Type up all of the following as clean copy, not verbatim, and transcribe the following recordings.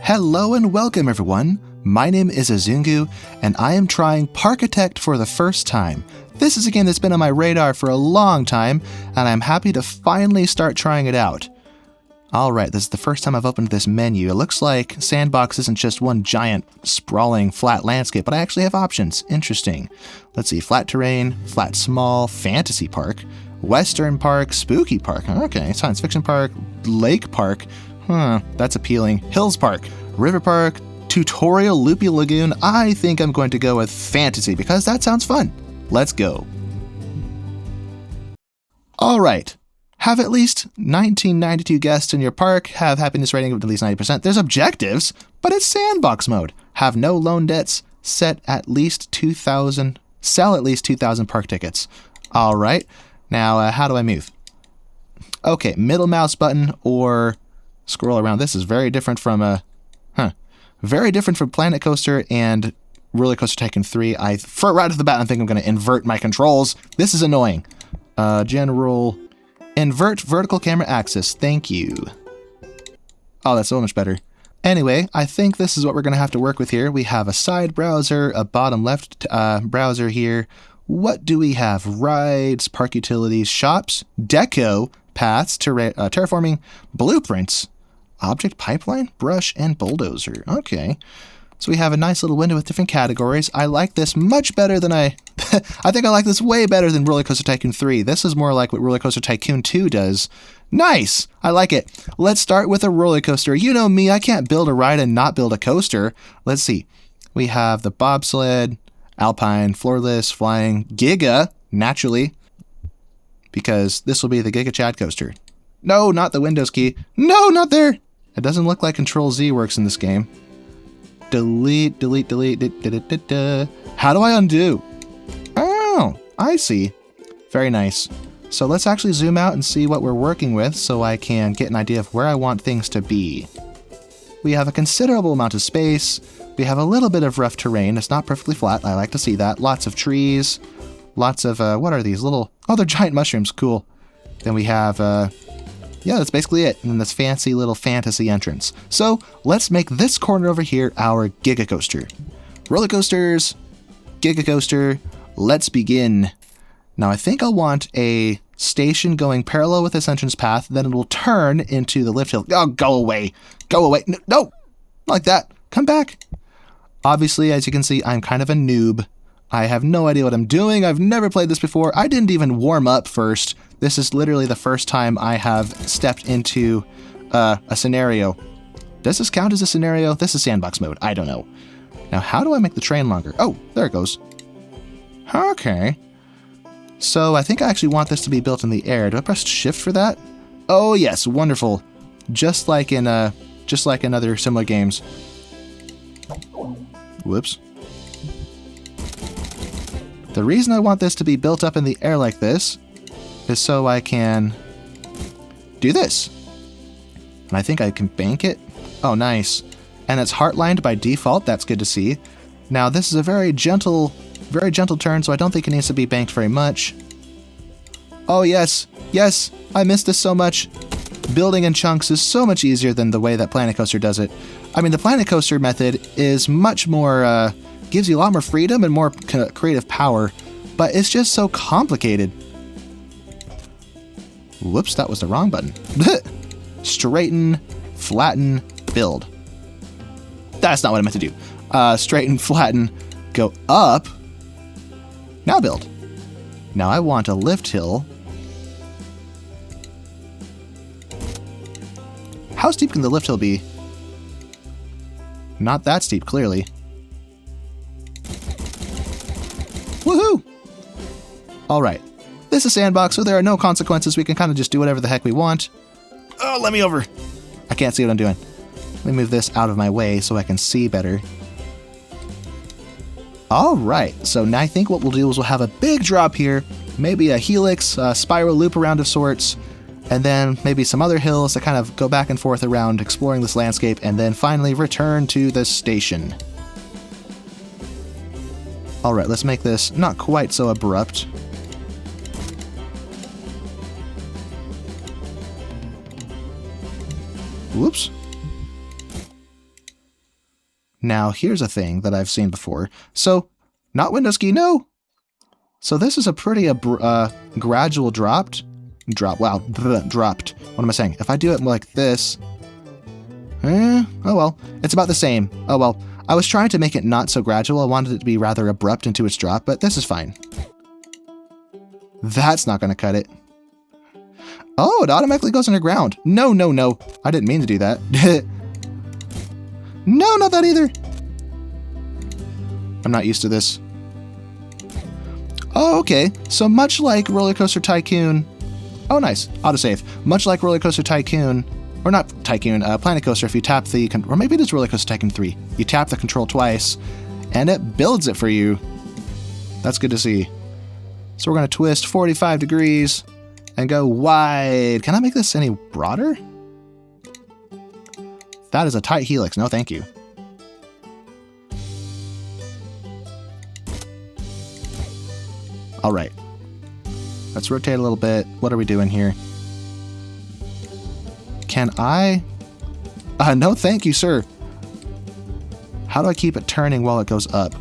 Hello and welcome everyone. My name is Azungu, and I am trying Parkitect for the first time. This is a game that's been on my radar for a long time, and I'm happy to finally start trying it out. Alright, this is the first time I've opened this menu. It looks like Sandbox isn't just one giant, sprawling, flat landscape, but I actually have options. Interesting. Let's see, flat terrain, flat small, fantasy park, western park, spooky park. Okay, science fiction park, lake park. That's appealing. Hills Park, River Park, Tutorial Loopy Lagoon. I think I'm going to go with Fantasy because that sounds fun. Let's go. Alright. Have at least 1992 guests in your park. Have happiness rating of at least 90%. There's objectives, but it's Sandbox mode. Have no loan debts. Sell at least 2,000 park tickets. Alright. Now, how do I move? Okay, middle mouse button or scroll around. This is very different from very different from Planet Coaster and RollerCoaster Tycoon 3. Right off the bat, I think I'm going to invert my controls. This is annoying. General, invert vertical camera axis. Thank you. Oh, that's so much better. Anyway, I think this is what we're going to have to work with here. We have a side browser, a bottom left browser here. What do we have? Rides, park utilities, shops, deco, paths, terraforming, blueprints, object pipeline, brush, and bulldozer. Okay. So we have a nice little window with different categories. I like this much better than I think I like this way better than RollerCoaster Tycoon 3. This is more like what RollerCoaster Tycoon 2 does. Nice! I like it. Let's start with a roller coaster. You know me, I can't build a ride and not build a coaster. Let's see. We have the bobsled, alpine, floorless, flying, giga, naturally, because this will be the Giga Chad coaster. No, not the Windows key. No, not there! It doesn't look like Control Z works in this game. Delete, delete, delete, How do I undo? Oh, I see. Very nice. So let's actually zoom out and see what we're working with so I can get an idea of where I want things to be. We have a considerable amount of space. We have a little bit of rough terrain. It's not perfectly flat. I like to see that. Lots of trees. Lots of, what are these? Oh, they're giant mushrooms. Cool. Then we have, yeah, that's basically it. And then this fancy little fantasy entrance. So let's make this corner over here our Giga Coaster. Roller coasters, Giga Coaster, let's begin. Now I think I'll want a station going parallel with this entrance path, then it will turn into the lift hill. Oh, go away. Go away. No, not like that. Come back. Obviously, as you can see, I'm kind of a noob. I have no idea what I'm doing. I've never played this before. I didn't even warm up first. This is literally the first time I have stepped into a scenario. Does this count as a scenario? This is Sandbox mode. I don't know. Now, how do I make the train longer? Oh, there it goes. Okay. So I think I actually want this to be built in the air. Do I press shift for that? Oh, yes. Wonderful. Just like in other similar games. Whoops. The reason I want this to be built up in the air like this is so I can do this. And I think I can bank it. Oh, nice. And it's heart-lined by default. That's good to see. Now, this is a very gentle turn, so I don't think it needs to be banked very much. Oh, yes. Yes, I missed this so much. Building in chunks is so much easier than the way that Planet Coaster does it. I mean, the Planet Coaster method is much more, gives you a lot more freedom and more creative power, but it's just so complicated. Whoops, that was the wrong button. Straighten, flatten, build. That's not what I meant to do. Straighten, flatten, go up. Now build. Now I want a lift hill. How steep can the lift hill be? Not that steep, clearly. Woohoo! Alright. This is Sandbox, so there are no consequences. We can kind of just do whatever the heck we want. Oh, let me over. I can't see what I'm doing. Let me move this out of my way so I can see better. Alright, so now I think what we'll do is we'll have a big drop here, maybe a helix, a spiral loop around of sorts, and then maybe some other hills that kind of go back and forth around exploring this landscape, and then finally return to the station. Alright, let's make this not quite so abrupt. Whoops. Now, here's a thing that I've seen before. So, not Windows key, no! So this is a pretty gradual dropped. Wow, dropped. What am I saying? If I do it like this... oh well, it's about the same. Oh well, I was trying to make it not so gradual. I wanted it to be rather abrupt into its drop, but this is fine. That's not going to cut it. Oh, it automatically goes underground. No, no, no. I didn't mean to do that. No, not that either. I'm not used to this. Oh, okay. So much like RollerCoaster Tycoon... Oh, nice. Autosave. Much like RollerCoaster Tycoon... Or not Tycoon, Planet Coaster, if you tap the... Or maybe it is RollerCoaster Tycoon 3. You tap the control twice, and it builds it for you. That's good to see. So we're going to twist 45 degrees and go wide. Can I make this any broader? That is a tight helix. No, thank you. All right. Let's rotate a little bit. What are we doing here? Can I? No, thank you, sir. How do I keep it turning while it goes up?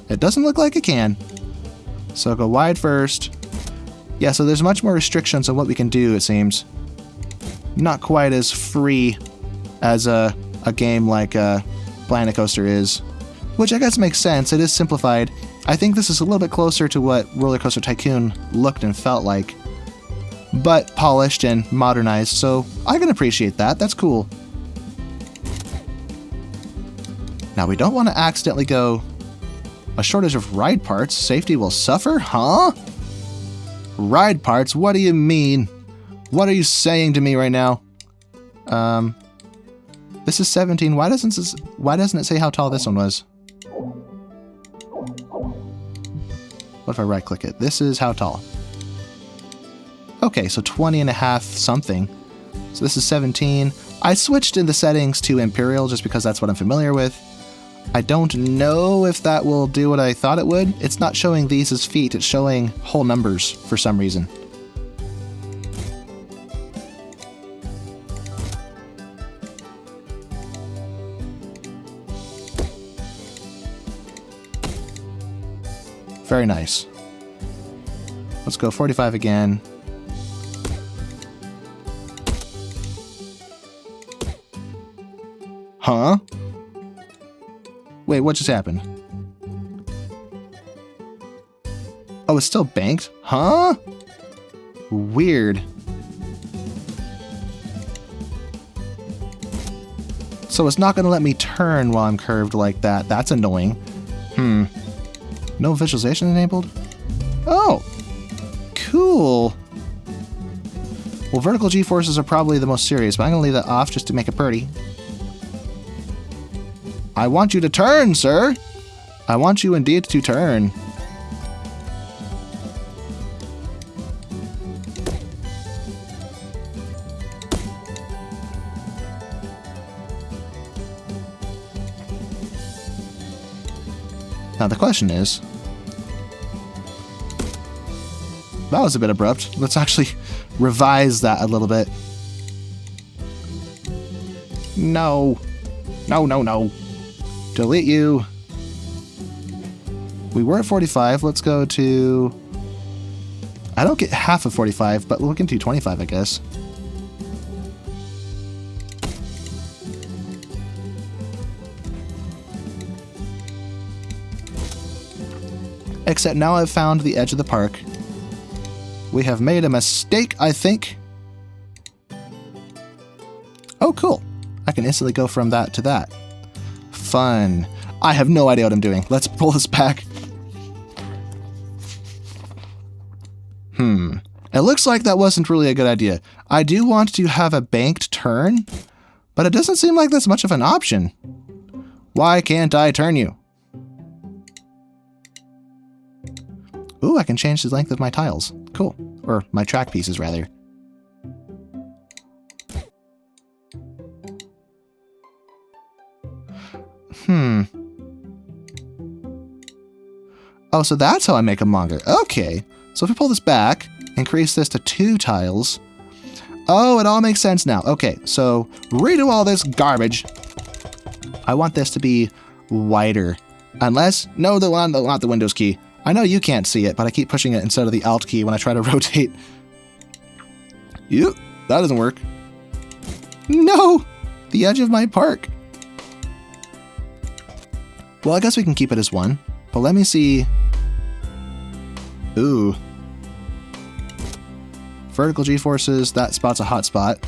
It doesn't look like it can. So go wide first. Yeah, so there's much more restrictions on what we can do, it seems. Not quite as free as a game like Planet Coaster is. Which I guess makes sense. It is simplified. I think this is a little bit closer to what RollerCoaster Tycoon looked and felt like. But polished and modernized, so I can appreciate that. That's cool. Now we don't want to accidentally go... A shortage of ride parts? Safety will suffer? Huh? Ride parts? What do you mean? What are you saying to me right now? This is 17. Why doesn't it say how tall this one was? What if I right click it? This is how tall. Okay, so 20 and a half something. So this is 17. I switched in the settings to Imperial just because that's what I'm familiar with. I don't know if that will do what I thought it would. It's not showing these as feet, it's showing whole numbers for some reason. Very nice. Let's go 45 again. Huh? Wait, what just happened? Oh, it's still banked? Huh? Weird. So it's not going to let me turn while I'm curved like that. That's annoying. No visualization enabled? Oh! Cool! Well, vertical G-forces are probably the most serious, but I'm going to leave that off just to make it pretty. I want you to turn, sir! I want you indeed to turn. Now the question is... That was a bit abrupt. Let's actually revise that a little bit. No. No, no, no. Delete you. We were at 45. Let's go to... I don't get half of 45, but we'll look into 25, I guess. Except now I've found the edge of the park. We have made a mistake, I think. Oh, cool. I can instantly go from that to that. Fun. I have no idea what I'm doing. Let's pull this back. It looks like that wasn't really a good idea. I do want to have a banked turn, but it doesn't seem like that's much of an option. Why can't I turn you? Ooh, I can change the length of my tiles. Cool. Or my track pieces, rather. Oh, so that's how I make them longer. Okay. So if we pull this back, increase this to 2 tiles. Oh, it all makes sense now. Okay, so redo all this garbage. I want this to be wider. Unless, no, not the Windows key. I know you can't see it, but I keep pushing it instead of the Alt key when I try to rotate. That doesn't work. No! The edge of my park. Well, I guess we can keep it as 1, but let me see. Ooh. Vertical G-forces, that spot's a hot spot.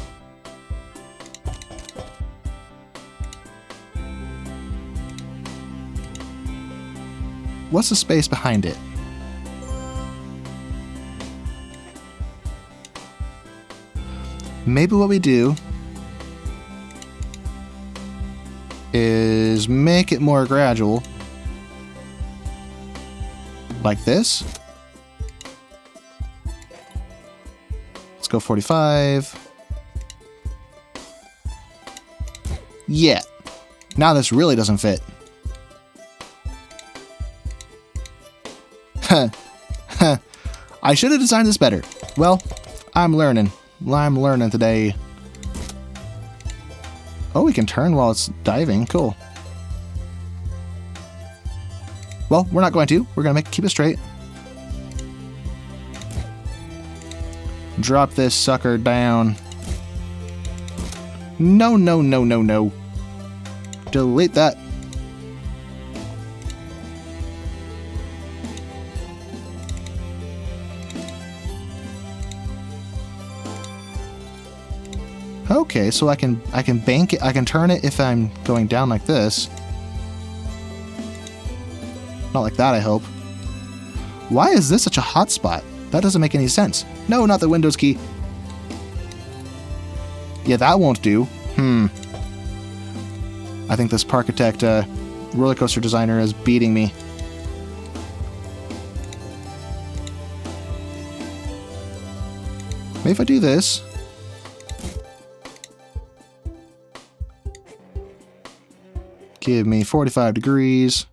What's the space behind it? Maybe what we do is make it more gradual. Like this. Let's go 45. Yeah. Now this really doesn't fit. I should have designed this better. Well, I'm learning. I'm learning today. Oh, we can turn while it's diving. Cool. Well, we're not going to. We're going to keep it straight. Drop this sucker down. No, no, no, no, no. Delete that. Okay, so I can bank it. I can turn it if I'm going down like this. Not like that, I hope. Why is this such a hot spot? That doesn't make any sense. No, not the Windows key. Yeah, that won't do. I think this Parkitect roller coaster designer is beating me. Maybe if I do this. Give me 45 degrees.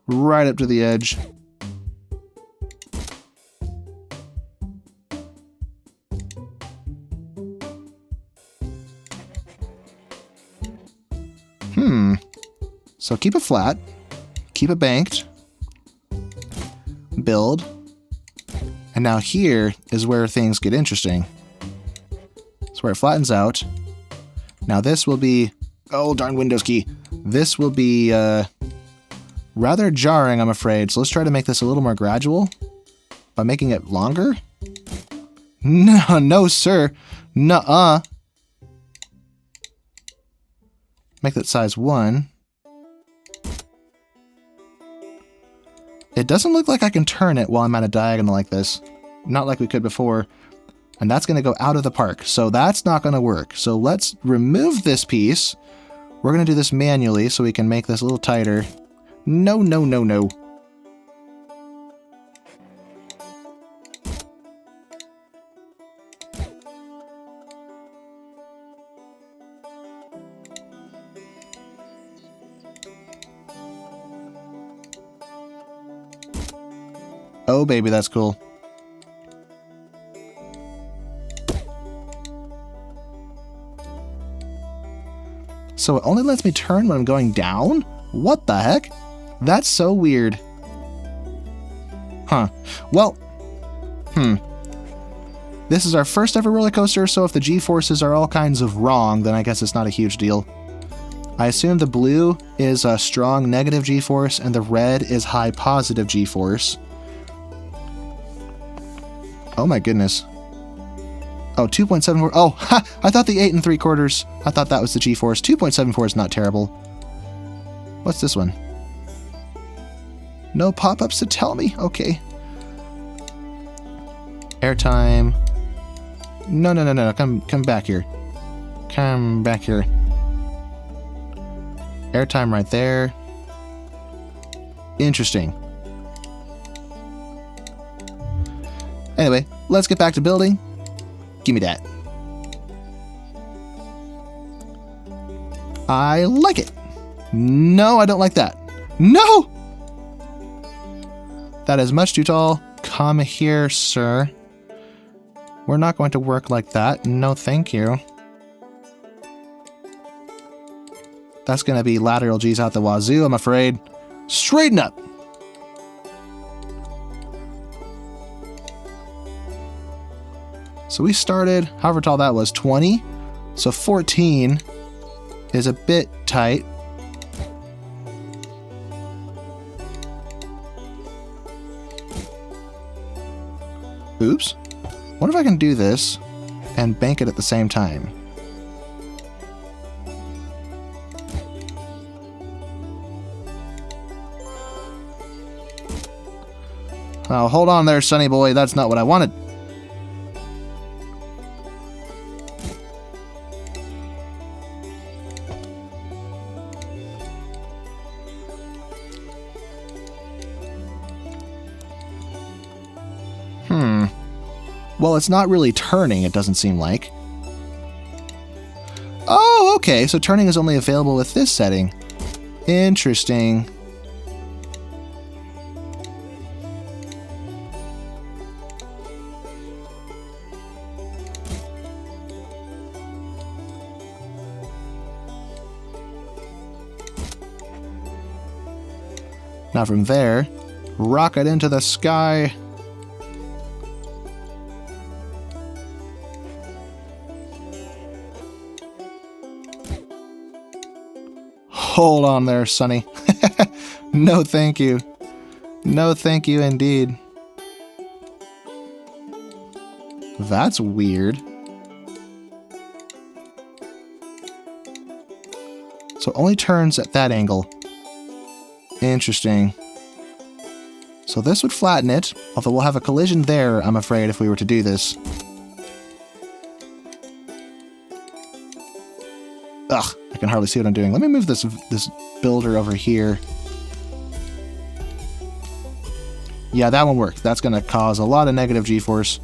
Right up to the edge. So keep it flat. Keep it banked. Build. And now here is where things get interesting. It's where it flattens out. Now this will be... Oh, darn Windows key. This will be rather jarring, I'm afraid. So let's try to make this a little more gradual by making it longer. No, no, sir. Nuh-uh. Make that size 1. It doesn't look like I can turn it while I'm at a diagonal like this. Not like we could before. And that's going to go out of the park. So that's not going to work. So let's remove this piece. We're going to do this manually so we can make this a little tighter. No, no, no, no. Oh, baby, that's cool. So it only lets me turn when I'm going down? What the heck? That's so weird. Huh. Well, This is our first ever roller coaster, so if the G-forces are all kinds of wrong, then I guess it's not a huge deal. I assume the blue is a strong negative G-force and the red is high positive G-force. Oh my goodness. Oh, 2.74. Oh, ha! I thought the 8 3/4. I thought that was the G-force. 2.74 is not terrible. What's this one? No pop-ups to tell me? Okay. Airtime. No, no, no, no. Come back here. Come back here. Airtime right there. Interesting. Anyway, let's get back to building. Give me that. I like it. No, I don't like that. No! That is much too tall. Come here, sir. We're not going to work like that. No, thank you. That's going to be lateral G's out the wazoo, I'm afraid. Straighten up. So we started, however tall that was, 20. So 14 is a bit tight. Oops. What if I can do this and bank it at the same time? Oh, hold on there, sonny boy. That's not what I wanted. Well, it's not really turning, it doesn't seem like. Oh, okay, so turning is only available with this setting. Interesting. Now from there, rocket into the sky. Hold on there, Sonny. No thank you. No thank you indeed. That's weird. So it only turns at that angle. Interesting. So this would flatten it, although we'll have a collision there, I'm afraid, if we were to do this. Ugh, I can hardly see what I'm doing. Let me move this builder over here. Yeah, that won't work. That's going to cause a lot of negative G-force.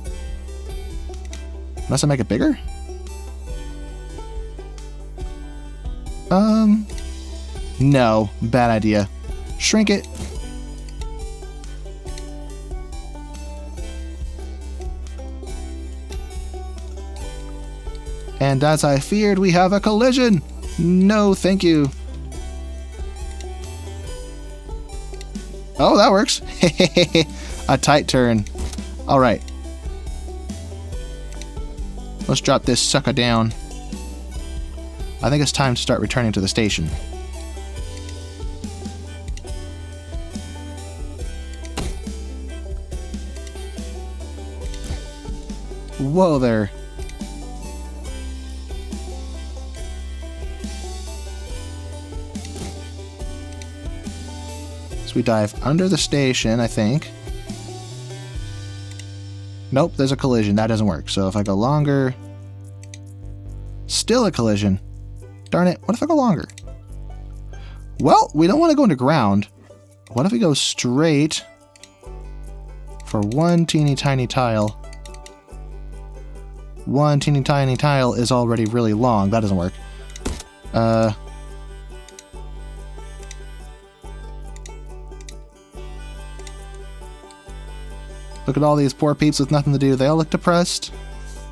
Unless I make it bigger? No. Bad idea. Shrink it. And as I feared, we have a collision! No, thank you. Oh, that works. A tight turn. Alright. Let's drop this sucker down. I think it's time to start returning to the station. Whoa there. So we dive under the station, I think. Nope, there's a collision. That doesn't work. So if I go longer... Still a collision. Darn it, what if I go longer? Well, we don't want to go into ground. What if we go straight for one teeny tiny tile? One teeny tiny tile is already really long. That doesn't work. Look at all these poor peeps with nothing to do. They all look depressed.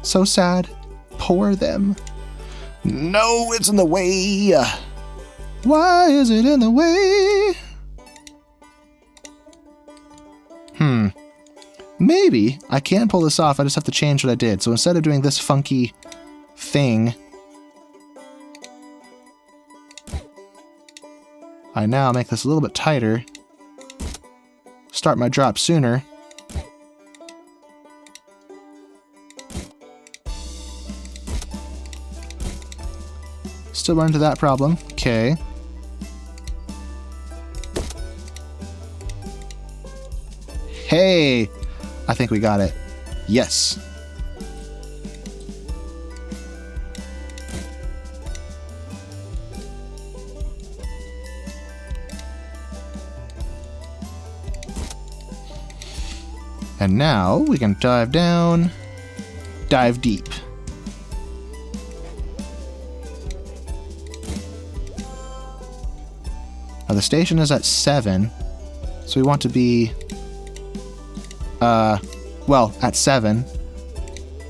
So sad. Poor them. No, it's in the way. Why is it in the way? Maybe I can pull this off. I just have to change what I did. So instead of doing this funky thing, I now make this a little bit tighter. Start my drop sooner. Still run into that problem. Okay. Hey! I think we got it. Yes. And now we can dive down, dive deep. Now the station is at 7, so we want to be, well, at 7.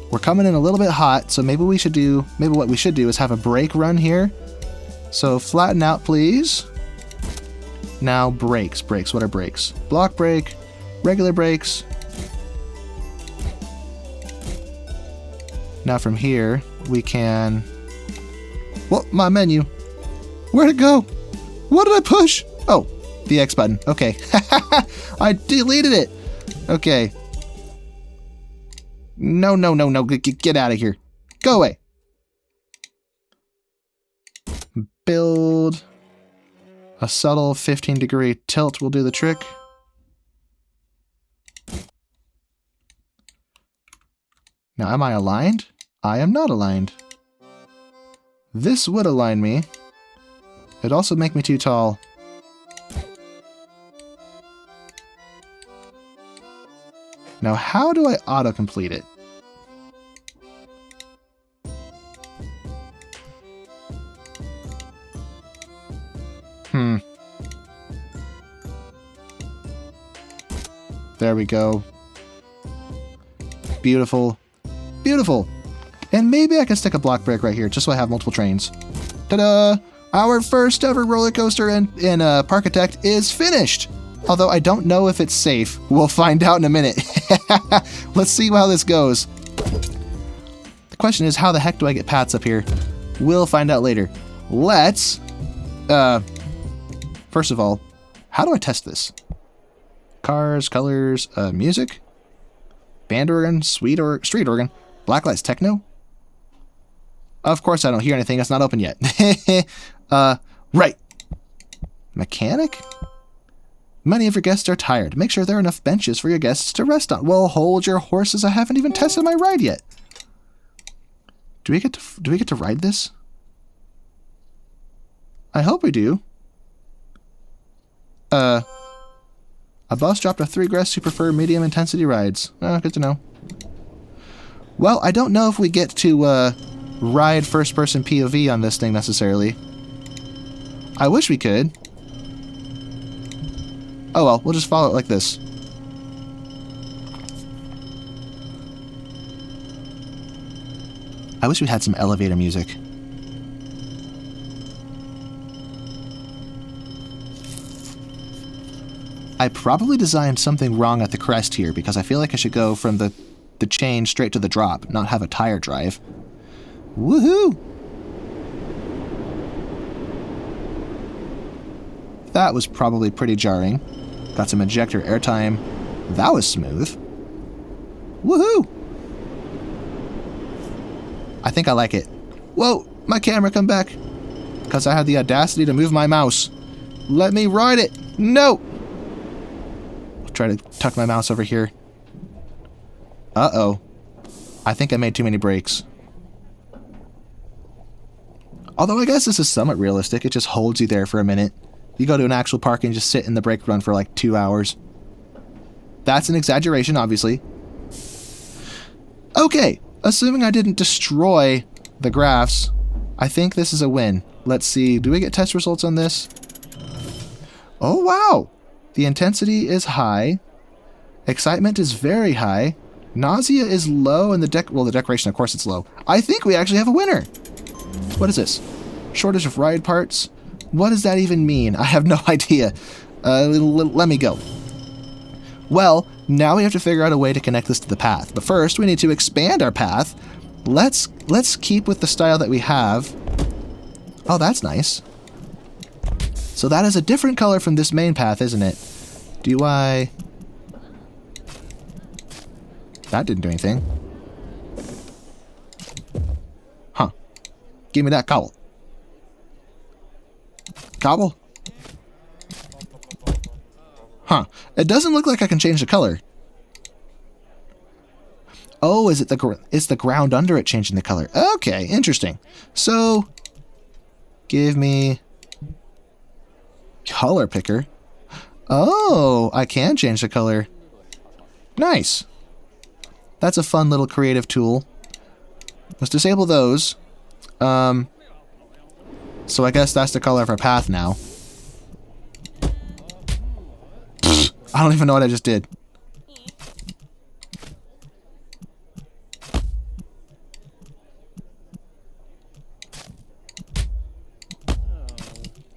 We're coming in a little bit hot, so maybe what we should do is have a brake run here, So flatten out, please. Now brakes. Brakes. What are brakes? Block brake, regular brakes. Now from here, we can... What? My menu. Where'd it go? What did I push? Oh, the X button. Okay. I deleted it. Okay. No, no, no, no. Get out of here. Go away. Build. A subtle 15-degree tilt will do the trick. Now, am I aligned? I am not aligned. This would align me. It'd also make me too tall. Now, how do I auto-complete it? There we go. Beautiful. Beautiful. And maybe I can stick a block brake right here, just so I have multiple trains. Ta-da! Our first ever roller coaster in Parkitect is finished! Although I don't know if it's safe. We'll find out in a minute. Let's see how this goes. The question is, how the heck do I get paths up here? We'll find out later. Let's... First of all, how do I test this? Cars, colors, music? Band organ, street organ, blacklights, techno? Of course I don't hear anything, it's not open yet. Right. Mechanic? Many of your guests are tired. Make sure there are enough benches for your guests to rest on. Well, hold your horses, I haven't even tested my ride yet. Do we get to ride this? I hope we do. A bus dropped off 3 guests who prefer medium intensity rides. Good to know. Well, I don't know if we get to ride first person POV on this thing necessarily. I wish we could. Oh well, we'll just follow it like this. I wish we had some elevator music. I probably designed something wrong at the crest here because I feel like I should go from the change straight to the drop, not have a tire drive. Woohoo! That was probably pretty jarring. Got some ejector airtime. That was smooth. Woohoo! I think I like it. Whoa! My camera, come back! Because I had the audacity to move my mouse. Let me ride it! No! I'll try to tuck my mouse over here. Uh-oh. I think I made too many breaks. Although I guess this is somewhat realistic. It just holds you there for a minute. You go to an actual park and just sit in the brake run for like 2 hours. That's an exaggeration, obviously. Okay, assuming I didn't destroy the graphs, I think this is a win. Let's see, do we get test results on this? Oh, wow! The intensity is high. Excitement is very high. Nausea is low, and the decoration, of course, it's low. I think we actually have a winner! What is this? Shortage of ride parts? What does that even mean? I have no idea. Let me go. Well, now we have to figure out a way to connect this to the path. But first, we need to expand our path. Let's keep with the style that we have. Oh, that's nice. So that is a different color from this main path, isn't it? Do I... That didn't do anything. Huh. Give me that cobble. Cobble? Huh. It doesn't look like I can change the color. Oh, is it it's the ground under it changing the color? Okay, interesting. So, give me color picker. Oh, I can change the color. Nice. That's a fun little creative tool. Let's disable those. So I guess that's the color of our path now. I don't even know what I just did.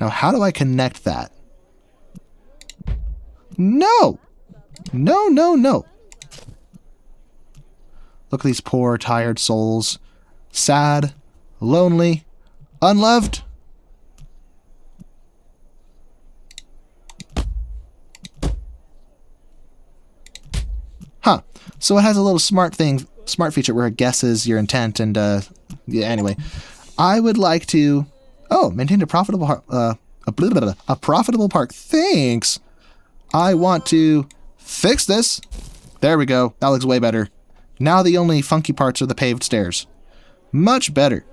Now, how do I connect that? No! No, no, no. Look at these poor, tired souls. Sad, lonely, unloved. Huh. So it has a little smart feature where it guesses your intent and, yeah, anyway. I would like to... Oh, maintain a profitable a profitable park. Thanks. I want to fix this. There we go. That looks way better. Now the only funky parts are the paved stairs. Much better.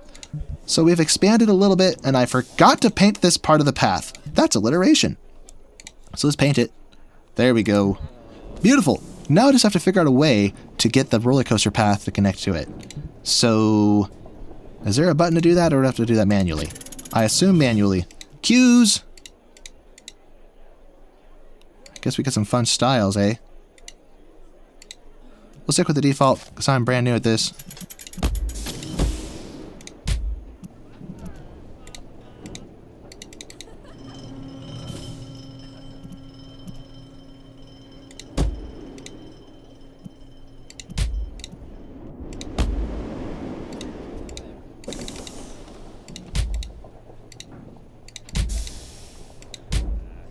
So we've expanded a little bit, and I forgot to paint this part of the path. That's alliteration. So let's paint it. There we go. Beautiful. Now I just have to figure out a way to get the roller coaster path to connect to it. So, is there a button to do that, or do I have to do that manually? I assume manually. Cues! I guess we get some fun styles, eh? We'll stick with the default, because I'm brand new at this.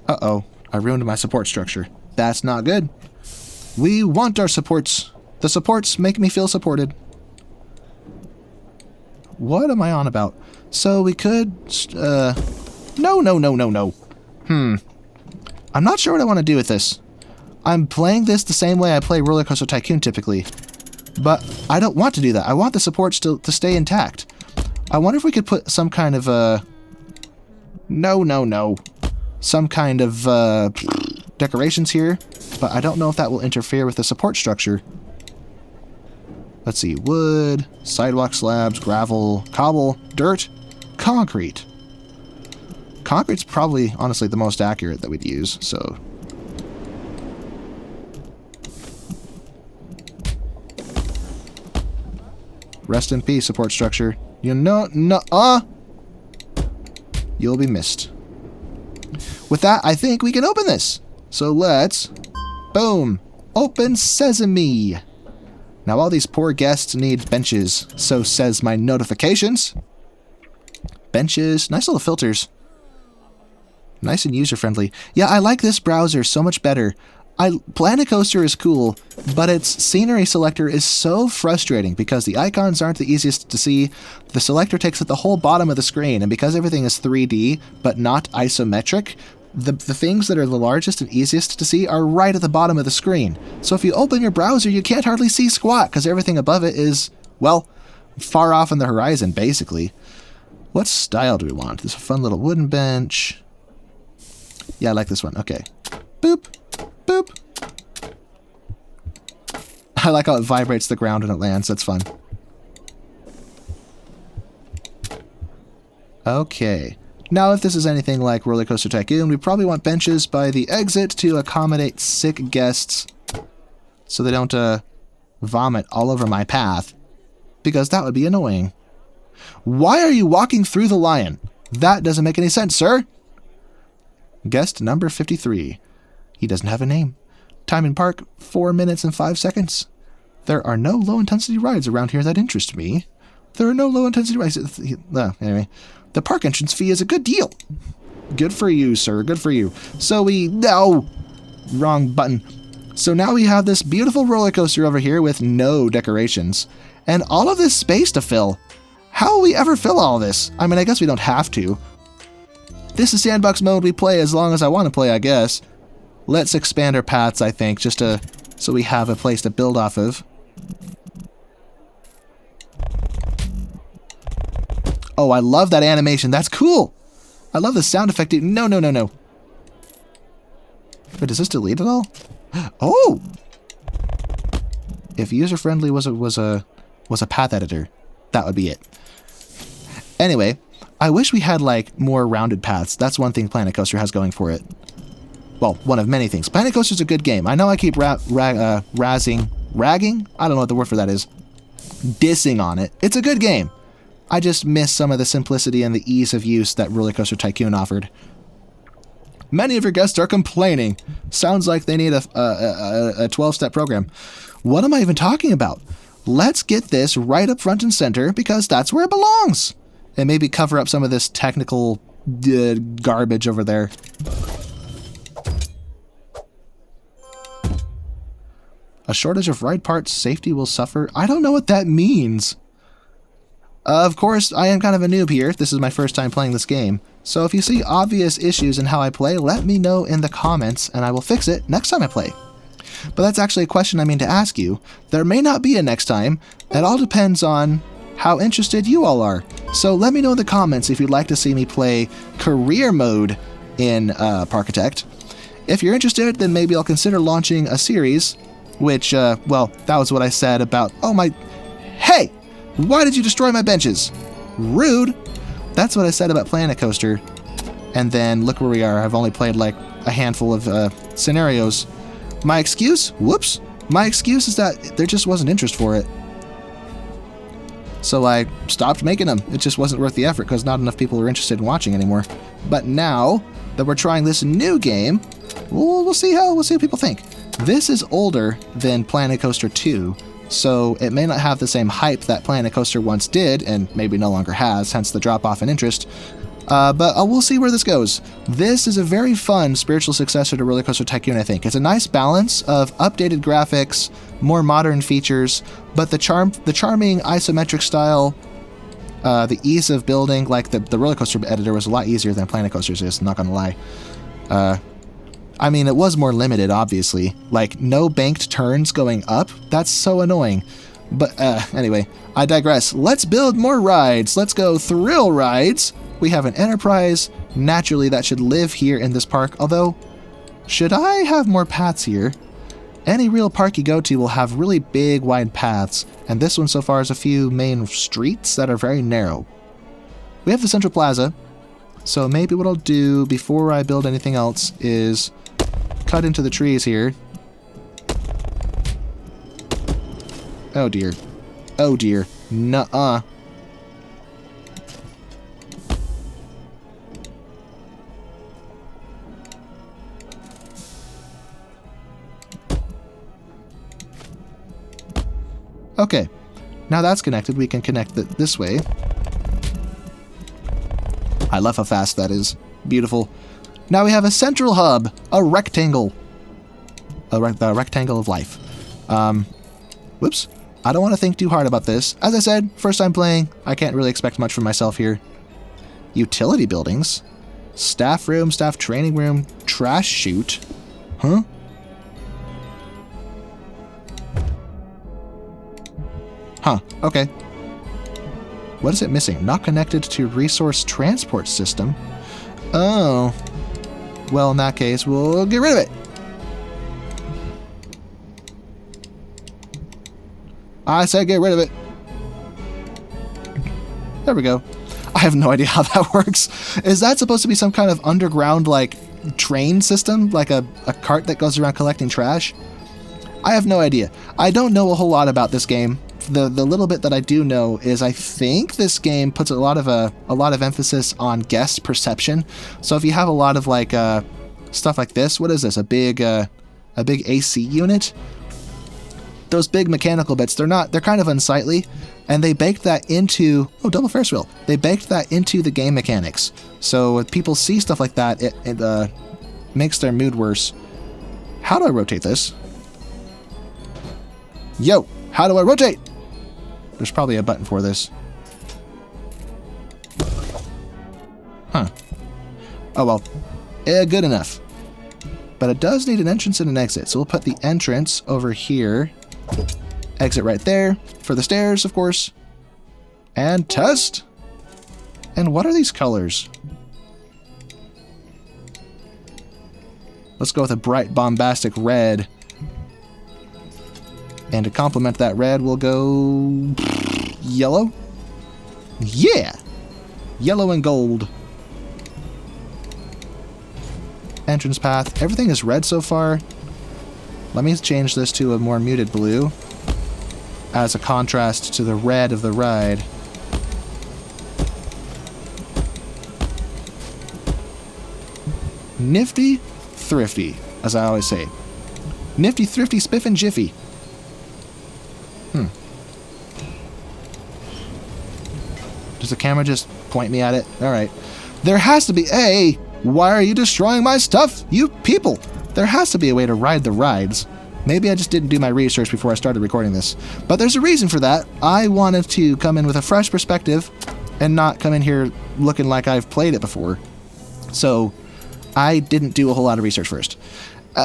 Uh-oh, I ruined my support structure. That's not good. We want our supports. The supports make me feel supported. What am I on about? So we could, no. I'm not sure what I want to do with this. I'm playing this the same way I play RollerCoaster Tycoon typically. But I don't want to do that. I want the supports to stay intact. I wonder if we could put some kind of, no. Some kind of decorations here, but I don't know if that will interfere with the support structure. Let's see, wood, sidewalk slabs, gravel, cobble, dirt, concrete. Concrete's probably, honestly, the most accurate that we'd use, so... Rest in peace, support structure. You know, you'll be missed. With that, I think we can open this. So let's... Boom! Open sesame! Now all these poor guests need benches, so says my notifications. Benches, nice little filters. Nice and user-friendly. Yeah, I like this browser so much better. Planet Coaster is cool, but its scenery selector is so frustrating because the icons aren't the easiest to see. The selector takes up the whole bottom of the screen, and because everything is 3D, but not isometric, the things that are the largest and easiest to see are right at the bottom of the screen. So if you open your browser, you can't hardly see squat, because everything above it is, well, far off on the horizon, basically. What style do we want? This is a fun little wooden bench. Yeah, I like this one. Okay. Boop. Boop. I like how it vibrates the ground when it lands. That's fun. Okay. Now, if this is anything like RollerCoaster Tycoon, we probably want benches by the exit to accommodate sick guests so they don't vomit all over my path, because that would be annoying. Why are you walking through the lion? That doesn't make any sense, sir. Guest number 53. He doesn't have a name. Time in park, 4 minutes and 5 seconds. There are no low-intensity rides around here that interest me. There are no low-intensity rides. Anyway, the park entrance fee is a good deal. Good for you, sir. Good for you. So no! Wrong button. So now we have this beautiful roller coaster over here with no decorations. And all of this space to fill. How will we ever fill all this? I mean, I guess we don't have to. This is Sandbox mode. We play as long as I want to play, I guess. Let's expand our paths, I think, just so we have a place to build off of. Oh, I love that animation. That's cool. I love the sound effect. No. Wait, does this delete it all? Oh! If user-friendly was a path editor, that would be it. Anyway, I wish we had, like, more rounded paths. That's one thing Planet Coaster has going for it. Well, one of many things. Planet Coaster's a good game. I know I keep ragging? I don't know what the word for that is. Dissing on it. It's a good game. I just miss some of the simplicity and the ease of use that RollerCoaster Tycoon offered. Many of your guests are complaining. Sounds like they need a 12-step program. What am I even talking about? Let's get this right up front and center because that's where it belongs. And maybe cover up some of this technical garbage over there. A shortage of ride parts, safety will suffer. I don't know what that means. Of course, I am kind of a noob here. This is my first time playing this game. So if you see obvious issues in how I play, let me know in the comments and I will fix it next time I play. But that's actually a question I mean to ask you. There may not be a next time. It all depends on how interested you all are. So let me know in the comments if you'd like to see me play career mode in Parkitect. If you're interested, then maybe I'll consider launching a series, which, well, that was what I said about, oh my, hey! Why did you destroy my benches? Rude! That's what I said about Planet Coaster. And then look where we are. I've only played like a handful of scenarios. My excuse? Whoops! My excuse is that there just wasn't interest for it. So I stopped making them. It just wasn't worth the effort because not enough people were interested in watching anymore. But now that we're trying this new game, we'll see what people think. This is older than Planet Coaster 2. So it may not have the same hype that Planet Coaster once did, and maybe no longer has, hence the drop-off in interest. But we'll see where this goes. This is a very fun spiritual successor to RollerCoaster Tycoon, I think. It's a nice balance of updated graphics, more modern features, but the charming isometric style, the ease of building, like the RollerCoaster editor was a lot easier than Planet Coaster's is, not gonna lie. I mean, it was more limited, obviously. Like, no banked turns going up? That's so annoying. But, anyway, I digress. Let's build more rides. Let's go thrill rides. We have an Enterprise. Naturally, that should live here in this park. Although, should I have more paths here? Any real park you go to will have really big, wide paths. And this one so far has a few main streets that are very narrow. We have the Central Plaza. So maybe what I'll do before I build anything else is cut into the trees here. Oh dear. Oh dear. Nuh-uh. Okay. Now that's connected, we can connect it this way. I love how fast that is. Beautiful. Now we have a central hub, a rectangle. The rectangle of life. Whoops. I don't want to think too hard about this. As I said, first time playing, I can't really expect much from myself here. Utility buildings. Staff room, staff training room, trash chute. Huh? Huh, okay. What is it missing? Not connected to resource transport system. Oh. Well, in that case, we'll get rid of it. I said get rid of it. There we go. I have no idea how that works. Is that supposed to be some kind of underground, like, train system? Like a cart that goes around collecting trash? I have no idea. I don't know a whole lot about this game. The little bit that I do know is I think this game puts a lot of emphasis on guest perception. So if you have a lot of like stuff like this, what is this? A big AC unit? Those big mechanical bits, they're kind of unsightly, and they baked that into double Ferris wheel. They baked that into the game mechanics. So when people see stuff like that, it makes their mood worse. How do I rotate this? Yo, how do I rotate? There's probably a button for this. Huh. Oh well. Good enough. But it does need an entrance and an exit, so we'll put the entrance over here. Exit right there. For the stairs, of course. And test. And what are these colors? Let's go with a bright, bombastic red. And to complement that red, we'll go yellow. Yeah! Yellow and gold. Entrance path. Everything is red so far. Let me change this to a more muted blue as a contrast to the red of the ride. Nifty, thrifty, as I always say. Nifty, thrifty, spiff, and jiffy. Does the camera just point me at it? Alright. There has to be a... Why are you destroying my stuff, you people? There has to be a way to ride the rides. Maybe I just didn't do my research before I started recording this. But there's a reason for that. I wanted to come in with a fresh perspective and not come in here looking like I've played it before. So I didn't do a whole lot of research first.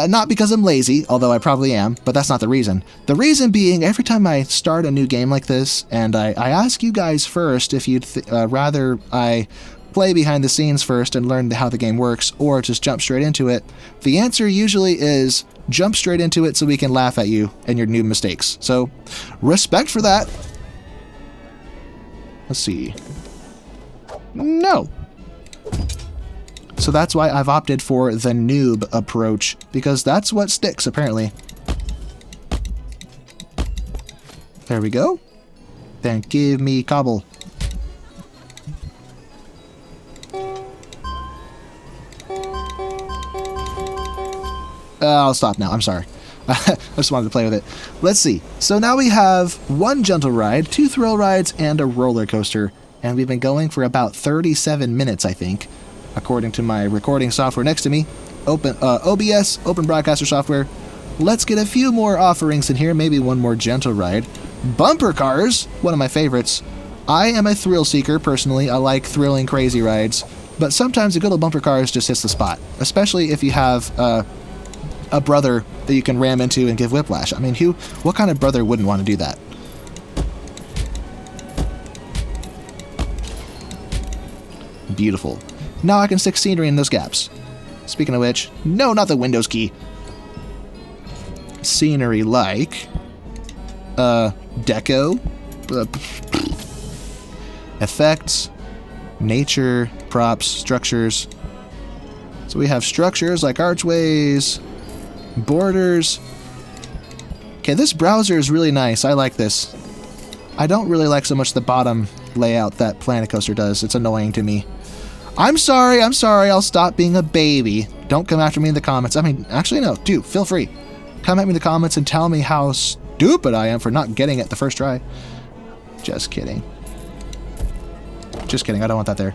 Not because I'm lazy, although I probably am, but that's not the reason. The reason being, every time I start a new game like this, and I ask you guys first if you'd rather I play behind the scenes first and learn how the game works, or just jump straight into it, the answer usually is jump straight into it so we can laugh at you and your new mistakes. So, respect for that. Let's see. No. So that's why I've opted for the noob approach, because that's what sticks, apparently. There we go. Then give me cobble. I'll stop now, I'm sorry. I just wanted to play with it. Let's see. So now we have one gentle ride, 2 thrill rides, and a roller coaster. And we've been going for about 37 minutes, I think, according to my recording software next to me. OBS, Open Broadcaster Software. Let's get a few more offerings in here, maybe one more gentle ride. Bumper cars, one of my favorites. I am a thrill seeker, personally. I like thrilling, crazy rides. But sometimes a good old bumper cars just hits the spot, especially if you have a brother that you can ram into and give whiplash. I mean, what kind of brother wouldn't want to do that? Beautiful. Now I can stick scenery in those gaps. Speaking of which, no, not the Windows key. Scenery like... deco... effects... nature... props... structures... So we have structures like archways... borders... Okay, this browser is really nice. I like this. I don't really like so much the bottom layout that Planet Coaster does. It's annoying to me. I'm sorry, I'll stop being a baby. Don't come after me in the comments. I mean, actually no, do, feel free. Come at me in the comments and tell me how stupid I am for not getting it the first try. Just kidding. Just kidding, I don't want that there.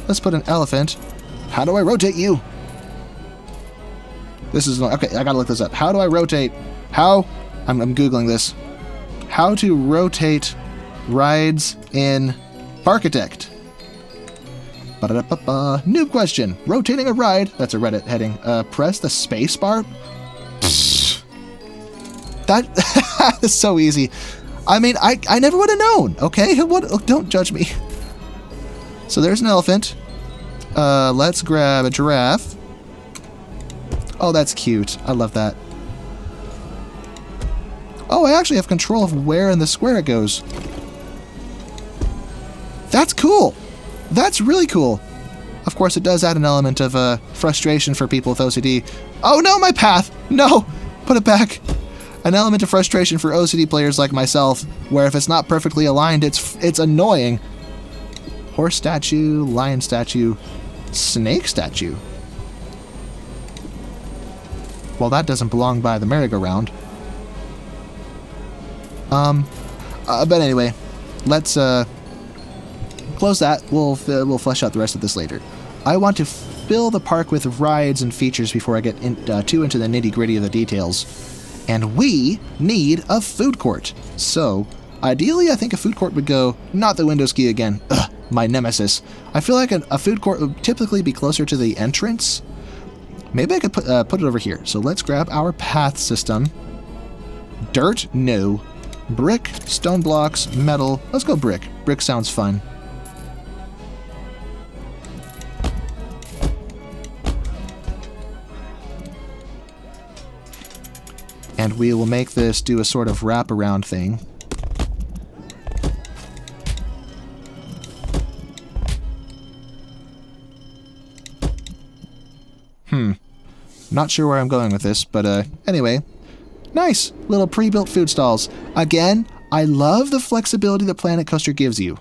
Let's put an elephant. How do I rotate you? This is, okay, I gotta look this up. How do I rotate? I'm Googling this. How to rotate rides in Parkitect. Ba-da-da-ba-ba. New question. Rotating a ride. That's a Reddit heading. Press the space bar. That is so easy. I mean, I never would have known. Okay, what? Don't judge me. So there's an elephant. Let's grab a giraffe. Oh, that's cute. I love that. Oh, I actually have control of where in the square it goes. That's cool. That's really cool. Of course, it does add an element of frustration for people with OCD. Oh no, my path! No! Put it back. An element of frustration for OCD players like myself, where if it's not perfectly aligned, it's annoying. Horse statue, lion statue, snake statue. Well, that doesn't belong by the merry-go-round. But anyway, let's close that. We'll flesh out the rest of this later. I want to fill the park with rides and features before I get too into the nitty-gritty of the details. And we need a food court. So, ideally, I think a food court would go, not the Windows key again. Ugh, my nemesis. I feel like a food court would typically be closer to the entrance. Maybe I could put it over here. So let's grab our path system. Dirt? No. Brick, stone blocks, metal. Let's go brick. Brick sounds fun. And we will make this do a sort of wraparound thing. Not sure where I'm going with this, but anyway. Nice! Little pre-built food stalls. Again, I love the flexibility that Planet Coaster gives you.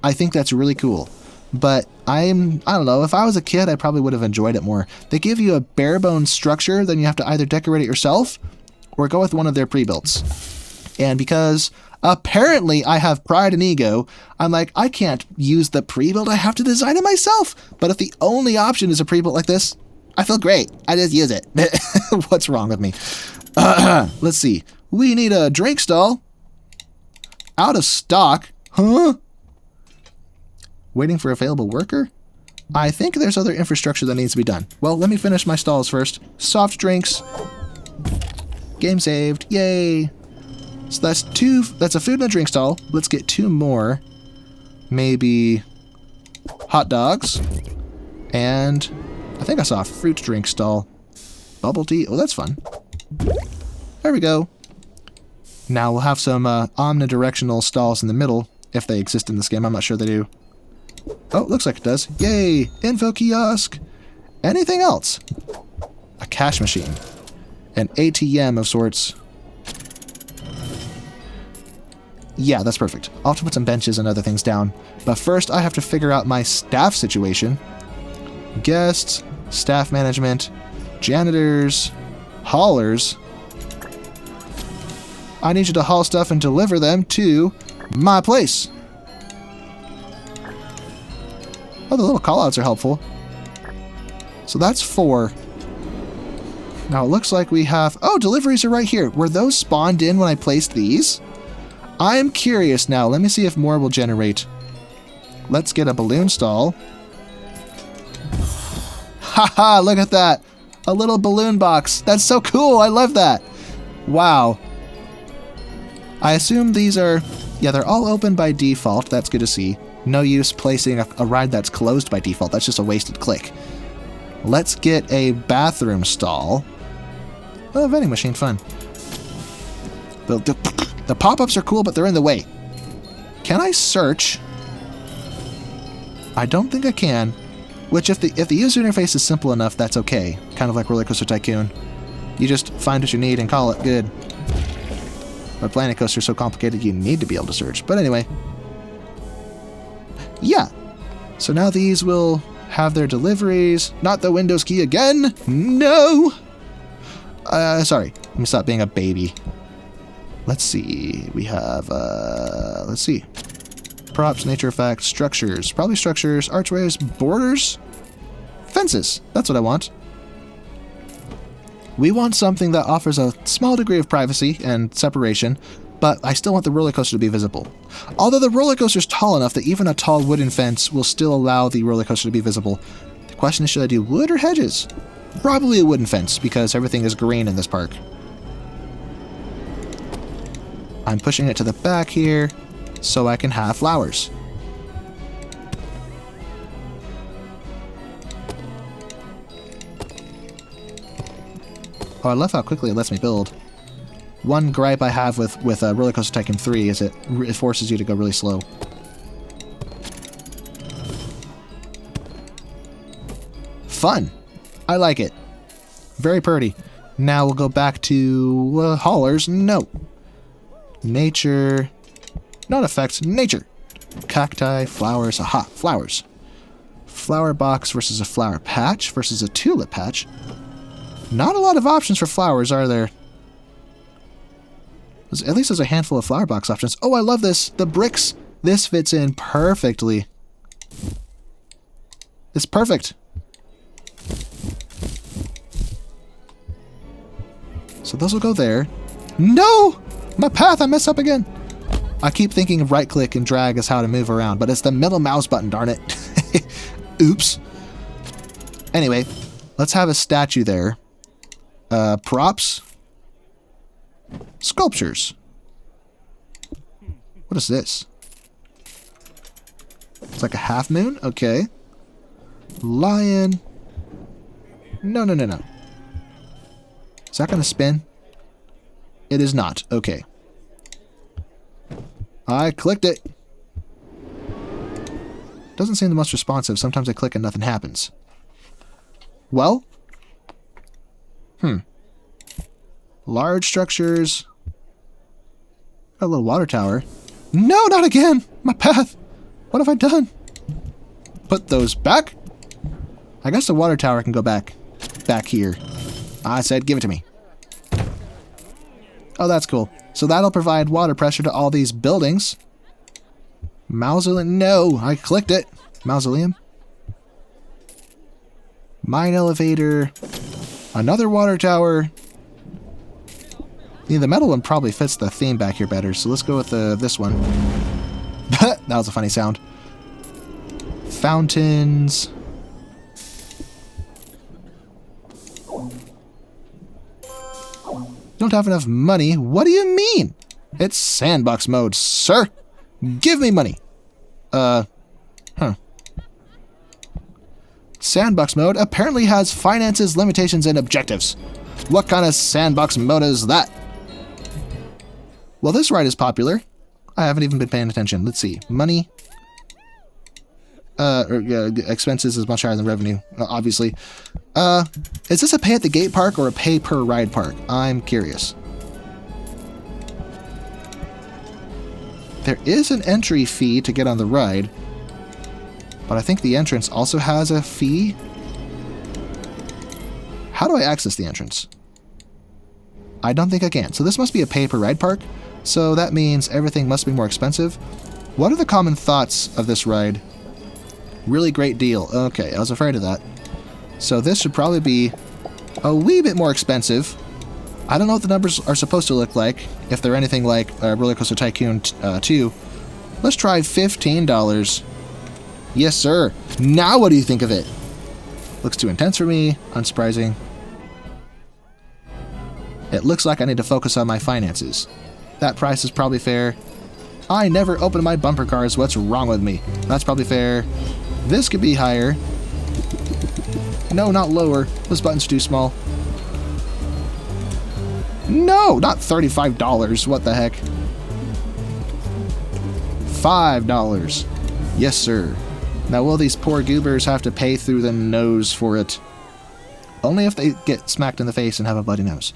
I think that's really cool. but I don't know, if I was a kid, I probably would have enjoyed it more. They give you a bare bones structure, then you have to either decorate it yourself or go with one of their pre-builts. And because apparently I have pride and ego, I'm like, I can't use the pre-built, I have to design it myself. But if the only option is a pre-built like this, I feel great. I just use it. What's wrong with me? Let's see. We need a drink stall. Out of stock. Huh? Waiting for available worker? I think there's other infrastructure that needs to be done. Well, let me finish my stalls first. Soft drinks. Game saved. Yay. So that's two. That's a food and a drink stall. Let's get 2 more. Maybe hot dogs. And I think I saw a fruit drink stall. Bubble tea. Oh, that's fun. There we go. Now we'll have some omnidirectional stalls in the middle, if they exist in this game. I'm not sure they do. Oh, looks like it does. Yay! Info kiosk! Anything else? A cash machine. An ATM of sorts. Yeah, that's perfect. I'll have to put some benches and other things down. But first, I have to figure out my staff situation. Guests, staff management, janitors, haulers. I need you to haul stuff and deliver them to my place. Oh, the little callouts are helpful. So that's 4. Now it looks like we have... Oh, deliveries are right here. Were those spawned in when I placed these? I'm curious now. Let me see if more will generate. Let's get a balloon stall. Haha, look at that. A little balloon box. That's so cool. I love that. Wow. I assume these are... Yeah, they're all open by default. That's good to see. No use placing a ride that's closed by default. That's just a wasted click. Let's get a bathroom stall. Oh, vending machine, fun. The pop-ups are cool, but they're in the way. Can I search? I don't think I can. Which, if the user interface is simple enough, that's okay. Kind of like RollerCoaster Tycoon. You just find what you need and call it good. But Planet Coaster is so complicated, you need to be able to search. But anyway. Yeah. So now these will have their deliveries. Not the Windows key again. No. Sorry. Let me stop being a baby. Let's see. We have, let's see. Props, nature effects, structures. Probably structures, archways, borders, fences. That's what I want. We want something that offers a small degree of privacy and separation, but I still want the roller coaster to be visible. Although the roller coaster is tall enough that even a tall wooden fence will still allow the roller coaster to be visible. The question is, should I do wood or hedges? Probably a wooden fence, because everything is green in this park. I'm pushing it to the back here, so I can have flowers. Oh, I love how quickly it lets me build. One gripe I have with RollerCoaster Tycoon 3 is it forces you to go really slow. Fun! I like it. Very pretty. Now we'll go back to haulers. No. Nature. Not effects. Nature. Cacti, flowers. Aha, flowers. Flower box versus a flower patch versus a tulip patch. Not a lot of options for flowers, are there? At least there's a handful of flower box options. Oh, I love this. The bricks. This fits in perfectly. It's perfect. So those will go there. No! My path, I messed up again. I keep thinking right click and drag is how to move around, but it's the middle mouse button, darn it. Oops. Anyway, let's have a statue there. Props. Sculptures. What is this? It's like a half moon? Okay. Lion. No. Is that going to spin? It is not. Okay. I clicked it. Doesn't seem the most responsive. Sometimes I click and nothing happens. Well. Large structures. Got a little water tower. No, not again! My path! What have I done? put those back. I guess the water tower can go back here. I said give it to me. Oh, that's cool. So that'll provide water pressure to all these buildings. Mausoleum. No, I clicked it. Mausoleum. Mine elevator. Another water tower. Yeah, the metal one probably fits the theme back here better, so let's go with this one. That was a funny sound. Fountains. Don't have enough money? What do you mean? It's Sandbox mode, sir. Give me money. Sandbox mode apparently has finances, limitations, and objectives. What kind of Sandbox mode is that? Well, this ride is popular. I haven't even been paying attention. Let's see. Money. Expenses is much higher than revenue, obviously. Is this a pay at the gate park or a pay per ride park? I'm curious. There is an entry fee to get on the ride, but I think the entrance also has a fee. How do I access the entrance? I don't think I can. So this must be a pay per ride park, so that means everything must be more expensive. What are the common thoughts of this ride? Really great deal. Okay, I was afraid of that. So this should probably be a wee bit more expensive. I don't know what the numbers are supposed to look like, if they're anything like RollerCoaster Tycoon 2. Let's try $15. Yes, sir. Now what do you think of it? Looks too intense for me. Unsurprising. It looks like I need to focus on my finances. That price is probably fair. I never open my bumper cars. What's wrong with me? That's probably fair. This could be higher. No, not lower. Those buttons are too small. No, not $35. What the heck? $5. Yes, sir. Now, will these poor goobers have to pay through the nose for it? Only if they get smacked in the face and have a bloody nose.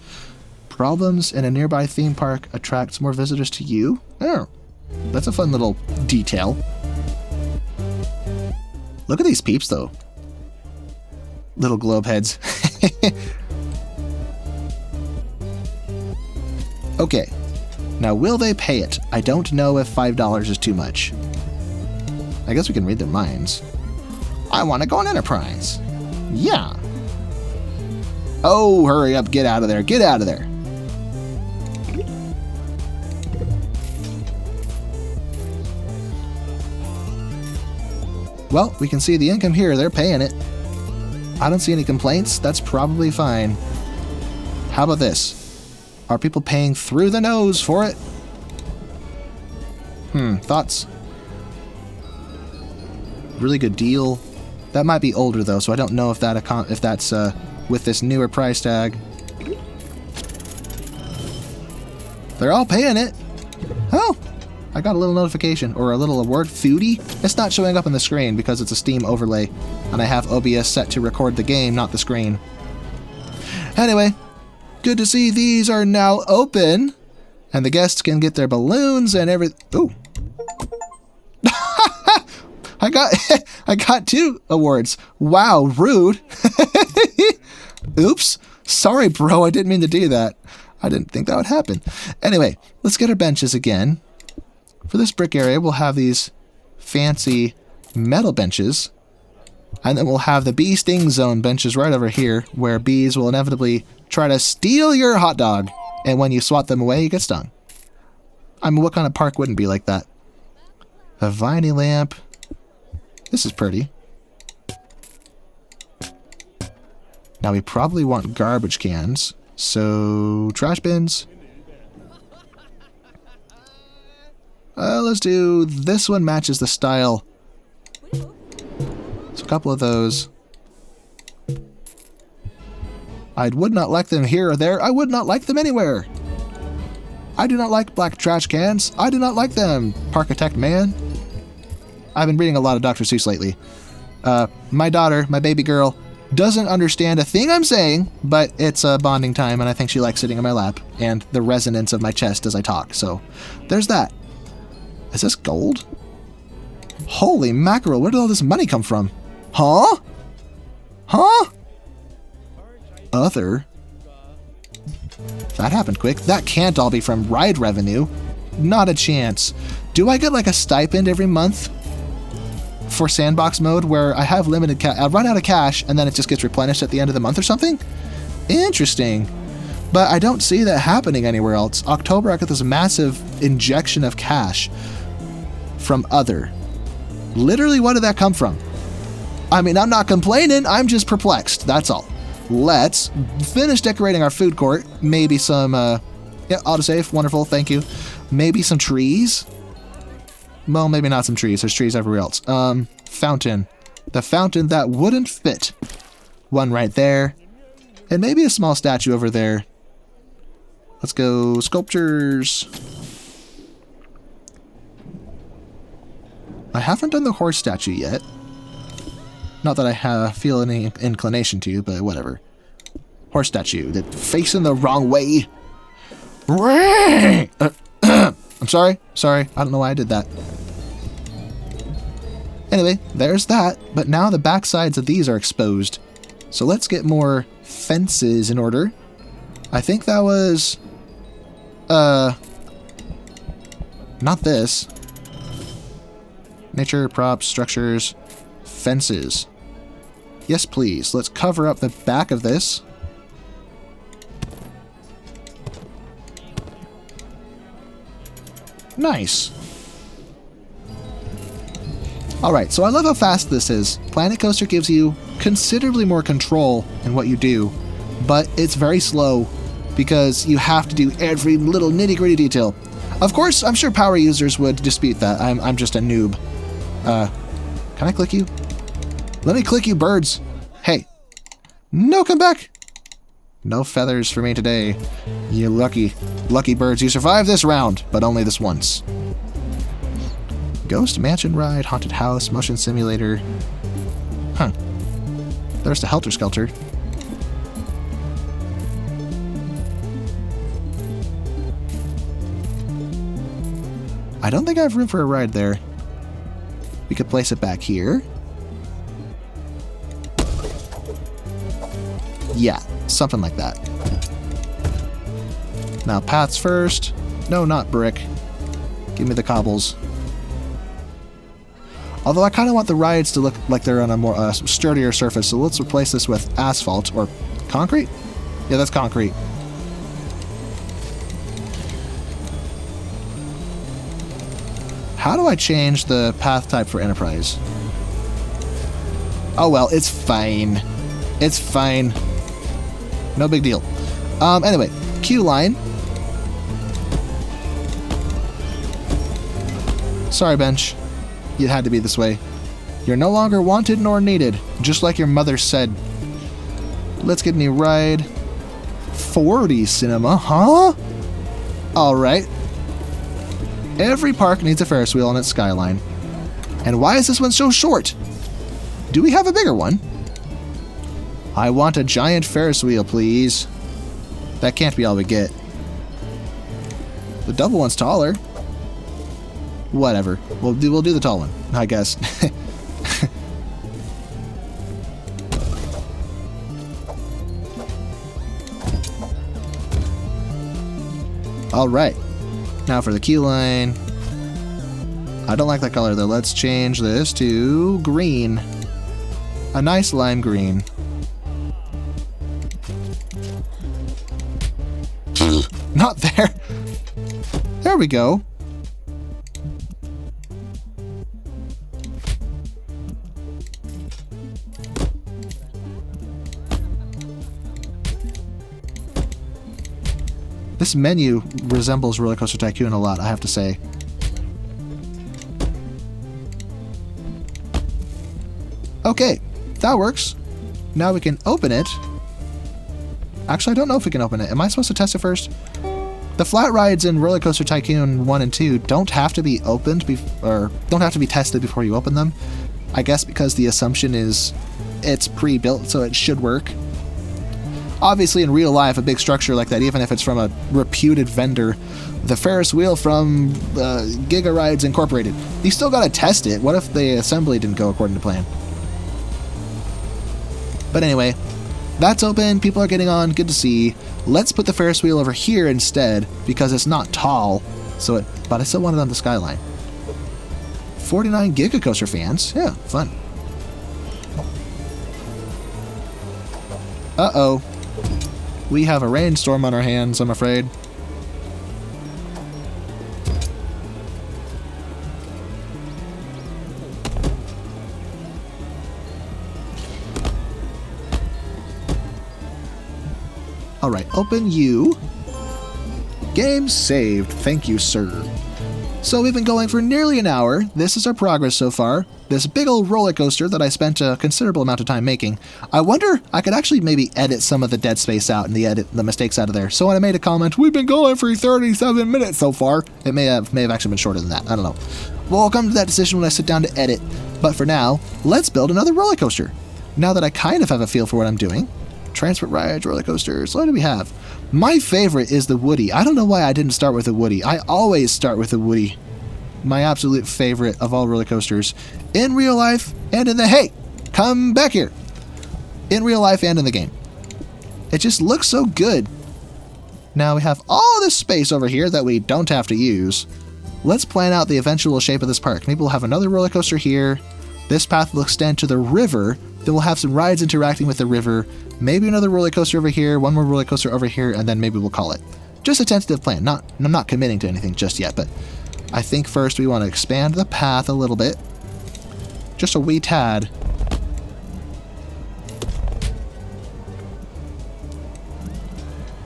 Problems in a nearby theme park attracts more visitors to you? Oh, that's a fun little detail. Look at these peeps, though. Little globe heads. Okay. Now, will they pay it? I don't know if $5 is too much. I guess we can read their minds. I want to go on Enterprise. Yeah. Oh, hurry up. Get out of there. Get out of there. Well, we can see the income here. They're paying it. I don't see any complaints. That's probably fine. How about this? Are people paying through the nose for it? Thoughts? Really good deal. That might be older though, so I don't know if that's with this newer price tag. They're all paying it. Oh, I got a little notification or a little award. Foodie? It's not showing up on the screen because it's a Steam overlay, and I have OBS set to record the game, not the screen. Anyway. Good to see these are now open, and the guests can get their balloons and everything. Ooh. I got 2 awards. Wow, rude. Oops. Sorry, bro. I didn't mean to do that. I didn't think that would happen. Anyway, let's get our benches again. For this brick area, we'll have these fancy metal benches. And then we'll have the bee sting zone benches right over here, where bees will inevitably try to steal your hot dog. And when you swat them away, you get stung. I mean, what kind of park wouldn't be like that? A viney lamp. This is pretty. Now we probably want garbage cans. So, trash bins. Let's do... This one matches the style. So a couple of those. I would not like them here or there. I would not like them anywhere. I do not like black trash cans. I do not like them, Parkitect man. I've been reading a lot of Dr. Seuss lately. My daughter, my baby girl, doesn't understand a thing I'm saying, but it's a bonding time, and I think she likes sitting in my lap and the resonance of my chest as I talk. So there's that. Is this gold? Holy mackerel, where did all this money come from? Huh? Huh? Other? That happened quick. That can't all be from ride revenue. Not a chance. Do I get like a stipend every month for Sandbox mode where I have limited cash? I run out of cash and then it just gets replenished at the end of the month or something? Interesting. But I don't see that happening anywhere else. October, I got this massive injection of cash from Other. Literally, what did that come from? I mean, I'm not complaining. I'm just perplexed. That's all. Let's finish decorating our food court. Maybe some, yeah, autosave. Wonderful. Thank you. Maybe some trees. Well, maybe not some trees. There's trees everywhere else. Fountain. The fountain that wouldn't fit. One right there. And maybe a small statue over there. Let's go sculptures. I haven't done the horse statue yet. Not that I feel any inclination to, but whatever. Horse statue. That's facing the wrong way. I'm sorry. Sorry. I don't know why I did that. Anyway, there's that. But now the back sides of these are exposed. So let's get more fences in order. I think that was... not this. Nature, props, structures, fences. Yes, please. Let's cover up the back of this. Nice. Alright, so I love how fast this is. Planet Coaster gives you considerably more control in what you do, but it's very slow because you have to do every little nitty-gritty detail. Of course, I'm sure power users would dispute that. I'm just a noob. Can I click you? Let me click you, birds. Hey. No, come back. No feathers for me today. You lucky birds. You survived this round, but only this once. Ghost Mansion Ride, Haunted House, Motion Simulator. Huh. There's the Helter Skelter. I don't think I have room for a ride there. We could place it back here. Yeah, something like that. Now paths first. No, not brick. Give me the cobbles. Although I kind of want the rides to look like they're on a more sturdier surface, so let's replace this with asphalt or concrete? Yeah, that's concrete. How do I change the path type for Enterprise? Oh well, it's fine. It's fine. No big deal. Anyway, queue line. Sorry, bench. It had to be this way. You're no longer wanted nor needed, just like your mother said. Let's get a new ride. 40 cinema, huh? Alright. Every park needs a Ferris wheel on its skyline. And why is this one so short? Do we have a bigger one? I want a giant Ferris wheel, please. That can't be all we get. The double one's taller. Whatever. We'll do the tall one, I guess. All right. Now for the queue line. I don't like that color though. Let's change this to green. A nice lime green. Not there. There we go. This menu resembles RollerCoaster Tycoon a lot, I have to say. Okay, that works. Now we can open it. Actually, I don't know if we can open it. Am I supposed to test it first? The flat rides in RollerCoaster Tycoon 1 and 2 don't have to be opened, or don't have to be tested before you open them. I guess because the assumption is it's pre-built, so it should work. Obviously, in real life, a big structure like that, even if it's from a reputed vendor, the Ferris wheel from Giga Rides Incorporated. You still gotta test it. What if the assembly didn't go according to plan? But anyway, that's open. People are getting on. Good to see. Let's put the Ferris wheel over here instead because it's not tall. But I still want it on the skyline. 49 Giga Coaster fans. Yeah, fun. Uh-oh. We have a rainstorm on our hands, I'm afraid. Alright, open you. Game saved. Thank you, sir. So we've been going for nearly an hour. This is our progress so far. This big old roller coaster that I spent a considerable amount of time making. I wonder, I could actually maybe edit some of the dead space out and the mistakes out of there. So when I made a comment, we've been going for 37 minutes so far. It may have actually been shorter than that. I don't know. Well, I'll come to that decision when I sit down to edit. But for now, let's build another roller coaster. Now that I kind of have a feel for what I'm doing. Transport rides, roller coasters. What do we have? My favorite is the Woody. I don't know why I didn't start with the Woody. I always start with the Woody. My absolute favorite of all roller coasters. In real life and in the... Hey! Come back here! In real life and in the game. It just looks so good. Now we have all this space over here that we don't have to use. Let's plan out the eventual shape of this park. Maybe we'll have another roller coaster here. This path will extend to the river. Then we'll have some rides interacting with the river. Maybe another roller coaster over here, one more roller coaster over here, and then maybe we'll call it. Just a tentative plan. I'm not committing to anything just yet, but I think first we want to expand the path a little bit. Just a wee tad.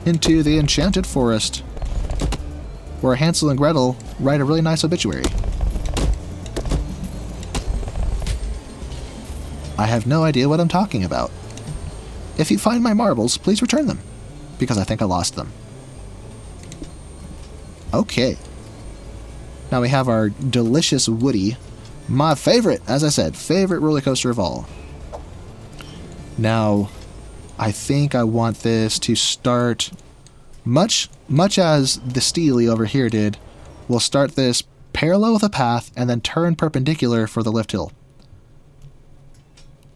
Into the Enchanted Forest, where Hansel and Gretel write a really nice obituary. I have no idea what I'm talking about. If you find my marbles, please return them, because I think I lost them. Okay. Now we have our delicious Woody. My favorite, as I said, favorite roller coaster of all. Now, I think I want this to start much as the Steely over here did. We'll start this parallel with a path and then turn perpendicular for the lift hill.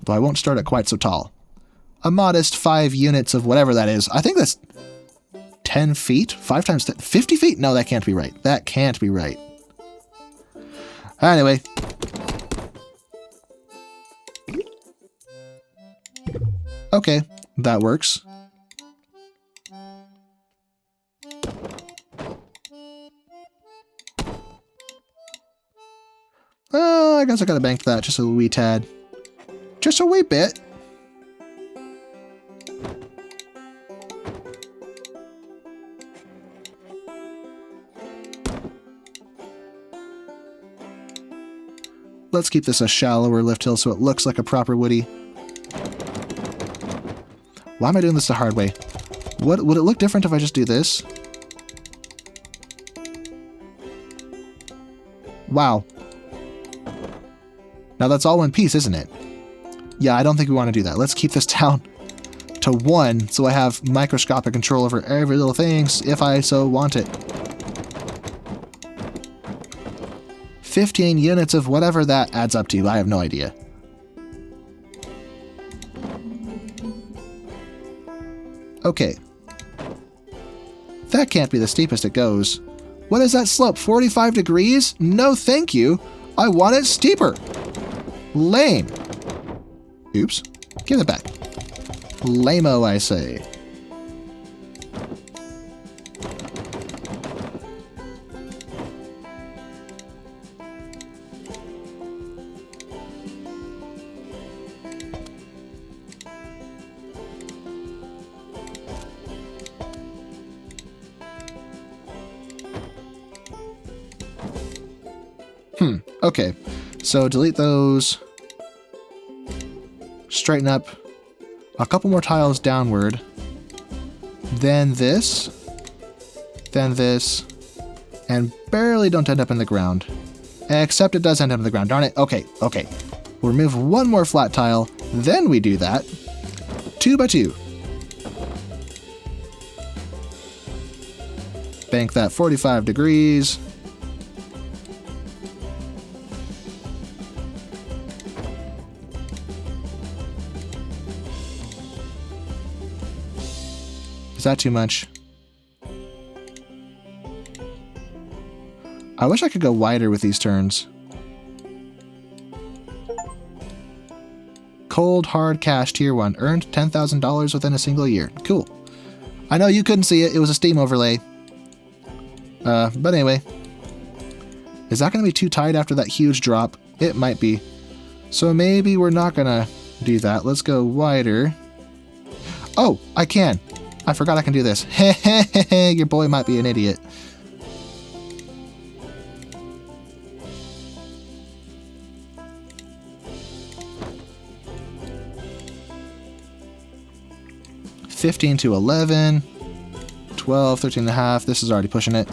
Though I won't start it quite so tall. A modest 5 units of whatever that is. I think that's 10 feet? 5 times 10, 50 feet? No, that can't be right. That can't be right. Anyway. Okay, that works. I guess I gotta bank that just a wee tad. Just a wee bit. Let's keep this a shallower lift hill so it looks like a proper Woody. Why am I doing this the hard way? Would it look different if I just do this? Wow. Now that's all one piece, isn't it? Yeah, I don't think we want to do that. Let's keep this down to 1 so I have microscopic control over every little thing if I so want it. 15 units of whatever that adds up to. I have no idea. Okay. That can't be the steepest it goes. What is that slope? 45 degrees? No thank you. I want it steeper. Lame. Oops. Give it back. Lame-o, I say. Okay, so delete those. Straighten up a couple more tiles downward. Then this, and barely don't end up in the ground. Except it does end up in the ground, darn it. Okay. We'll remove one more flat tile, then we do that. 2 by 2. Bank that 45 degrees. Is that too much? I wish I could go wider with these turns. Cold hard cash tier 1. Earned $10,000 within a single year. Cool. I know you couldn't see it. It was a Steam overlay. But anyway. Is that going to be too tight after that huge drop? It might be. So maybe we're not going to do that. Let's go wider. Oh, I can. I forgot I can do this. Hehehe, your boy might be an idiot. $15 to $11, $12, $13.5. This is already pushing it.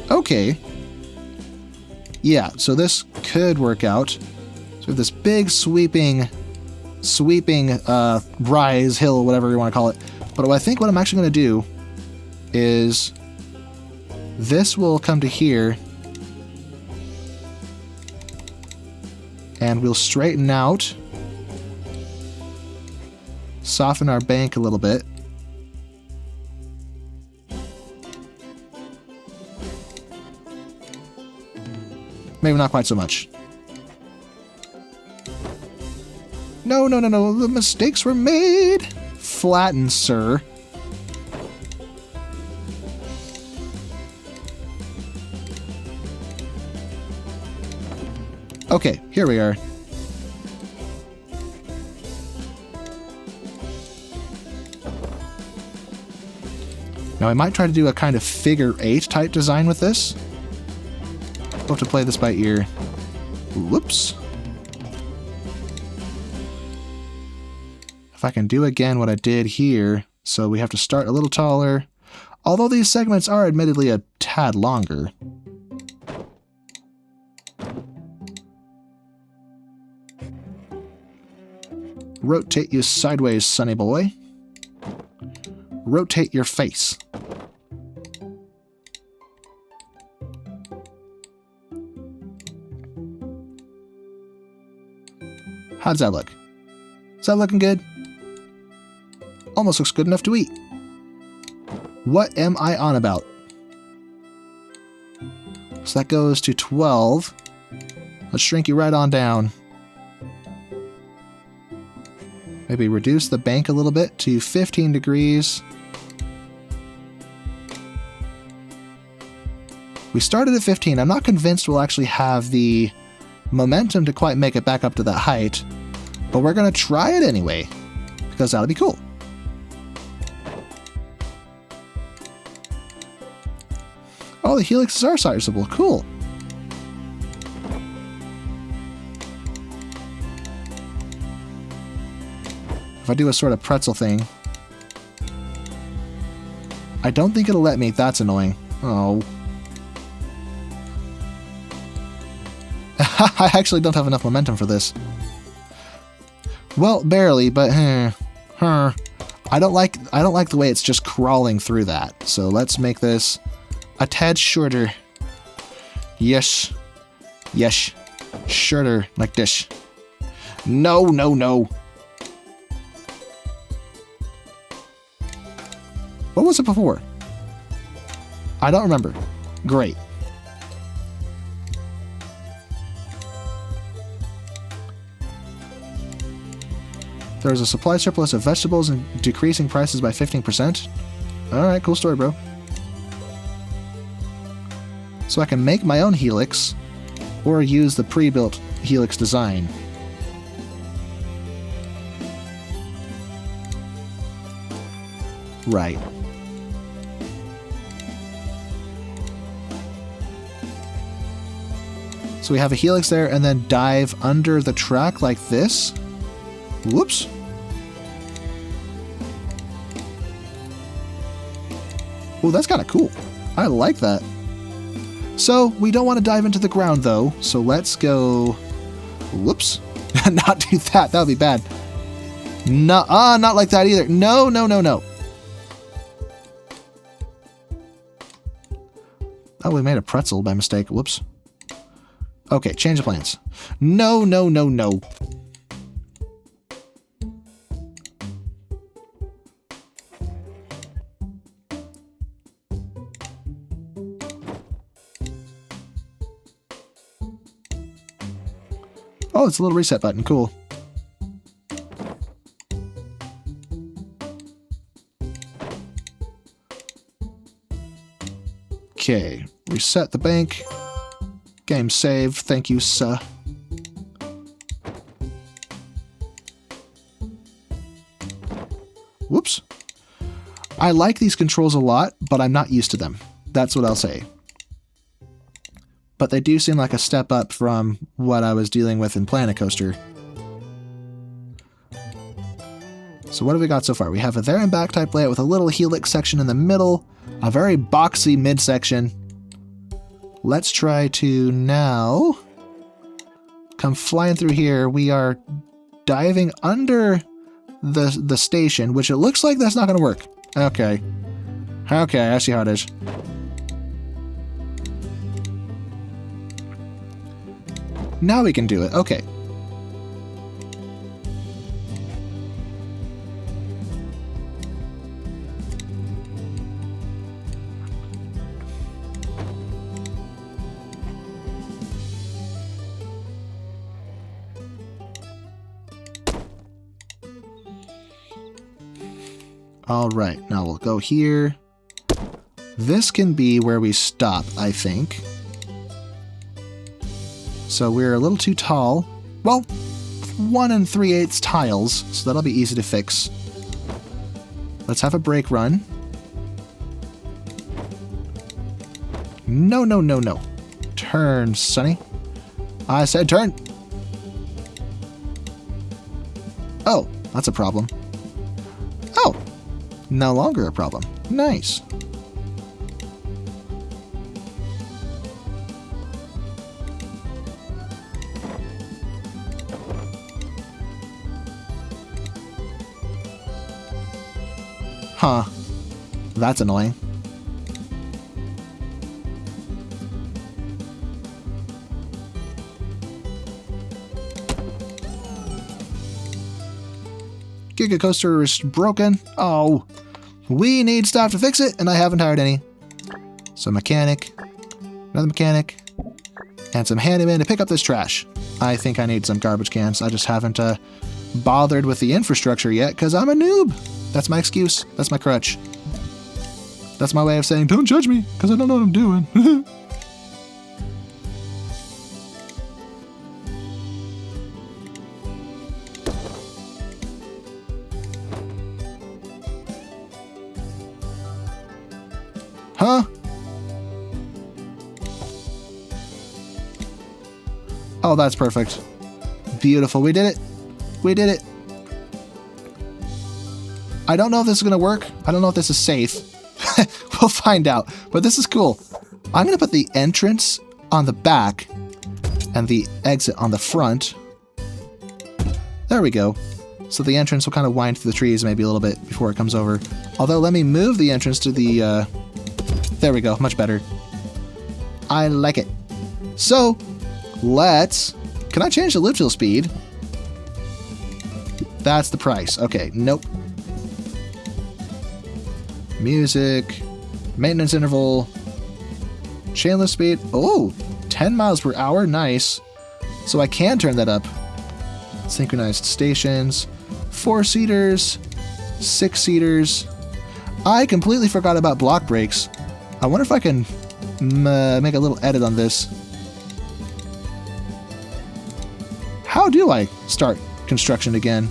Okay. Yeah, so this could work out. So we have this big sweeping rise, hill, whatever you want to call it. But I think what I'm actually going to do is this will come to here and we'll straighten out, soften our bank a little bit. Maybe not quite so much. No, no, no, no, the mistakes were made. Flatten, sir. Okay, here we are. Now I might try to do a kind of figure 8 type design with this. We'll have to play this by ear. Whoops. If I can do again what I did here, so we have to start a little taller. Although these segments are admittedly a tad longer. Rotate you sideways, sonny boy. Rotate your face. How's that look? Is that looking good? Almost looks good enough to eat. What am I on about? So that goes to 12. Let's shrink you right on down. Maybe reduce the bank a little bit to 15 degrees. We started at 15. I'm not convinced we'll actually have the momentum to quite make it back up to that height, but we're going to try it anyway, because that'll be cool. Oh, the helixes are sizable. Cool. If I do a sort of pretzel thing, I don't think it'll let me. That's annoying. Oh. I actually don't have enough momentum for this. Well, barely, but I don't like the way it's just crawling through that. So let's make this a tad shorter. Yes. Yes. Shorter like this. No, no, no. What was it before? I don't remember. Great. There's a supply surplus of vegetables and decreasing prices by 15%. Alright, cool story, bro. So I can make my own helix, or use the pre-built helix design. Right. So we have a helix there, and then dive under the track like this. Whoops. Oh, that's kind of cool. I like that. So we don't want to dive into the ground though. So let's go. Whoops. Not do that. That would be bad. No, not like that either. No, no, no, no. Oh, we made a pretzel by mistake. Whoops. Okay, change of plans. No, no, no, no. Oh, it's a little reset button. Cool. Okay, reset the bank. Game save. Thank you, sir. Whoops. I like these controls a lot, but I'm not used to them. That's what I'll say. But they do seem like a step up from what I was dealing with in Planet Coaster. So what have we got so far? We have a there and back type layout with a little helix section in the middle, a very boxy midsection. Let's try to now come flying through here. We are diving under the station, which it looks like that's not going to work. Okay. Okay, I see how it is. Now we can do it. Okay. All right, now we'll go here. This can be where we stop, I think. So we're a little too tall. Well, 1 3/8 tiles, so that'll be easy to fix. Let's have a brake run. No, no, no, no. Turn, Sonny. I said turn. Oh, that's a problem. Oh, no longer a problem. Nice. Huh. That's annoying. Giga Coaster is broken. Oh. We need staff to fix it, and I haven't hired any. So mechanic, another mechanic, and some handyman to pick up this trash. I think I need some garbage cans. I just haven't bothered with the infrastructure yet because I'm a noob. That's my excuse. That's my crutch. That's my way of saying, don't judge me, because I don't know what I'm doing. Huh? Oh, that's perfect. Beautiful. We did it. We did it. I don't know if this is going to work. I don't know if this is safe. We'll find out. But this is cool. I'm going to put the entrance on the back and the exit on the front. There we go. So the entrance will kind of wind through the trees maybe a little bit before it comes over. Although, let me move the entrance to the... There we go. Much better. I like it. So, let's... Can I change the lift hill speed? That's the price. Okay, nope. Music, maintenance interval, chainless speed. Oh, 10 miles per hour. Nice. So I can turn that up. Synchronized stations, 4-seaters, 6-seaters. I completely forgot about block brakes. I wonder if I can make a little edit on this. How do I start construction again?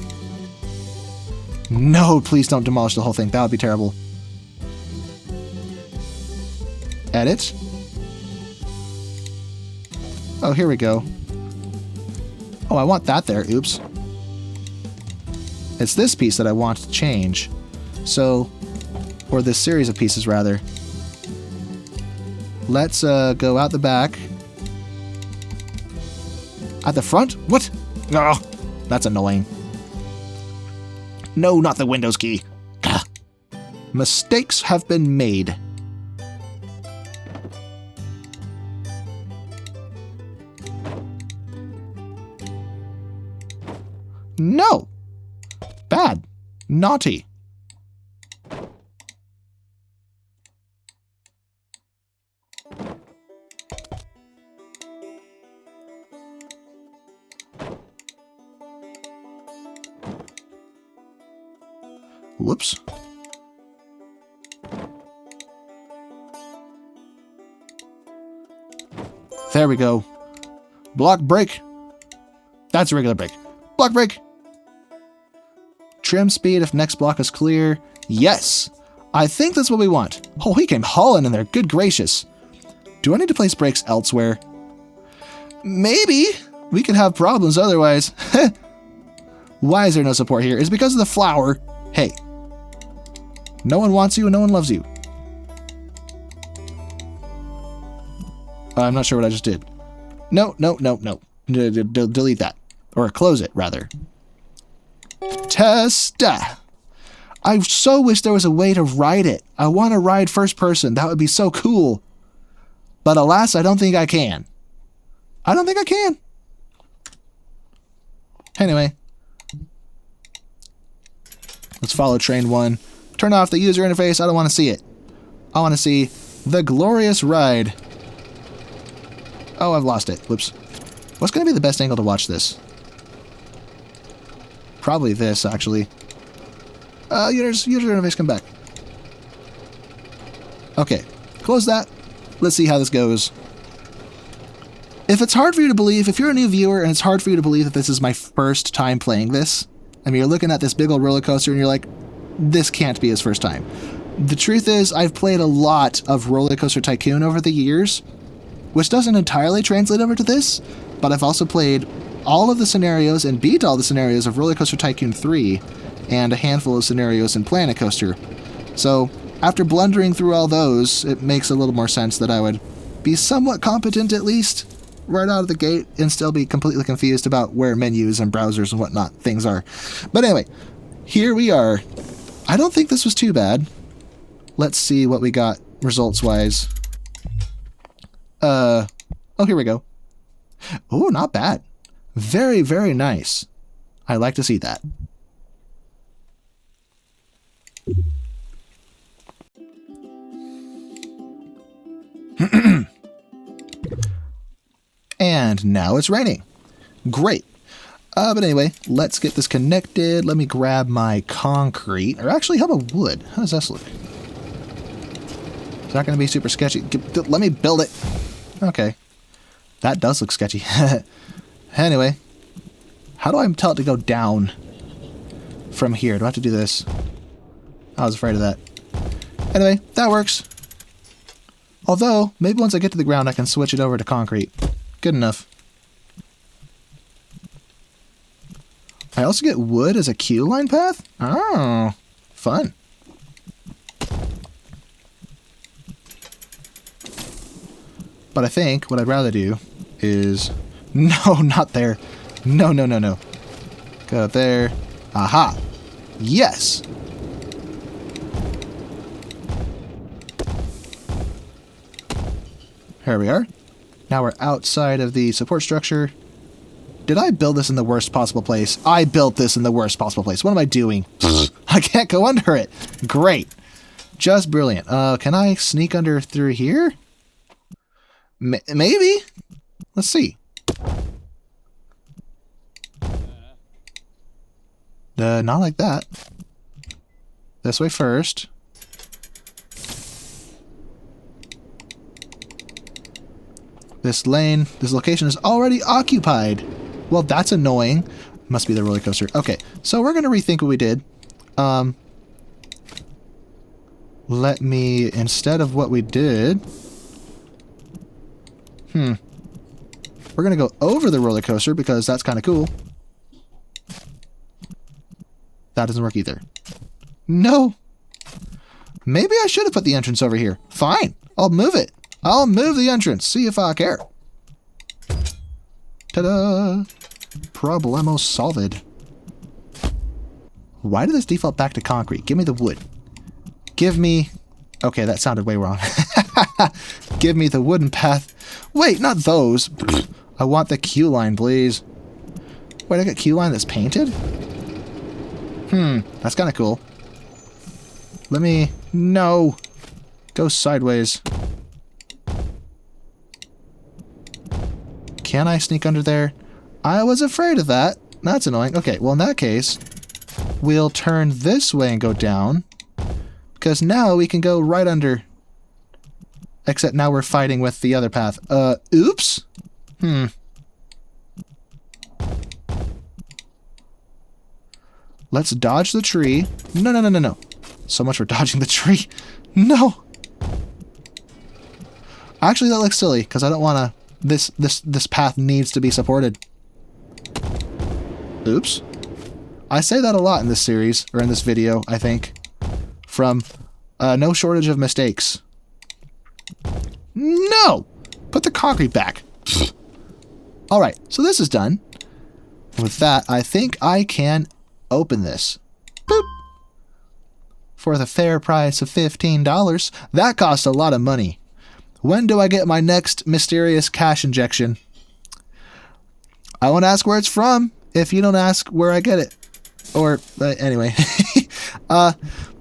No, please don't demolish the whole thing. That would be terrible. Edit. Oh, here we go. Oh, I want that there. Oops. It's this piece that I want to change. So, or this series of pieces, rather. Let's go out the back. At the front? What? Oh, that's annoying. No, not the Windows key. Gah. Mistakes have been made. No. Bad. Naughty. Whoops. There we go. Block break. That's a regular break. Block break. Trim speed if next block is clear. Yes. I think that's what we want. Oh, he came hauling in there. Good gracious. Do I need to place brakes elsewhere? Maybe. We could have problems otherwise. Why is there no support here? It's because of the flower. Hey. No one wants you and no one loves you. I'm not sure what I just did. No. Delete that. Or close it, rather. Test. I so wish there was a way to ride it. I want to ride first person. That would be so cool. But alas, I don't think I can. I don't think I can. Anyway. Let's follow train 1. Turn off the user interface. I don't want to see it. I want to see the glorious ride. Oh, I've lost it. Whoops. What's going to be the best angle to watch this? Probably this, actually. User interface, come back. Okay. Close that. Let's see how this goes. If it's hard for you to believe, if you're a new viewer and it's hard for you to believe that this is my first time playing this, I mean, you're looking at this big old roller coaster and you're like, this can't be his first time. The truth is, I've played a lot of RollerCoaster Tycoon over the years, which doesn't entirely translate over to this, but I've also played all of the scenarios and beat all the scenarios of RollerCoaster Tycoon 3 and a handful of scenarios in Planet Coaster. So, after blundering through all those, it makes a little more sense that I would be somewhat competent at least right out of the gate and still be completely confused about where menus and browsers and whatnot things are. But anyway, here we are. I don't think this was too bad. Let's see what we got results-wise. Oh, here we go. Oh, not bad. Very, very nice. I like to see that. And now it's raining. Great. But anyway, let's get this connected. Let me grab my concrete. Or actually, how about wood? How does this look? It's not going to be super sketchy. Let me build it. Okay. That does look sketchy. Anyway. How do I tell it to go down from here? Do I have to do this? I was afraid of that. Anyway, that works. Although, maybe once I get to the ground, I can switch it over to concrete. Good enough. I also get wood as a queue line path? Oh, fun. But I think what I'd rather do is... No, not there. No. Go there. Aha. Yes. Here we are. Now we're outside of the support structure. Did I build this in the worst possible place? I built this in the worst possible place. What am I doing? I can't go under it. Great. Just brilliant. Can I sneak under through here? Maybe? Let's see. Not like that. This way first. This lane, this location is already occupied. Well, that's annoying. Must be the roller coaster. Okay, so we're going to rethink what we did. Let me, instead of what we did... We're going to go over the roller coaster because that's kind of cool. That doesn't work either. No! Maybe I should have put the entrance over here. Fine. I'll move it. I'll move the entrance. See if I care. Ta-da! Problemo solved. Why did this default back to concrete? Give me the wood. Give me... Okay, that sounded way wrong. Give me the wooden path. Wait, not those. I want the queue line, please. Wait, I got queue line that's painted? That's kind of cool. Let me... No! Go sideways. Can I sneak under there? I was afraid of that. That's annoying. Okay, well in that case, we'll turn this way and go down. Because now we can go right under. Except now we're fighting with the other path. Oops. Let's dodge the tree. No. So much for dodging the tree. No. Actually, that looks silly, because I don't want to... This path needs to be supported. Oops. I say that a lot in this series, or in this video, I think. From no shortage of mistakes. No! Put the concrete back. Alright, so this is done. With that, I think I can open this. Boop! For the fair price of $15. That cost a lot of money. When do I get my next mysterious cash injection? I won't ask where it's from if you don't ask where I get it. Or, anyway.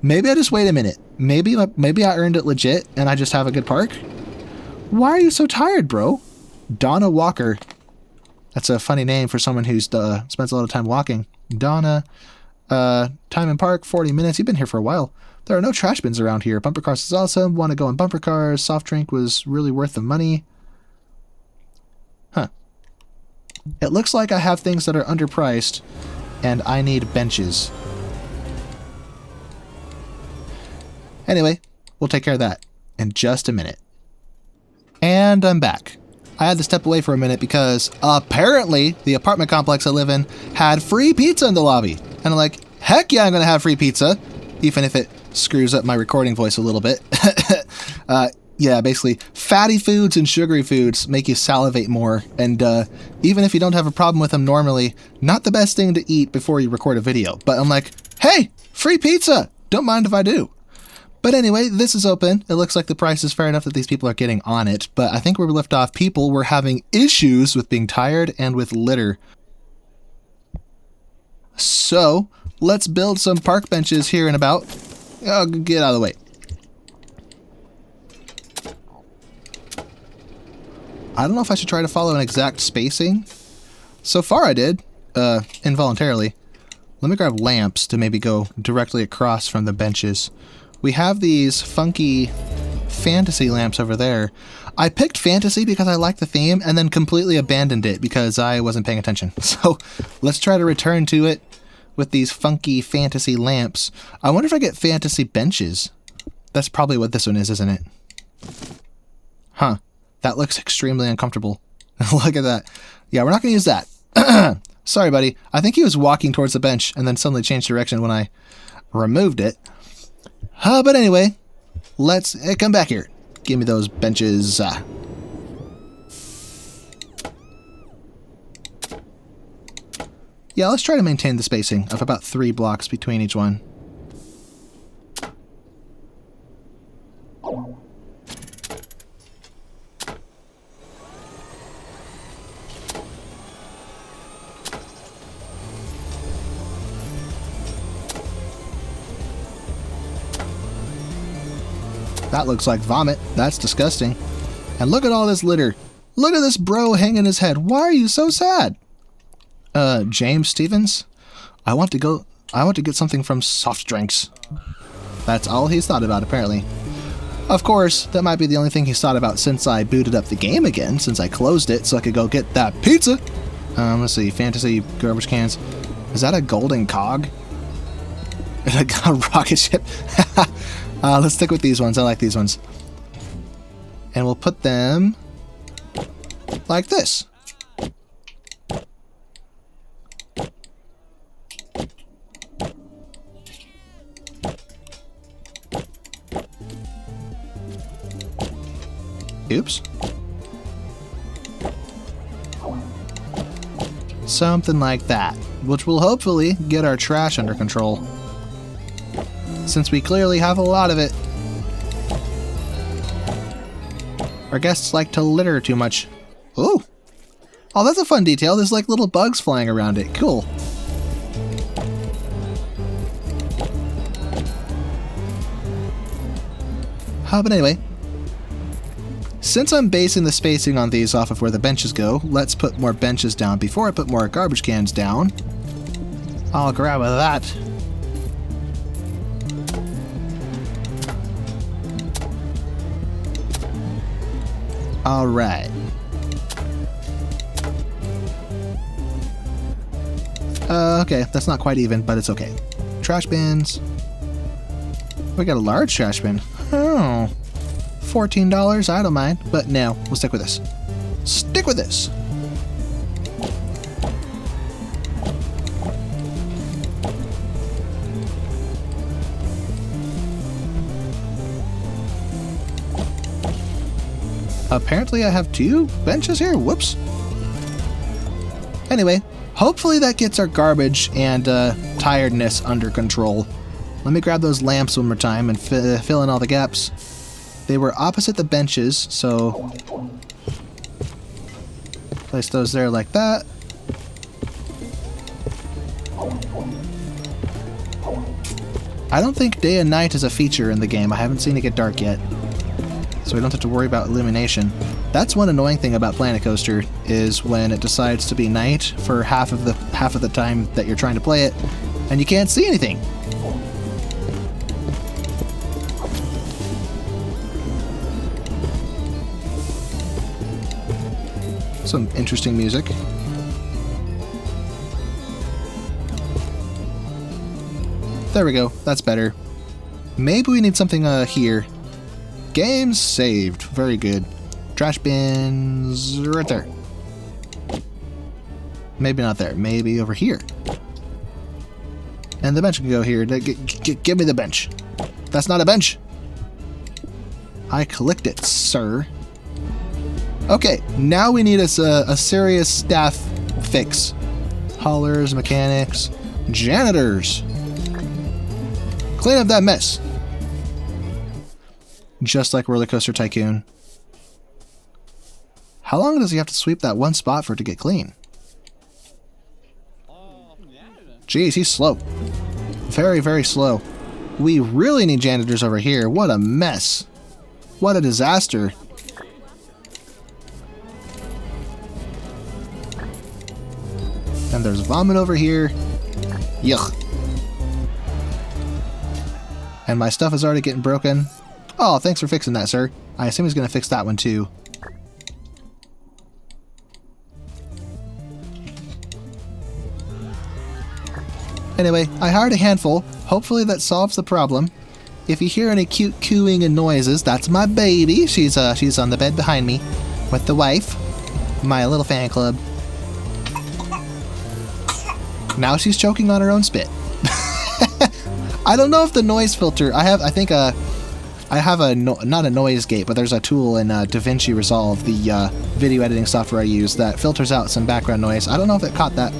Maybe I just wait a minute. Maybe I earned it legit and I just have a good park? Why are you so tired, bro? Donna Walker. That's a funny name for someone who's spends a lot of time walking. Donna. Time in park, 40 minutes. You've been here for a while. There are no trash bins around here. Bumper cars is awesome. Want to go in bumper cars. Soft drink was really worth the money. Huh. It looks like I have things that are underpriced, and I need benches. Anyway, we'll take care of that in just a minute. And I'm back. I had to step away for a minute because apparently the apartment complex I live in had free pizza in the lobby. And I'm like, heck yeah, I'm going to have free pizza, even if it screws up my recording voice a little bit. Yeah, basically, fatty foods and sugary foods make you salivate more, and even if you don't have a problem with them normally, not the best thing to eat before you record a video. But I'm like, hey, free pizza! Don't mind if I do. But anyway, this is open. It looks like the price is fair enough that these people are getting on it, but I think where we left off, people were having issues with being tired and with litter. So, let's build some park benches here and about. Oh, get out of the way. I don't know if I should try to follow an exact spacing. So far I did, involuntarily. Let me grab lamps to maybe go directly across from the benches. We have these funky fantasy lamps over there. I picked fantasy because I like the theme and then completely abandoned it because I wasn't paying attention. So let's try to return to it with these funky fantasy lamps. I wonder if I get fantasy benches. That's probably what this one is, isn't it? Huh. That looks extremely uncomfortable. Look at that. Yeah, we're not going to use that. Sorry, buddy. I think he was walking towards the bench and then suddenly changed direction when I removed it. But anyway, let's come back here. Give me those benches. Yeah, let's try to maintain the spacing of about 3 blocks between each one. That looks like vomit. That's disgusting. And look at all this litter. Look at this bro hanging his head. Why are you so sad? James Stevens? I want to get something from soft drinks. That's all he's thought about, apparently. Of course, that might be the only thing he's thought about since I booted up the game again, since I closed it so I could go get that pizza. Let's see, fantasy garbage cans. Is that a golden cog? A rocket ship? Let's stick with these ones. I like these ones. And we'll put them like this. Oops. Something like that, which will hopefully get our trash under control, since we clearly have a lot of it. Our guests like to litter too much. Ooh! Oh, that's a fun detail. There's like little bugs flying around it. Cool. But anyway, since I'm basing the spacing on these off of where the benches go, let's put more benches down before I put more garbage cans down. I'll grab that. Alright. Okay, that's not quite even, but it's okay. Trash bins. We got a large trash bin. Oh. $14, I don't mind, but no, we'll stick with this. Stick with this! Apparently I have 2 benches here, whoops. Anyway, hopefully that gets our garbage and tiredness under control. Let me grab those lamps one more time and fill in all the gaps. They were opposite the benches, so place those there like that. I don't think day and night is a feature in the game. I haven't seen it get dark yet, so we don't have to worry about illumination. That's one annoying thing about Planet Coaster, is when it decides to be night for half of the time that you're trying to play it, and you can't see anything. Some interesting music. There we go. That's better. Maybe we need something here. Games saved. Very good. Trash bins right there. Maybe not there. Maybe over here. And the bench can go here. Give me the bench. That's not a bench. I clicked it, sir. Okay, now we need us a serious staff fix. Haulers, mechanics, janitors. Clean up that mess. Just like RollerCoaster Tycoon. How long does he have to sweep that one spot for it to get clean? Jeez, he's slow. Very, very slow. We really need janitors over here. What a mess. What a disaster. And there's vomit over here. Yuck. And my stuff is already getting broken. Oh, thanks for fixing that, sir. I assume he's going to fix that one too. Anyway, I hired a handful. Hopefully that solves the problem. If you hear any cute cooing and noises, that's my baby. She's on the bed behind me with the wife. My little fan club. Now she's choking on her own spit. I don't know if the noise filter... I have not a noise gate, but there's a tool in DaVinci Resolve, the video editing software I use, that filters out some background noise. I don't know if it caught that.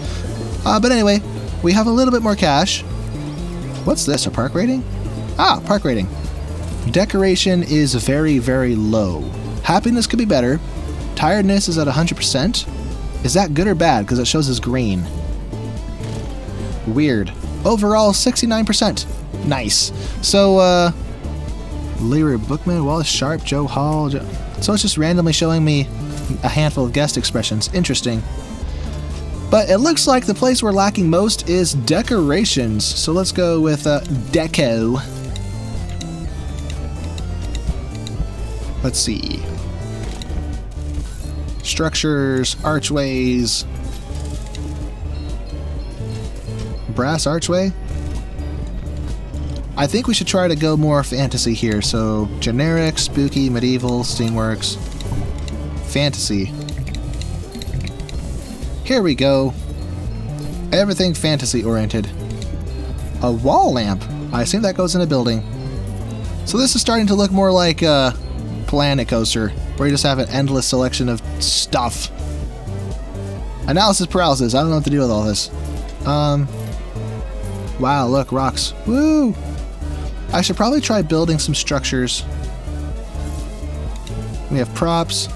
But anyway, we have a little bit more cash. What's this, a park rating? Ah, park rating. Decoration is very, very low. Happiness could be better. Tiredness is at 100%. Is that good or bad? Because it shows as green. Weird. Overall, 69%. Nice. So, Leary Bookman, Wallace Sharp, Joe Hall. So it's just randomly showing me a handful of guest expressions. Interesting. But it looks like the place we're lacking most is decorations. So let's go with deco. Let's see. Structures, archways. Brass archway? I think we should try to go more fantasy here. So generic, spooky, medieval, steamworks. Fantasy. Here we go. Everything fantasy oriented. A wall lamp. I assume that goes in a building. So this is starting to look more like Planet Coaster. where you just have an endless selection of stuff. Analysis paralysis. I don't know what to do with all this. Wow, look, rocks. Woo! I should probably try building some structures. We have props.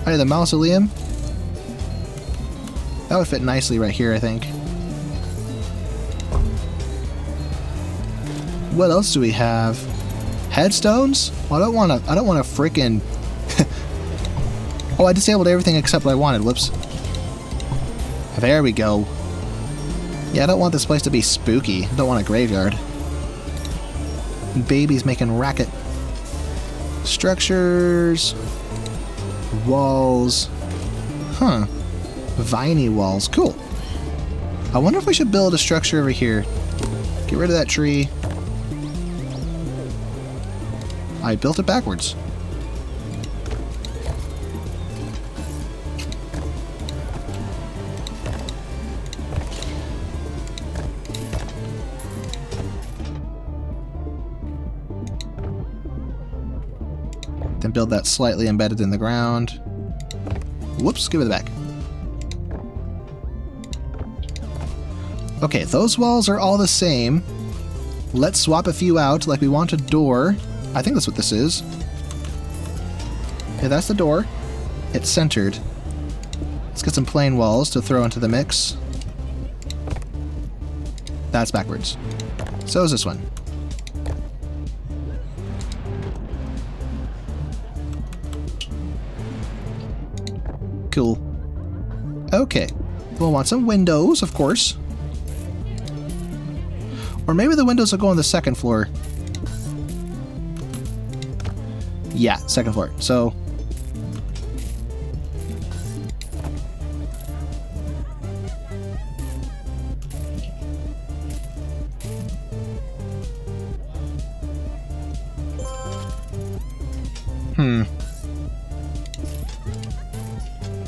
Hey, the mausoleum. That would fit nicely right here, I think. What else do we have? Headstones? Well, I don't want to frickin'... Oh, I disabled everything except what I wanted. Whoops. There we go. Yeah, I don't want this place to be spooky. I don't want a graveyard. Babies making racket. Structures. Walls. Huh. Viney walls. Cool. I wonder if we should build a structure over here. Get rid of that tree. I built it backwards. Then build that slightly embedded in the ground. Whoops, give it back. Okay, those walls are all the same. Let's swap a few out, like we want a door. I think that's what this is. Yeah, that's the door. It's centered. Let's get some plain walls to throw into the mix. That's backwards. So is this one. Cool. Okay. We'll want some windows, of course. Or maybe the windows will go on the second floor. Yeah, second floor. So...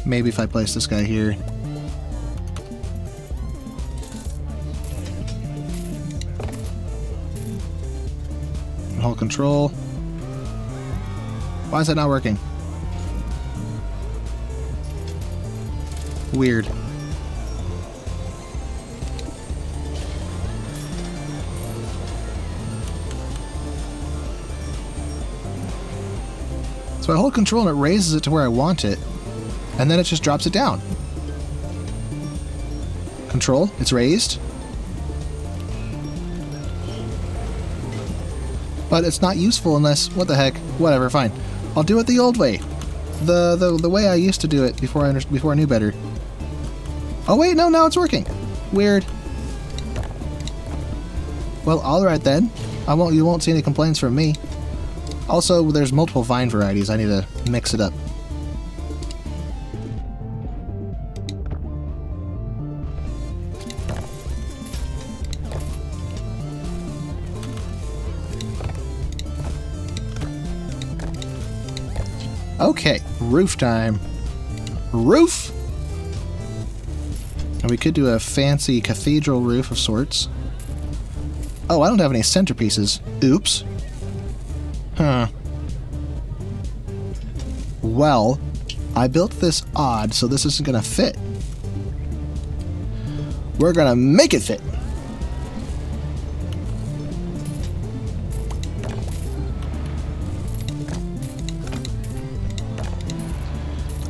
Maybe if I place this guy here. Hold control. Why is that not working? Weird. So I hold control and it raises it to where I want it. And then it just drops it down. Control, it's raised. But it's not useful unless, what the heck, whatever, fine. I'll do it the old way. The way I used to do it before I knew better. Oh wait, no, now it's working. Weird. Well, alright then. You won't see any complaints from me. Also, there's multiple vine varieties. I need to mix it up. Okay, roof time. Roof! And we could do a fancy cathedral roof of sorts. Oh, I don't have any centerpieces. Oops. Huh. Well, I built this odd, so this isn't gonna fit. We're gonna make it fit.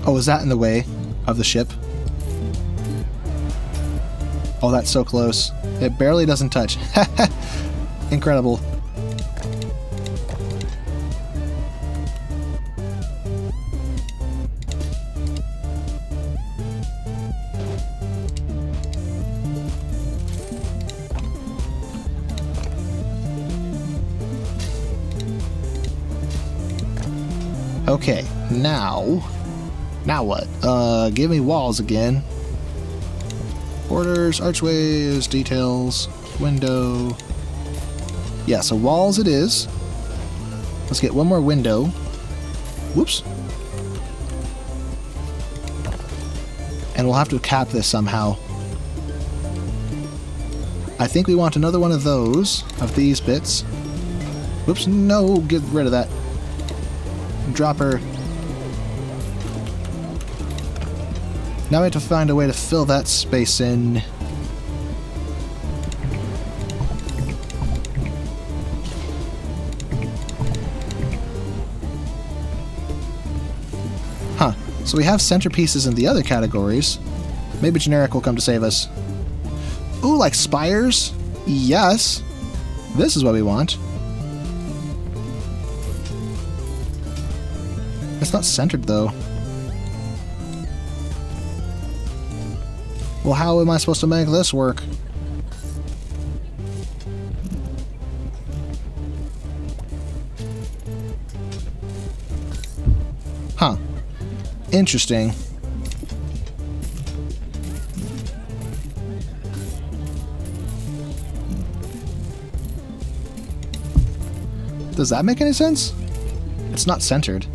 Oh, is that in the way of the ship? Oh, that's so close. It barely doesn't touch. Incredible. Okay, now what? Give me walls again. Borders, archways, details, window. Yeah, so walls it is. Let's get one more window. Whoops. And we'll have to cap this somehow. I think we want another one of those, of these bits. Whoops, no, get rid of that. Drop her. Now we have to find a way to fill that space in. Huh. So we have centerpieces in the other categories. Maybe generic will come to save us. Ooh, like spires? Yes. This is what we want. It's not centered, though. Well, how am I supposed to make this work? Huh. Interesting. Does that make any sense? It's not centered.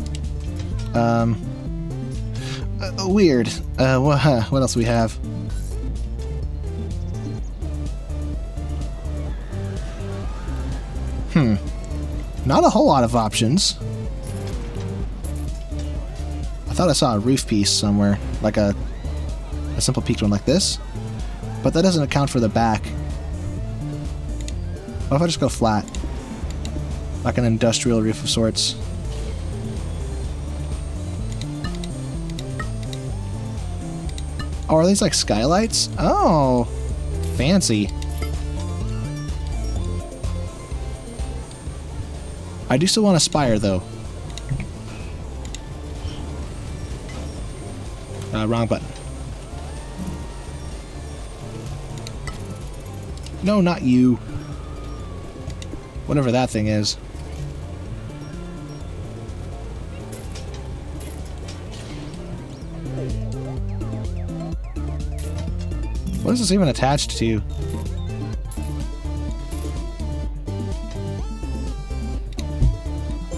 Weird. What else do we have? Not a whole lot of options. I thought I saw a roof piece somewhere, like a simple peaked one like this, but that doesn't account for the back. What if I just go flat? Like an industrial roof of sorts. Oh, are these like skylights? Oh, fancy. I do still want a spire, though. Wrong button. No, not you. Whatever that thing is. What is this even attached to?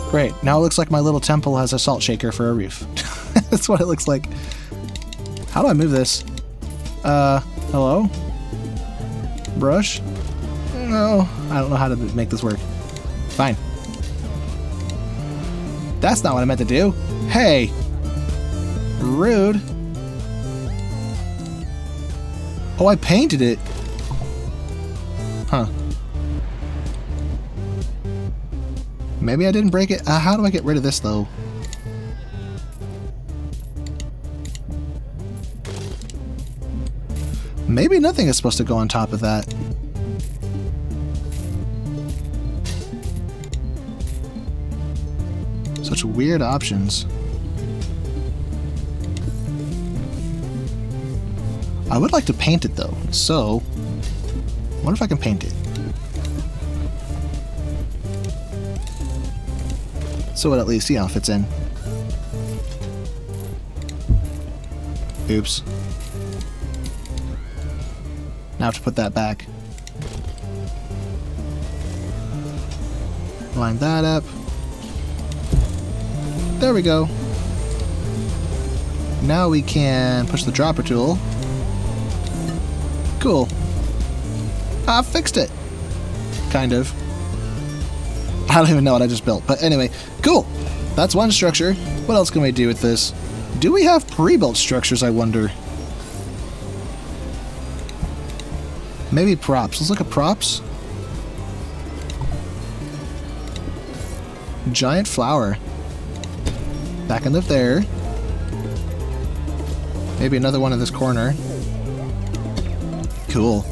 Great. Now it looks like my little temple has a salt shaker for a roof. That's what it looks like. How do I move this? Hello? Brush? No, I don't know how to make this work. Fine. That's not what I meant to do. Hey! Rude. Oh, I painted it. Huh. Maybe I didn't break it. How do I get rid of this, though? Maybe nothing is supposed to go on top of that. Such weird options. I would like to paint it, though. So, what if I can paint it? So it at least, fits in. Oops. Now I have to put that back. Line that up. There we go. Now we can push the dropper tool. Cool. I fixed it. Kind of. I don't even know what I just built. But anyway, cool. That's one structure. What else can we do with this? Do we have pre-built structures, I wonder? Maybe props. Let's look at props. Giant flower. That can live there. Maybe another one in this corner. Cool.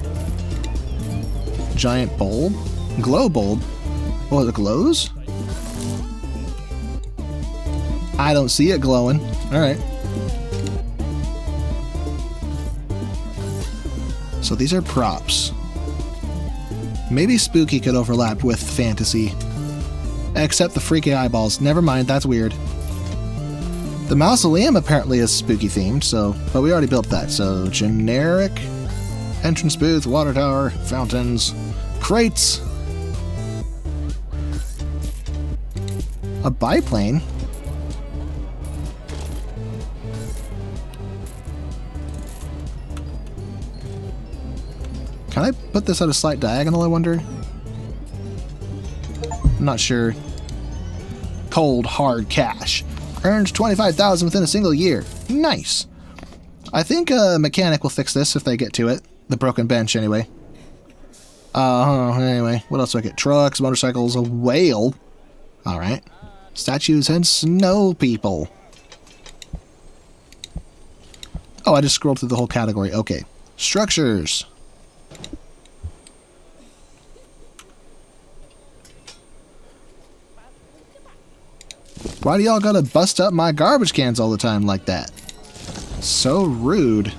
Giant bulb. Glow bulb. Oh, it glows? I don't see it glowing. Alright. So these are props. Maybe spooky could overlap with fantasy. Except the freaky eyeballs. Never mind, that's weird. The mausoleum apparently is spooky themed, but we already built that, so generic. Entrance booth, water tower, fountains, crates. A biplane? Can I put this at a slight diagonal, I wonder? I'm not sure. Cold, hard cash. Earned $25,000 within a single year. Nice. I think a mechanic will fix this if they get to it. The broken bench, anyway. Anyway, what else do I get? Trucks, motorcycles, a whale. Alright. Statues and snow people. Oh, I just scrolled through the whole category. Okay. Structures. Why do y'all gotta bust up my garbage cans all the time like that? So rude.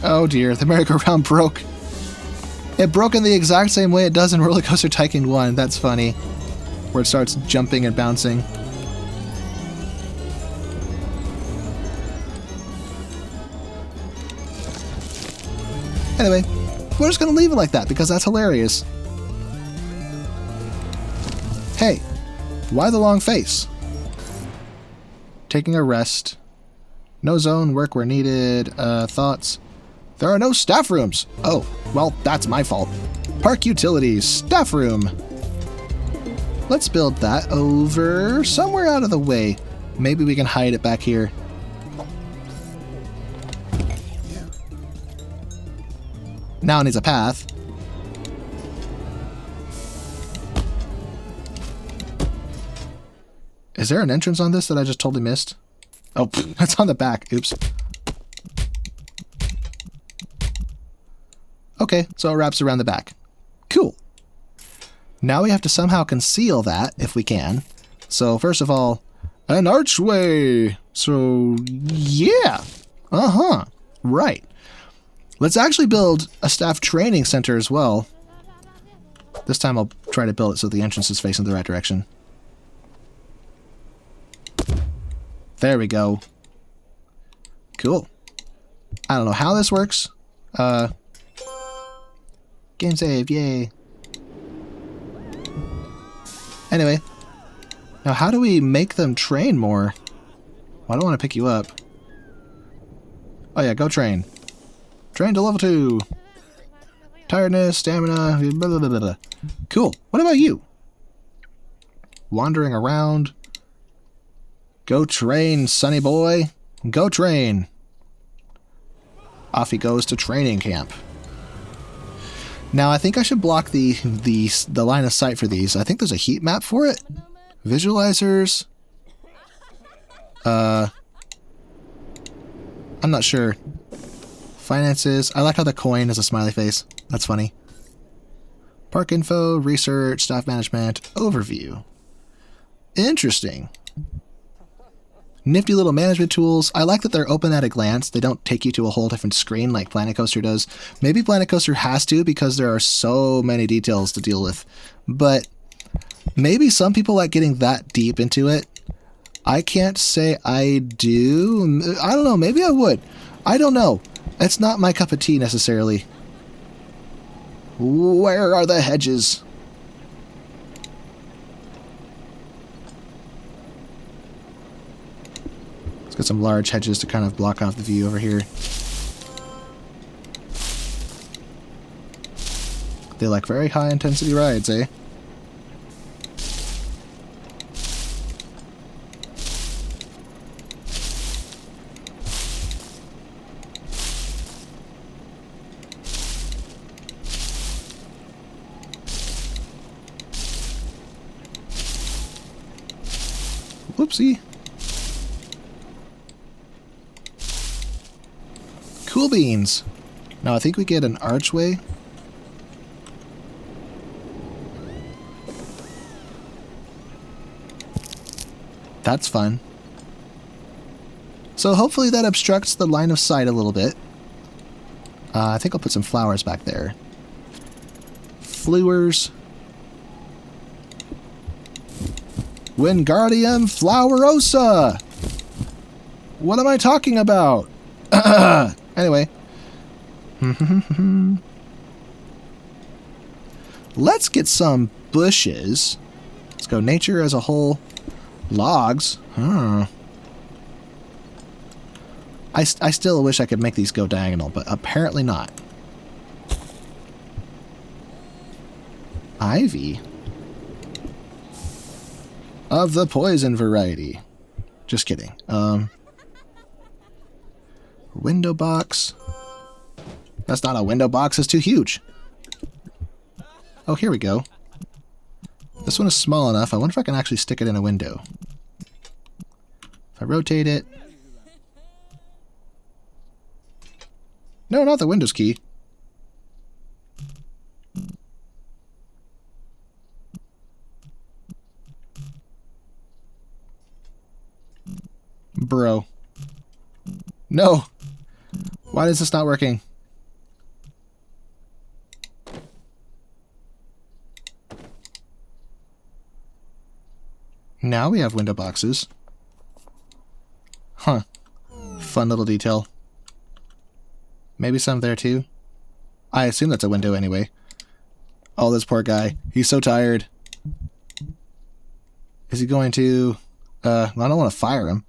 Oh dear, the merry-go-round broke. It broke in the exact same way it does in RollerCoaster Tycoon 1. That's funny. Where it starts jumping and bouncing. Anyway, we're just gonna leave it like that because that's hilarious. Hey, why the long face? Taking a rest. No zone, work where needed. Thoughts. There are no staff rooms. Oh, well, that's my fault. Park utilities, staff room. Let's build that over somewhere out of the way. Maybe we can hide it back here. Now it needs a path. Is there an entrance on this that I just totally missed? Oh, that's on the back. Oops. Okay, so it wraps around the back. Cool. Now we have to somehow conceal that, if we can. So, first of all, an archway! So, yeah! Right. Let's actually build a staff training center as well. This time I'll try to build it so the entrance is facing the right direction. There we go. Cool. I don't know how this works. Game save, yay. Anyway. Now how do we make them train more? Well, I don't want to pick you up. Oh yeah, go train. Train to level 2. Tiredness, stamina, blah, blah, blah, blah. Cool. What about you? Wandering around. Go train, sonny boy. Go train. Off he goes to training camp. Now, I think I should block the line of sight for these. I think there's a heat map for it. Visualizers. I'm not sure. Finances. I like how the coin is a smiley face. That's funny. Park info, research, staff management, overview. Interesting. Nifty little management tools. I like that they're open at a glance. They don't take you to a whole different screen like Planet Coaster does. Maybe Planet Coaster has to because there are so many details to deal with. But maybe some people like getting that deep into it. I can't say I do. I don't know. Maybe I would. I don't know. It's not my cup of tea necessarily. Where are the hedges? Got some large hedges to kind of block off the view over here. They like very high intensity rides, eh? Whoopsie. Cool beans. Now I think we get an archway. That's fun. So hopefully that obstructs the line of sight a little bit. I think I'll put some flowers back there. Flowers. Wingardium Floworosa! What am I talking about? Anyway. Let's get some bushes. Let's go nature as a whole. Logs. I still wish I could make these go diagonal, but apparently not. Ivy. of the poison variety. Just kidding. Window box. That's not a window box, it's too huge. Oh, here we go. This one is small enough. I wonder if I can actually stick it in a window. If I rotate it... No, not the Windows key. Bro. No! Why is this not working? Now we have window boxes. Huh. Fun little detail. Maybe some there too? I assume that's a window anyway. Oh, this poor guy. He's so tired. Is he going to... I don't want to fire him.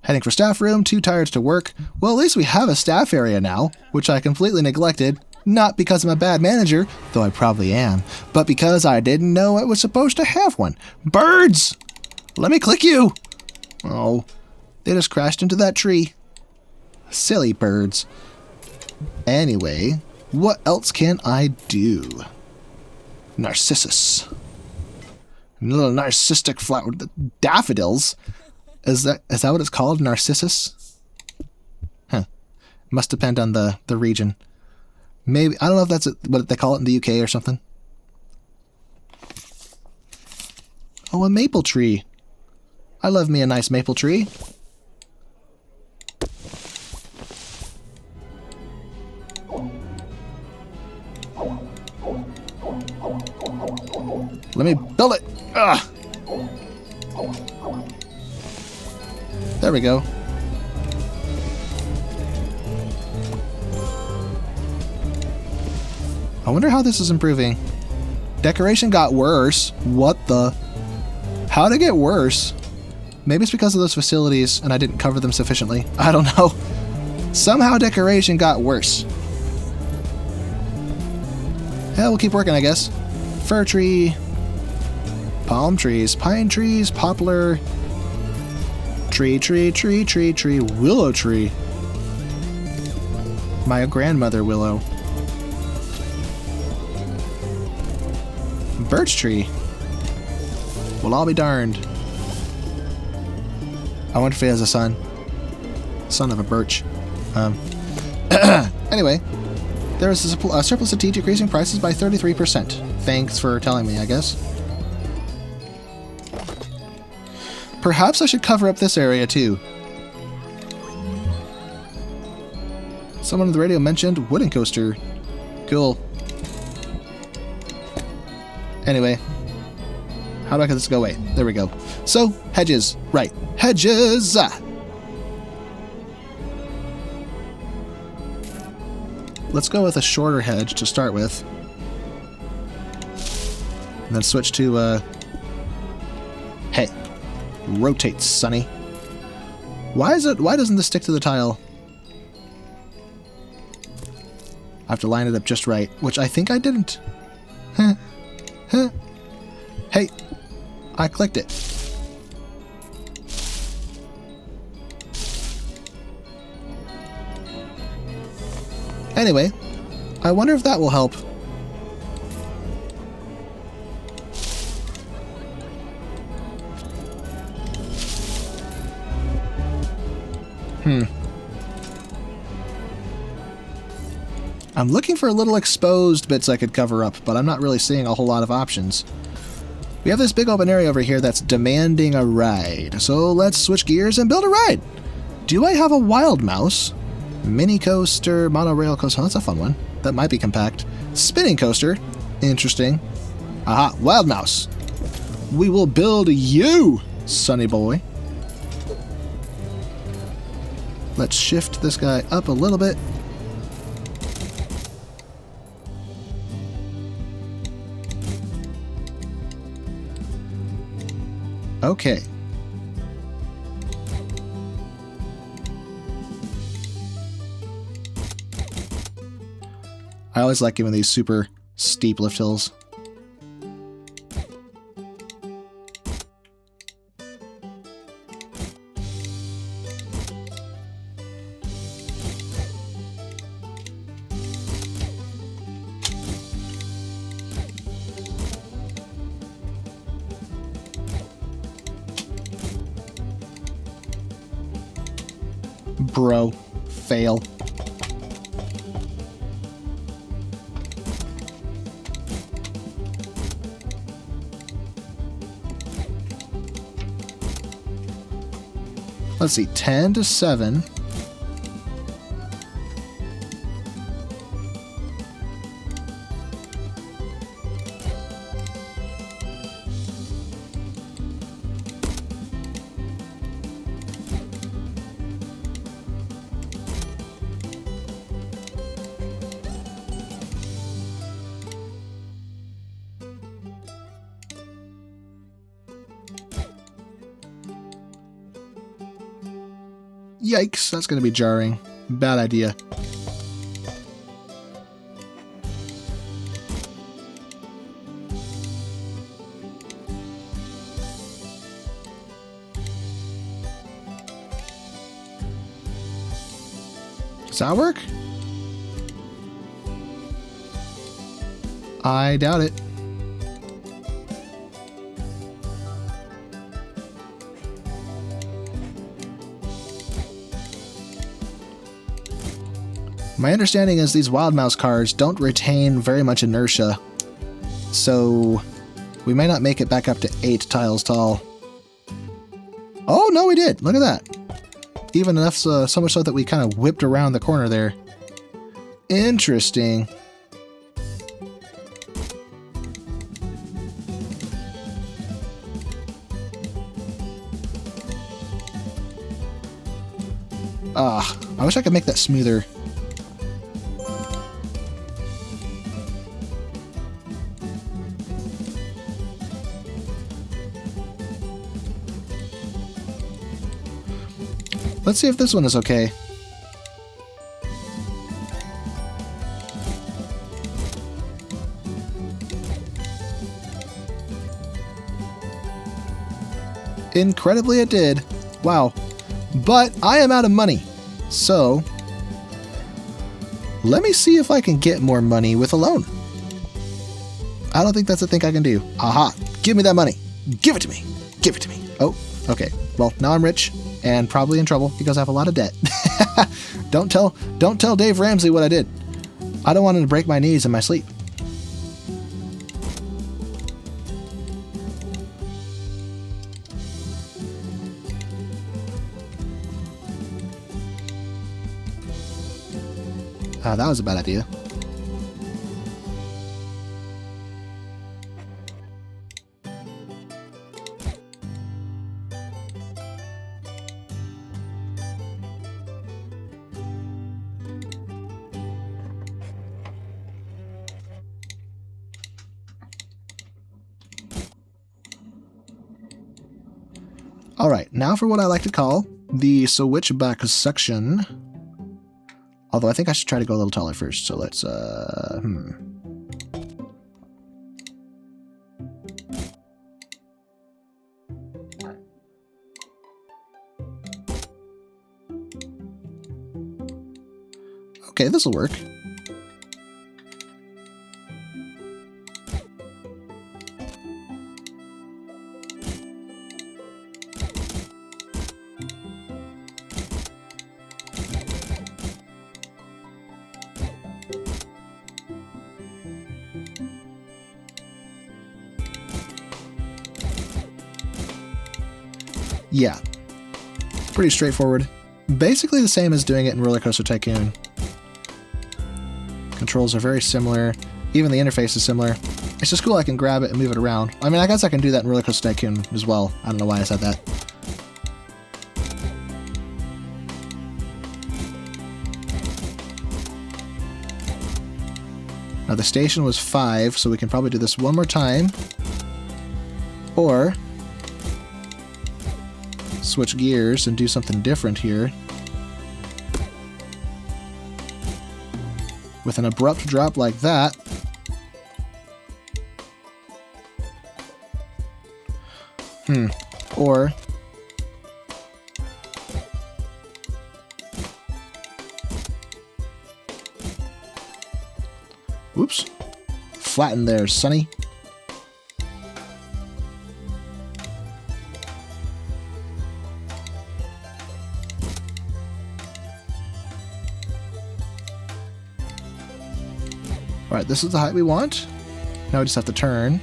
Heading for staff room, too tired to work. Well, at least we have a staff area now, which I completely neglected. Not because I'm a bad manager, though I probably am, but because I didn't know I was supposed to have one. Birds! Let me click you! Oh, they just crashed into that tree. Silly birds. Anyway, what else can I do? Narcissus. Little narcissistic flower. Daffodils? Is that what it's called? Narcissus? Huh. Must depend on the region. Maybe, I don't know if that's what they call it in the UK or something. Oh, a maple tree. I love me a nice maple tree. Let me build it. Ugh. There we go. I wonder how this is improving. Decoration got worse. What the? How'd it get worse? Maybe it's because of those facilities and I didn't cover them sufficiently. I don't know. Somehow decoration got worse. Yeah, we'll keep working, I guess. Fir tree. Palm trees. Pine trees. Poplar. Tree. Willow tree. My grandmother willow. Birch tree. Well, I'll be darned. I wonder if he has a son. Son of a birch. Anyway, there is a surplus of tea decreasing prices by 33%. Thanks for telling me, I guess. Perhaps I should cover up this area too. Someone on the radio mentioned wooden coaster. Cool. Anyway, how do I get this to go away? There we go. So, hedges. Right. Hedges! Let's go with a shorter hedge to start with. And then switch to, hey. Rotate, Sonny. Why doesn't this stick to the tile? I have to line it up just right, which I think I didn't. Huh. Huh. Hey, I clicked it. Anyway, I wonder if that will help. I'm looking for little exposed bits I could cover up, but I'm not really seeing a whole lot of options. We have this big open area over here that's demanding a ride, so let's switch gears and build a ride. Do I have a wild mouse? Mini coaster, monorail coaster, oh, that's a fun one. That might be compact. Spinning coaster, interesting. Aha, wild mouse. We will build you, sonny boy. Let's shift this guy up a little bit. Okay. I always like giving these super steep lift hills. Bro. Fail. Let's see, 10 to 7. Yikes, that's going to be jarring. Bad idea. Does that work? I doubt it. My understanding is these Wild Mouse cars don't retain very much inertia, so we may not make it back up to 8 tiles tall. Oh, no, we did! Look at that! Even enough so much so that we kind of whipped around the corner there. Interesting. I wish I could make that smoother. Let's see if this one is okay. Incredibly it did. Wow. But I am out of money. So, let me see if I can get more money with a loan. I don't think that's a thing I can do. Aha. Give me that money. Give it to me. Give it to me. Oh, okay. Well, now I'm rich. And probably in trouble because I have a lot of debt. Don't tell Dave Ramsey what I did. I don't want him to break my knees in my sleep. That was a bad idea. Alright, now for what I like to call the switchback section. Although I think I should try to go a little taller first, so let's, Okay, this'll work. Yeah, pretty straightforward. Basically the same as doing it in RollerCoaster Tycoon. Controls are very similar. Even the interface is similar. It's just cool I can grab it and move it around. I mean, I guess I can do that in RollerCoaster Tycoon as well. I don't know why I said that. Now the station was 5, so we can probably do this one more time. Or switch gears and do something different here. With an abrupt drop like that. Or whoops. Flatten there, Sonny. Alright, this is the height we want. Now we just have to turn.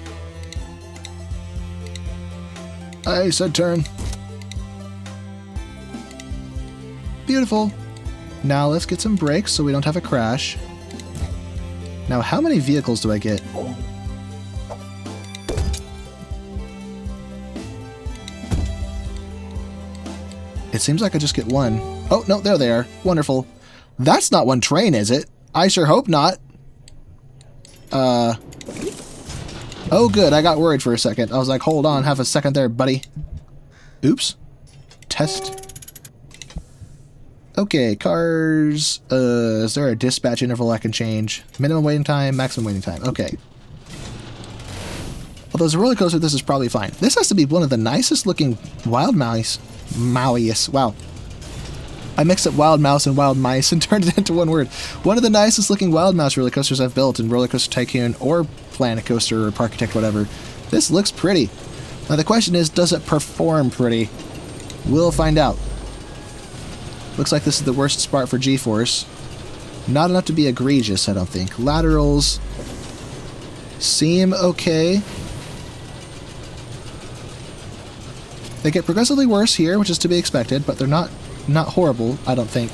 I said turn. Beautiful. Now let's get some brakes so we don't have a crash. Now, how many vehicles do I get? It seems like I just get one. Oh, no, there they are. Wonderful. That's not one train, is it? I sure hope not. Oh, good. I got worried for a second. I was like, hold on. Have a second there, buddy. Oops. Test. Okay, cars. Is there a dispatch interval I can change? Minimum waiting time, maximum waiting time. Okay. Although as a roller coaster, this is probably fine. This has to be one of the nicest looking wild mouse. Maui-ish. Wow. I mixed up wild mouse and wild mice and turned it into one word. One of the nicest looking wild mouse roller coasters I've built in RollerCoaster Tycoon or Planet Coaster or Parkitect, whatever. This looks pretty. Now the question is, does it perform pretty? We'll find out. Looks like this is the worst spot for G-force. Not enough to be egregious, I don't think. Laterals seem okay. They get progressively worse here, which is to be expected, but they're not horrible, I don't think.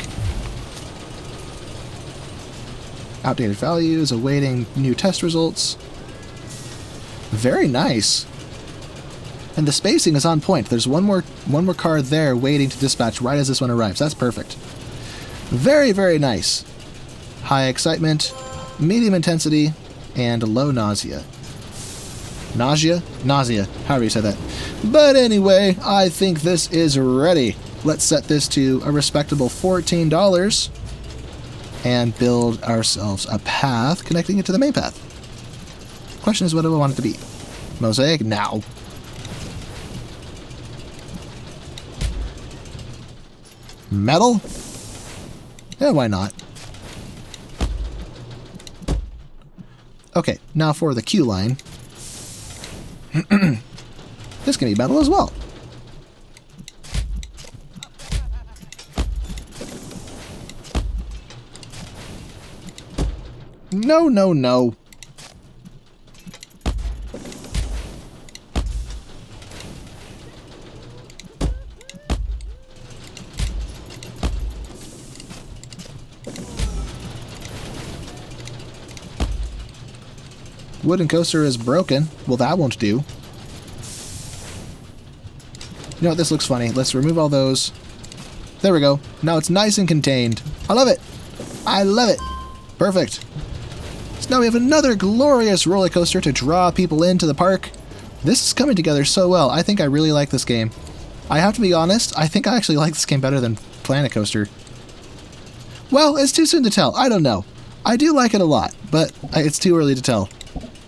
Outdated values, awaiting new test results. Very nice. And the spacing is on point. There's one more car there waiting to dispatch right as this one arrives. That's perfect. Very, very nice. High excitement, medium intensity, and low nausea. Nausea? Nausea, however you say that. But anyway, I think this is ready. Let's set this to a respectable $14 and build ourselves a path connecting it to the main path. Question is, what do I want it to be? Mosaic? Now. Metal? Yeah, why not? Okay, now for the queue line. This can be metal as well. No, no, no. Wooden coaster is broken. Well, that won't do. You know what? This looks funny. Let's remove all those. There we go. Now it's nice and contained. I love it. I love it. Perfect. So now we have another glorious roller coaster to draw people into the park. This is coming together so well. I think I really like this game. I have to be honest, I think I actually like this game better than Planet Coaster. Well, it's too soon to tell. I don't know. I do like it a lot, but it's too early to tell.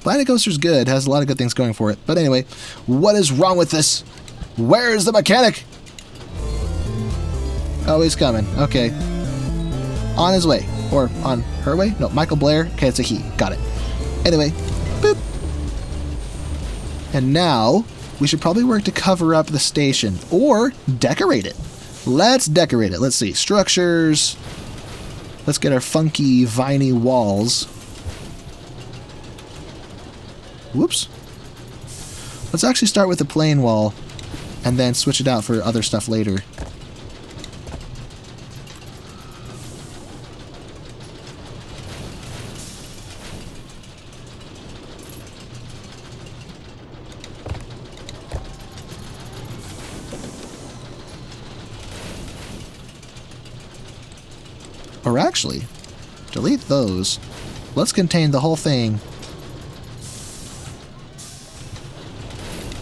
Planet Coaster's good, has a lot of good things going for it. But anyway, what is wrong with this? Where's the mechanic? Oh, he's coming. Okay. On his way. Or on her way? No, Michael Blair. Okay, it's a he. Got it. Anyway, boop. And now, we should probably work to cover up the station. Or decorate it. Let's decorate it. Let's see. Structures. Let's get our funky, viney walls. Whoops. Let's actually start with the plain wall and then switch it out for other stuff later. Or actually, delete those. Let's contain the whole thing.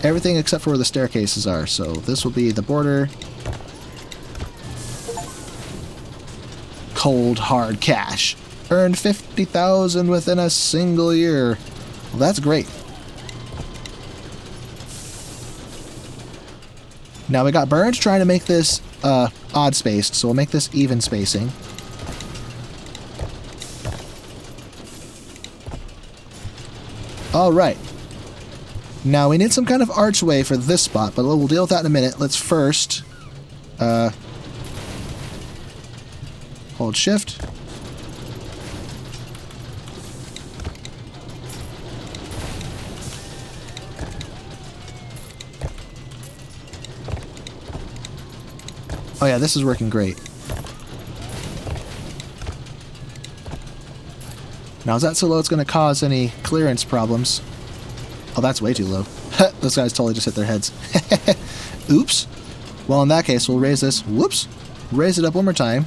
Everything except for where the staircases are. So this will be the border. Cold hard cash. Earned 50,000 within a single year. Well, that's great. Now we got burned trying to make this odd spaced, so we'll make this even spacing. Alright. Now we need some kind of archway for this spot, but we'll deal with that in a minute. Let's first hold shift. Oh yeah, this is working great. Now is that so low it's going to cause any clearance problems? Oh, that's way too low. Those guys totally just hit their heads. Oops. Well, in that case, we'll raise this. Whoops. Raise it up one more time.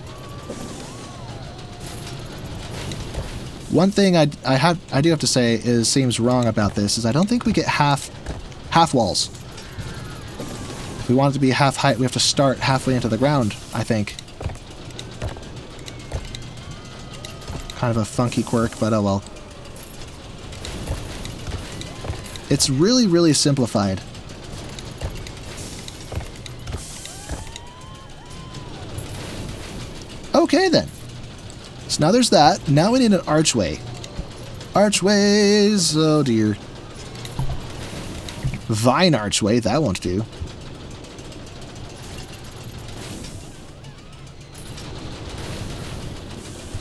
One thing I do have to say seems wrong about this is I don't think we get half walls. If we want it to be half height, we have to start halfway into the ground, I think. Kind of a funky quirk, but oh well. It's really, really simplified. Okay then. So now there's that. Now we need an archway. Archways, oh dear. Vine archway, that won't do.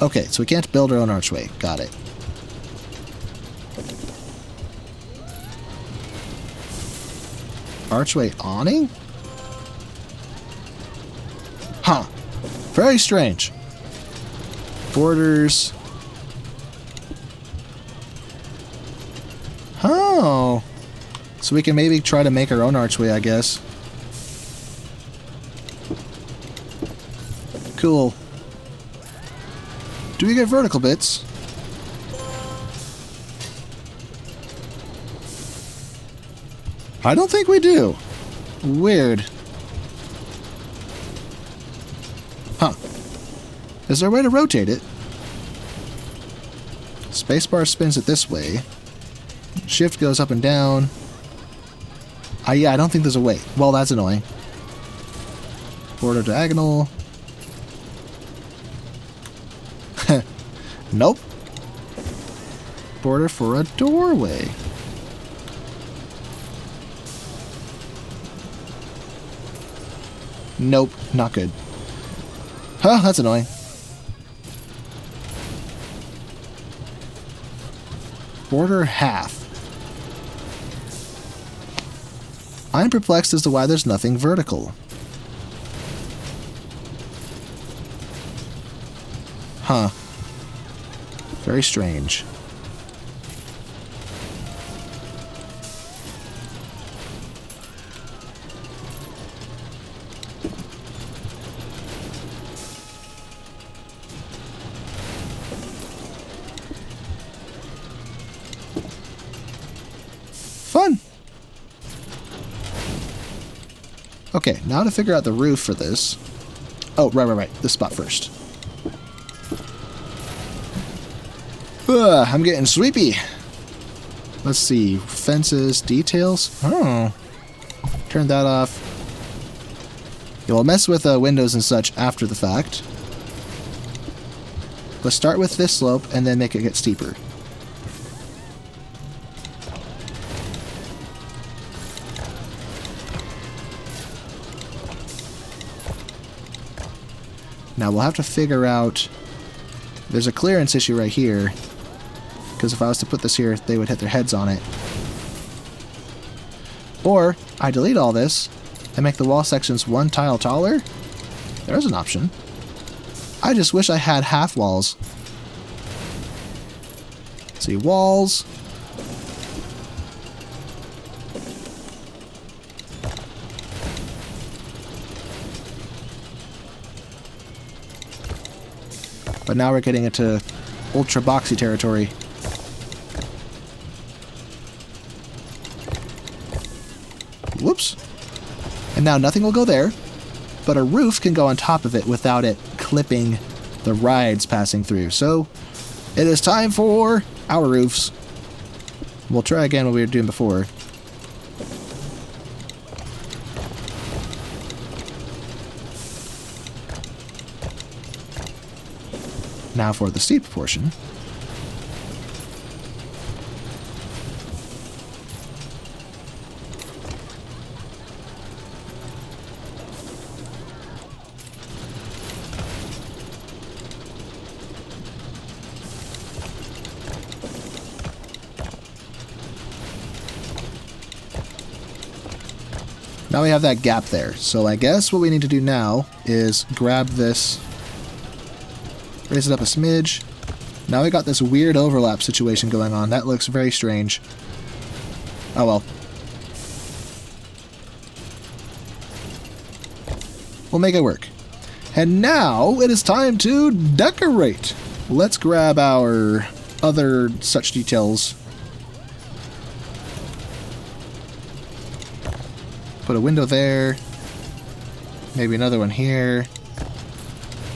Okay, so we can't build our own archway. Got it. Archway awning? Huh. Very strange. Borders. Oh. So we can maybe try to make our own archway, I guess. Cool. Do we get vertical bits? I don't think we do. Weird. Huh. Is there a way to rotate it? Spacebar spins it this way. Shift goes up and down. Yeah, I don't think there's a way. Well, that's annoying. Border diagonal. Nope. Border for a doorway. Nope, not good. Huh, that's annoying. Border half. I'm perplexed as to why there's nothing vertical. Huh. Very strange. Fun! Okay, now to figure out the roof for this. Oh, right. This spot first. I'm getting sleepy. Let's see. Fences, details. Oh. Turn that off. Yeah, we'll mess with windows and such after the fact. Let's start with this slope and then make it get steeper. Now we'll have to figure out... There's a clearance issue right here. Because if I was to put this here, they would hit their heads on it. Or, I delete all this and make the wall sections one tile taller? There's an option. I just wish I had half walls. Let's see, walls. But now we're getting into ultra boxy territory. Whoops. And now nothing will go there, but a roof can go on top of it without it clipping the rides passing through. So it is time for our roofs. We'll try again what we were doing before. Now for the steep portion. Now we have that gap there. So I guess what we need to do now is grab this, raise it up a smidge. Now we got this weird overlap situation going on. That looks very strange. Oh well. We'll make it work. And now it is time to decorate. Let's grab our other such details. Put a window there. Maybe another one here.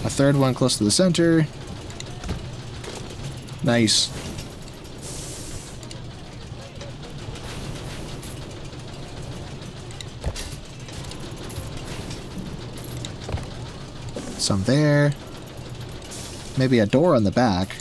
A third one close to the center. Nice. Some there. Maybe a door on the back.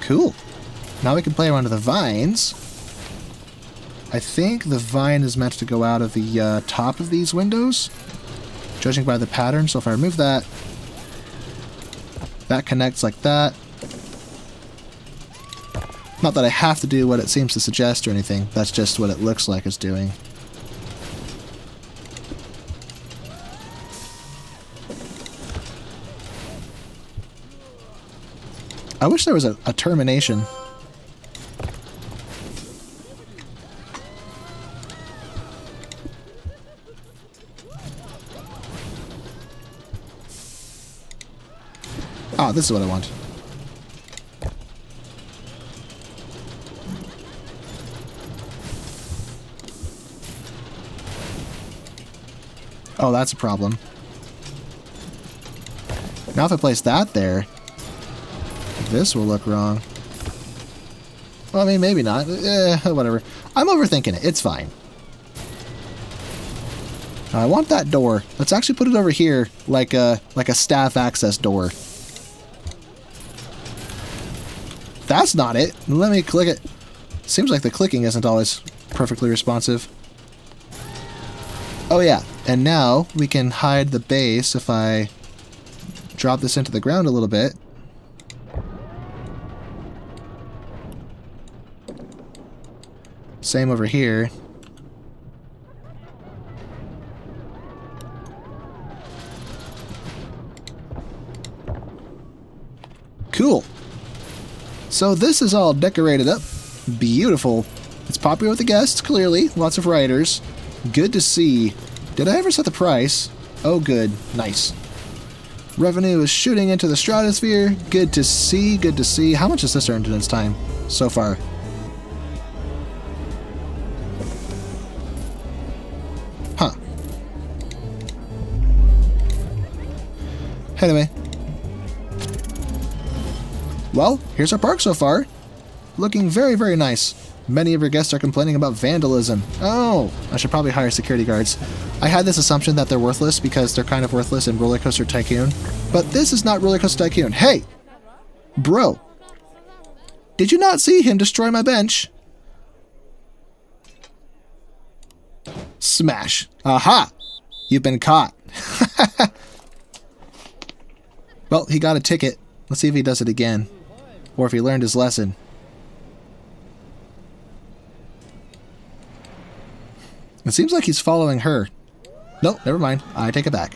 Cool. Now we can play around with the vines. I think the vine is meant to go out of the top of these windows, judging by the pattern. So if I remove that, that connects like that. Not that I have to do what it seems to suggest or anything. That's just what it looks like it's doing. I wish there was a termination. Ah, this is what I want. Oh, that's a problem. Now if I place that there, this will look wrong. Well, I mean, maybe not. Whatever. I'm overthinking it. It's fine. I want that door. Let's actually put it over here, like a staff access door. That's not it. Let me click it. Seems like the clicking isn't always perfectly responsive. Oh yeah, and now we can hide the base if I drop this into the ground a little bit. Same over here. Cool. So this is all decorated up. Beautiful. It's popular with the guests, clearly. Lots of writers. Good to see. Did I ever set the price? Oh, good. Nice. Revenue is shooting into the stratosphere. Good to see. Good to see. How much has this earned in its time so far? Huh. Anyway. Well, here's our park so far. Looking very, very nice. Many of your guests are complaining about vandalism. Oh, I should probably hire security guards. I had this assumption that they're worthless because they're kind of worthless in RollerCoaster Tycoon. But this is not RollerCoaster Tycoon. Hey! Bro! Did you not see him destroy my bench? Smash. Aha! You've been caught. Well, he got a ticket. Let's see if he does it again. Or if he learned his lesson. It seems like he's following her. Nope, never mind. I take it back.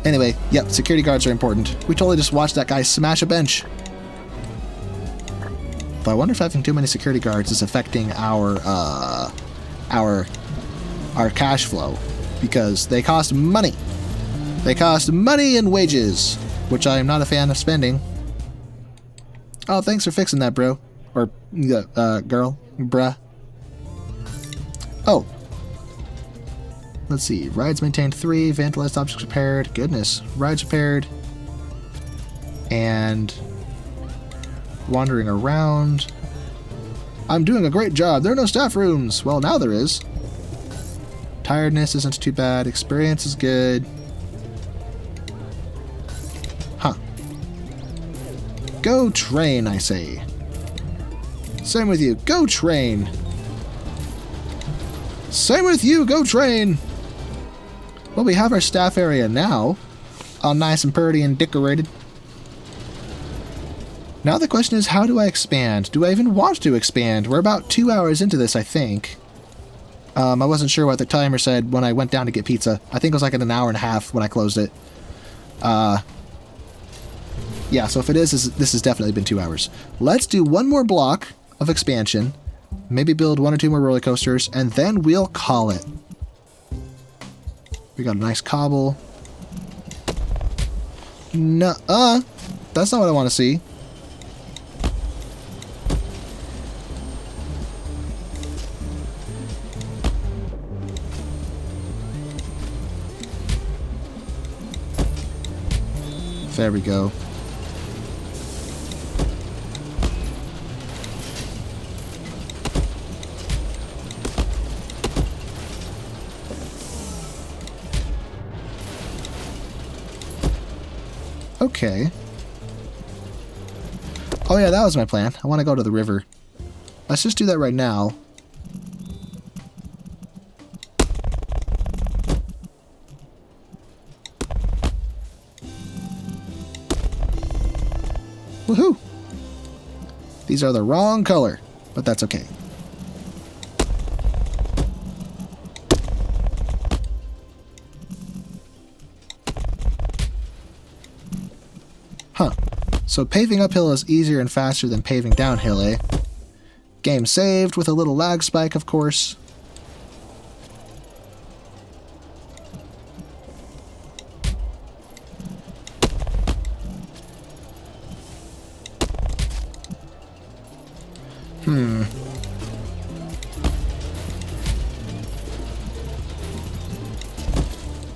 Anyway, yep, security guards are important. We totally just watched that guy smash a bench. But I wonder if having too many security guards is affecting our cash flow. Because they cost money. They cost money and wages, which I am not a fan of spending. Oh, thanks for fixing that, bro. Or, girl. Bruh. Oh. Let's see. Rides maintained 3. Vandalized objects repaired. Goodness. Rides repaired. And wandering around. I'm doing a great job. There are no staff rooms. Well, now there is. Tiredness isn't too bad. Experience is good. Huh. Go train, I say. Same with you. Go train. Same with you, go train! Well, we have our staff area now. All nice and pretty and decorated. Now the question is, how do I expand? Do I even want to expand? We're about 2 hours into this, I think. I wasn't sure what the timer said when I went down to get pizza. I think it was like an hour and a half when I closed it. Yeah, so if it is, this has definitely been 2 hours. Let's do one more block of expansion. Maybe build 1 or 2 more roller coasters, and then we'll call it. We got a nice cobble. Nuh-uh. That's not what I want to see. There we go. Okay. Oh yeah, that was my plan. I want to go to the river. Let's just do that right now. Woohoo! These are the wrong color, but that's okay. Huh. So paving uphill is easier and faster than paving downhill, eh? Game saved with a little lag spike, of course.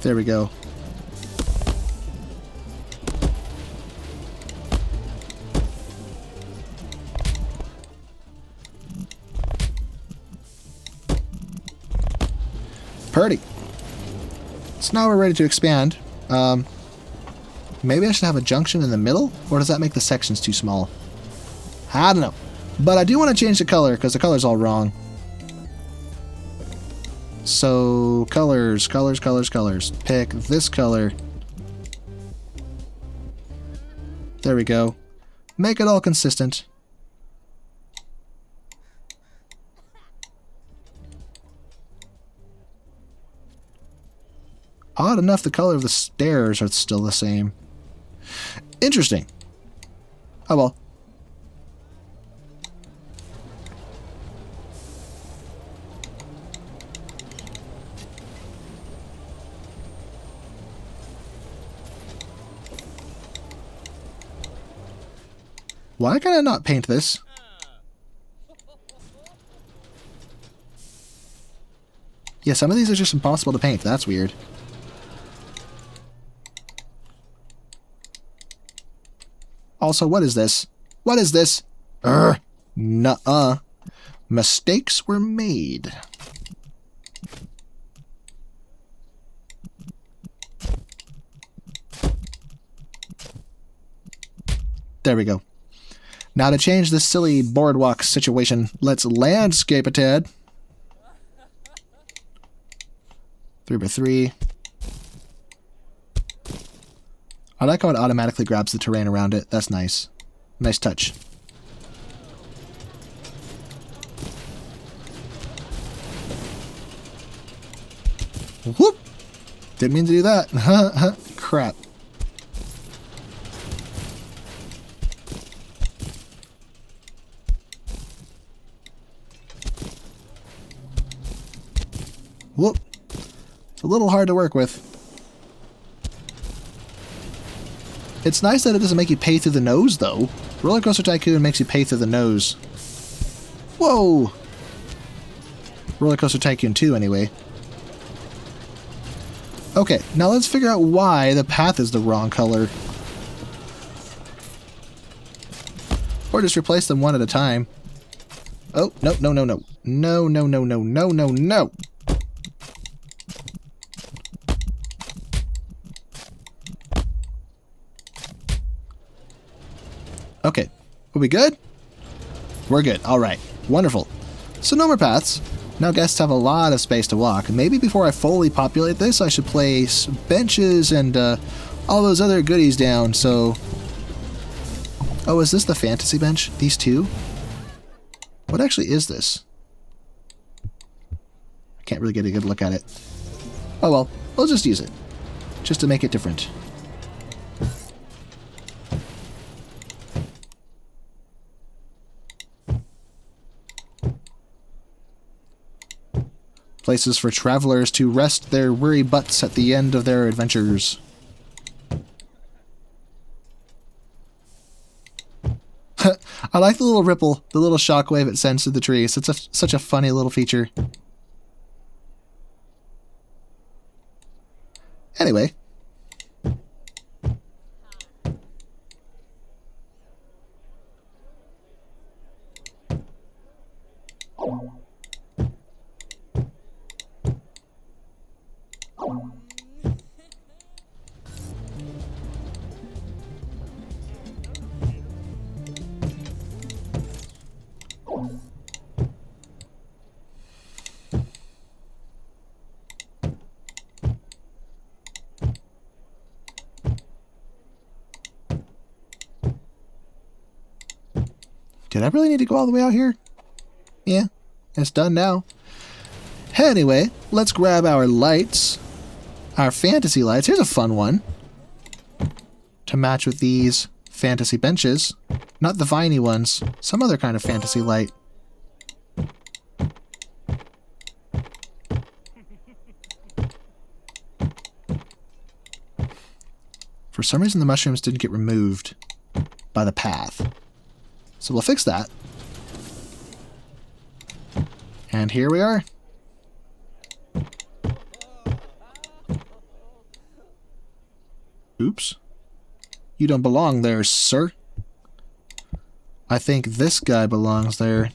There we go. Purdy. So now we're ready to expand. Maybe I should have a junction in the middle? Or does that make the sections too small? I don't know. But I do want to change the color, because the color's all wrong. So, colors. Pick this color. There we go. Make it all consistent. Odd enough, the color of the stairs are still the same. Interesting. Oh well. Why can I not paint this? Yeah, some of these are just impossible to paint. That's weird. Also, what is this? What is this? Nuh-uh. Mistakes were made. There we go. Now to change this silly boardwalk situation, let's landscape a tad. 3x3. I like how it automatically grabs the terrain around it. That's nice. Nice touch. Whoop! Didn't mean to do that. Crap. Whoop. It's a little hard to work with. It's nice that it doesn't make you pay through the nose, though. RollerCoaster Tycoon makes you pay through the nose. Whoa! RollerCoaster Tycoon 2, anyway. Okay, now let's figure out why the path is the wrong color. Or just replace them one at a time. Oh, no, no, no, no. No, no, no, no, no, no, no. Okay, are we good? We're good. All right, wonderful. So no more paths. Now guests have a lot of space to walk. Maybe before I fully populate this, I should place benches and all those other goodies down, so... Oh, is this the fantasy bench? These two? What actually is this? I can't really get a good look at it. Oh well, we'll just use it. Just to make it different. Places for travelers to rest their weary butts at the end of their adventures. I like the little ripple, the little shockwave it sends to the trees. It's such a funny little feature. Anyway. Did I really need to go all the way out here? Yeah, it's done now. Anyway, let's grab our lights. Our fantasy lights. Here's a fun one. To match with these fantasy benches. Not the viney ones. Some other kind of fantasy light. For some reason the mushrooms didn't get removed by the path. So we'll fix that. And here we are. Oops. You don't belong there, sir. I think this guy belongs there.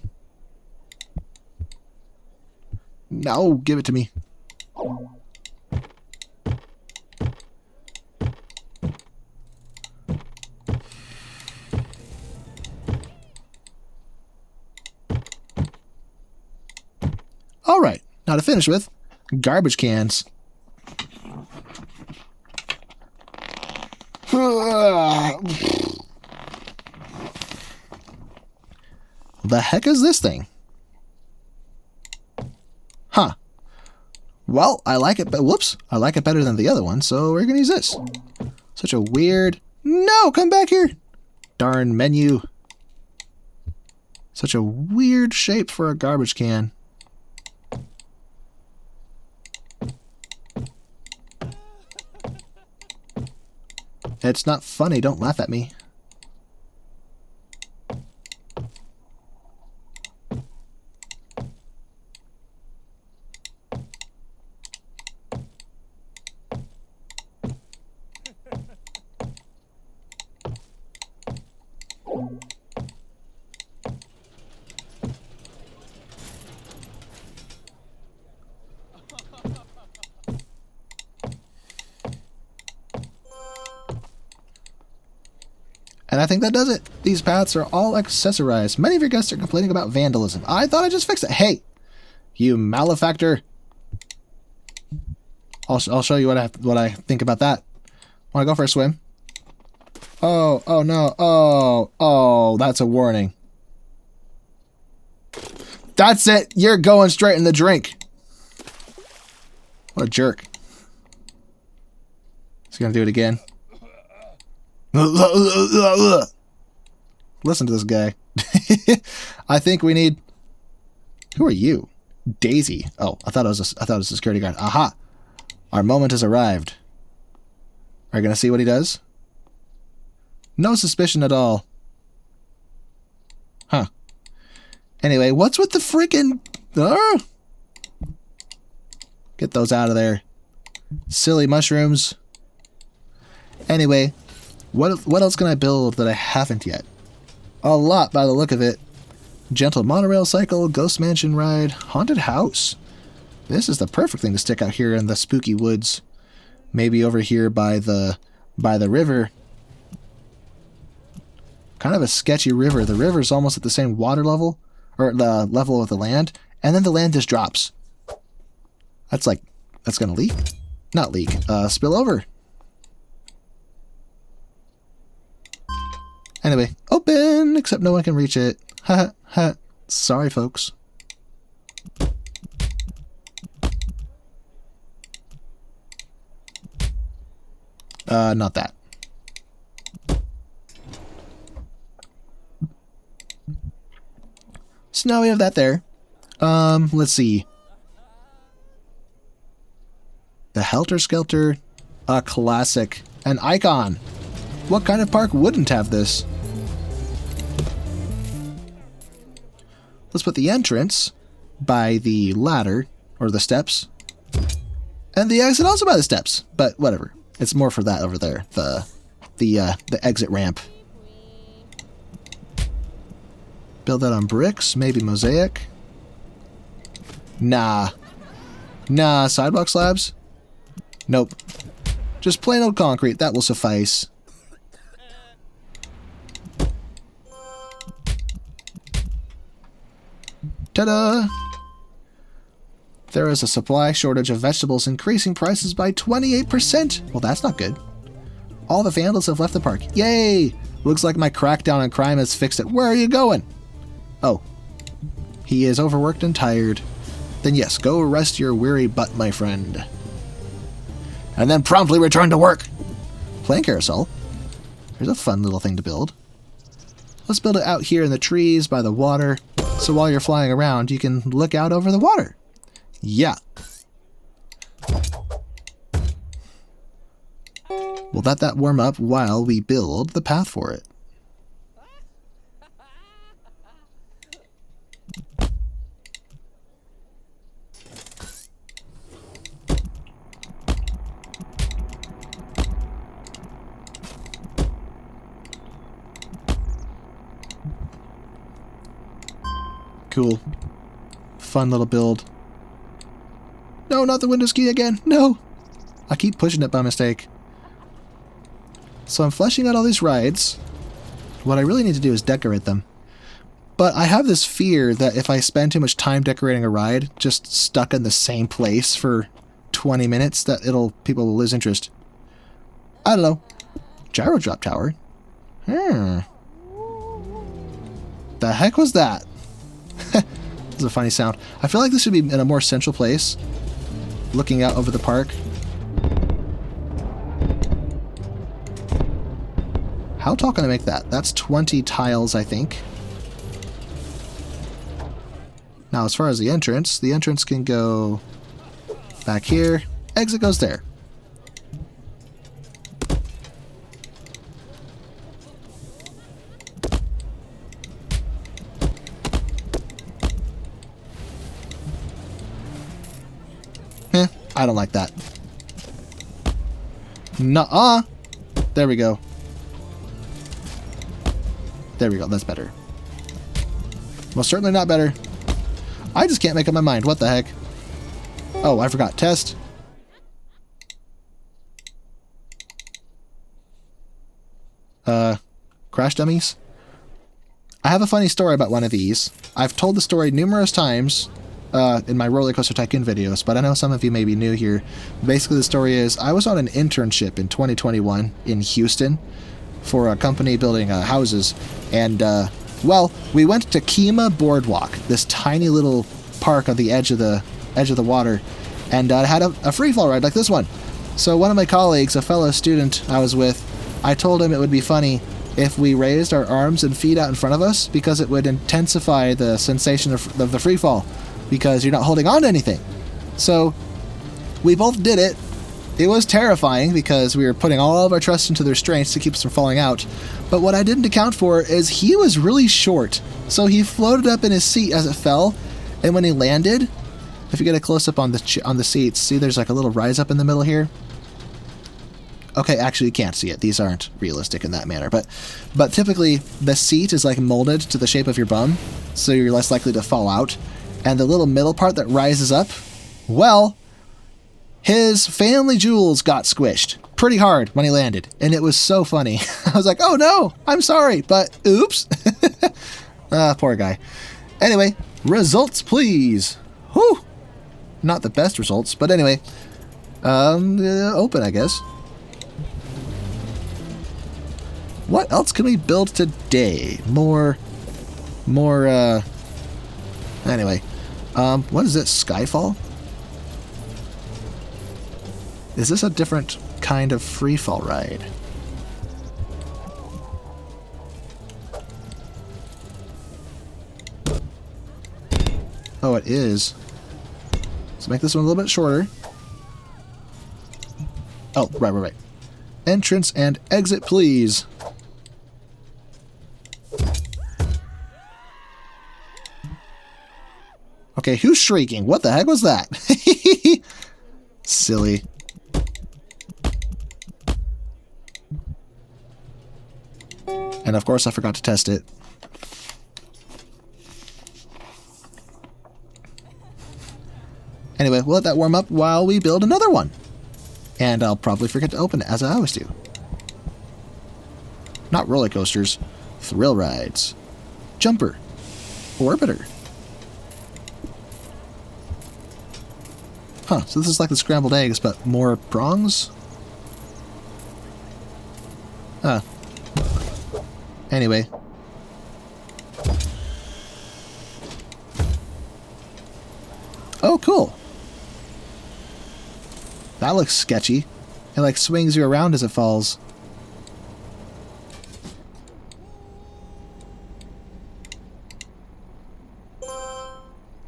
No, give it to me. Alright, now to finish with, garbage cans. The heck is this thing? Huh. Well, I like it, but whoops, I like it better than the other one, so we're gonna use this. Such a weird... No, come back here! Darn menu. Such a weird shape for a garbage can. It's not funny, don't laugh at me. And I think that does it. These paths are all accessorized. Many of your guests are complaining about vandalism. I thought I just fixed it. Hey, you malefactor. I'll show you what I think about that. Want to go for a swim? Oh no. Oh, that's a warning. That's it. You're going straight in the drink. What a jerk. He's going to do it again. Listen to this guy. I think we need... Who are you? Daisy. Oh, I thought it was a security guard. Aha! Our moment has arrived. Are you going to see what he does? No suspicion at all. Huh. Anyway, what's with the freaking... Get those out of there. Silly mushrooms. Anyway... What else can I build that I haven't yet? A lot by the look of it. Gentle monorail cycle, ghost mansion ride, haunted house. This is the perfect thing to stick out here in the spooky woods. Maybe over here by the river. Kind of a sketchy river. The river's almost at the same water level, or the level of the land, and then the land just drops. That's like, that's gonna leak? Not leak, spill over. Anyway, open, except no one can reach it. Ha ha. Sorry, folks. Not that. So now we have that there. Let's see. The Helter Skelter, a classic, an icon. What kind of park wouldn't have this? Let's put the entrance by the ladder, or the steps, and the exit also by the steps, but whatever. It's more for that over there, the exit ramp. Build that on bricks, maybe mosaic. Nah. Nah, sidewalk slabs? Nope. Just plain old concrete, that will suffice. Ta-da! There is a supply shortage of vegetables, increasing prices by 28%. Well, that's not good. All the vandals have left the park. Yay! Looks like my crackdown on crime has fixed it. Where are you going? Oh. He is overworked and tired. Then yes, go rest your weary butt, my friend. And then promptly return to work. Playing carousel. Here's a fun little thing to build. Let's build it out here in the trees by the water. So while you're flying around, you can look out over the water. Yeah. We'll let that warm up while we build the path for it. Cool. Fun little build. No, not the Windows key again. No. I keep pushing it by mistake. So I'm fleshing out all these rides. What I really need to do is decorate them. But I have this fear that if I spend too much time decorating a ride, just stuck in the same place for 20 minutes, that people will lose interest. I don't know. Gyro drop tower? The heck was that? That's a funny sound. I feel like this should be in a more central place, looking out over the park. How tall can I make that? That's 20 tiles, I think. Now, as far as the entrance can go back here. Exit goes there. I don't like that. Nuh-uh. There we go. There we go. That's better. Most certainly not better. I just can't make up my mind. What the heck? Oh, I forgot. Test. Crash dummies? I have a funny story about one of these. I've told the story numerous times in my RollerCoaster Tycoon videos, but I know some of you may be new here. Basically, the story is, I was on an internship in 2021 in Houston for a company building houses, and, well, we went to Kima Boardwalk, this tiny little park on the edge of the water, and it had a free-fall ride like this one. So one of my colleagues, a fellow student I was with, I told him it would be funny if we raised our arms and feet out in front of us, because it would intensify the sensation of the free fall, because you're not holding on to anything. So we both did it. It was terrifying because we were putting all of our trust into their strengths to keep us from falling out. But what I didn't account for is he was really short. So he floated up in his seat as it fell, and when he landed, if you get a close-up on the seats, see there's like a little rise up in the middle here? Okay, actually you can't see it. These aren't realistic in that manner. But typically the seat is like molded to the shape of your bum, so you're less likely to fall out. And the little middle part that rises up, well, his family jewels got squished pretty hard when he landed. And it was so funny. I was like, oh no, I'm sorry, but oops. Poor guy. Anyway, Results, please. Whew. Not the best results, but anyway. Open, I guess. What else can we build today? Anyway. What is it? Skyfall? Is this a different kind of freefall ride? Oh, it is. Let's make this one a little bit shorter. Oh, right. Entrance and exit, please. Okay, who's shrieking? What the heck was that? Silly. And of course I forgot to test it. Anyway, we'll let that warm up while we build another one. And I'll probably forget to open it, as I always do. Not roller coasters, thrill rides. Jumper. Orbiter. Huh, so this is like the scrambled eggs, but more prongs? Huh. Anyway. Oh, cool. That looks sketchy. It like swings you around as it falls.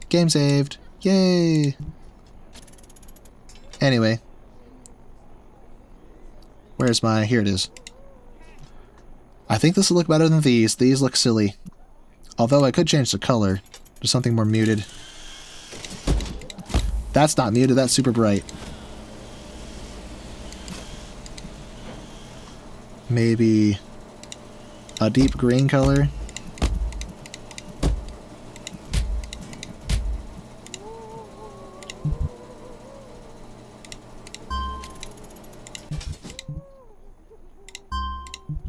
Game saved. Yay! Anyway. Where's my... Here it is. I think this will look better than these. These look silly. Although I could change the color to something more muted. That's not muted, that's super bright. Maybe a deep green color.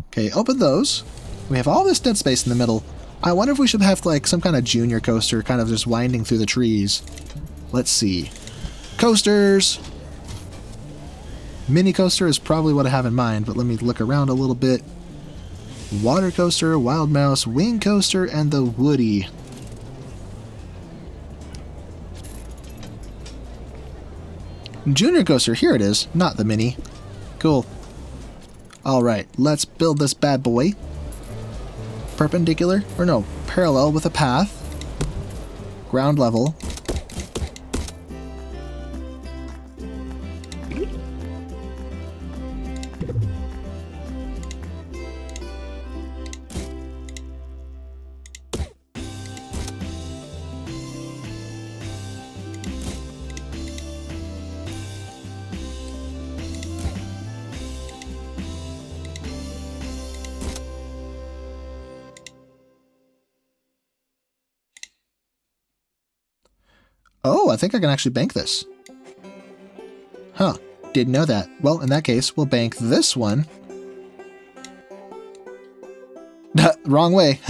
Okay, open those. We have all this dead space in the middle. I wonder if we should have like some kind of junior coaster kind of just winding through the trees. Let's see. Coasters! Mini coaster is probably what I have in mind, but let me look around a little bit. Water coaster, Wild Mouse, Wing coaster, and the Woody. Junior coaster, here it is, not the mini. Cool. Alright, let's build this bad boy. Perpendicular, or no, parallel with a path. Ground level. Oh, I think I can actually bank this. Huh, didn't know that. Well, in that case, we'll bank this one. Wrong way.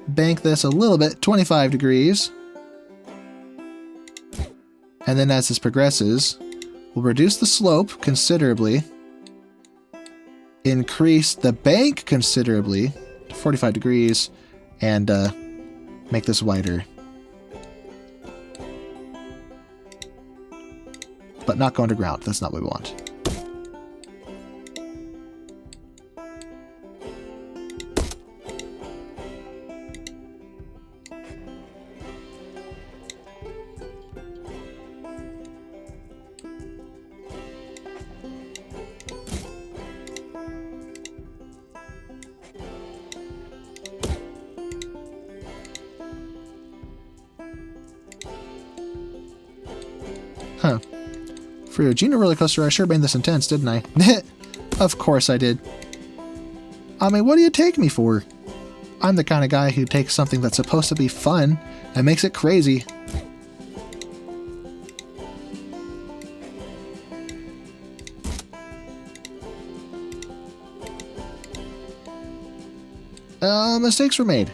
Bank this a little bit, 25 degrees. And then as this progresses, we'll reduce the slope considerably. Increase the bank considerably to 45 degrees. And make this wider. But not go underground. That's not what we want. Huh. For a junior roller coaster, I sure made this intense, didn't I? Of course I did. I mean, what do you take me for? I'm the kind of guy who takes something that's supposed to be fun and makes it crazy. Mistakes were made.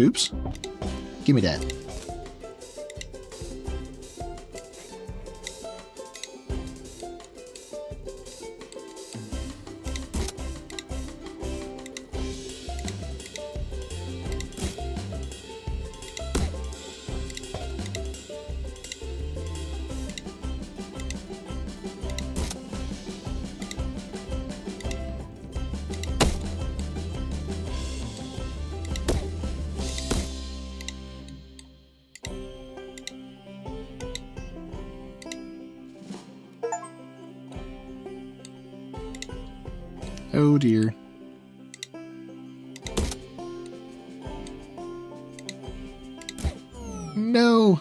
Oops. Give me that. Oh dear. No.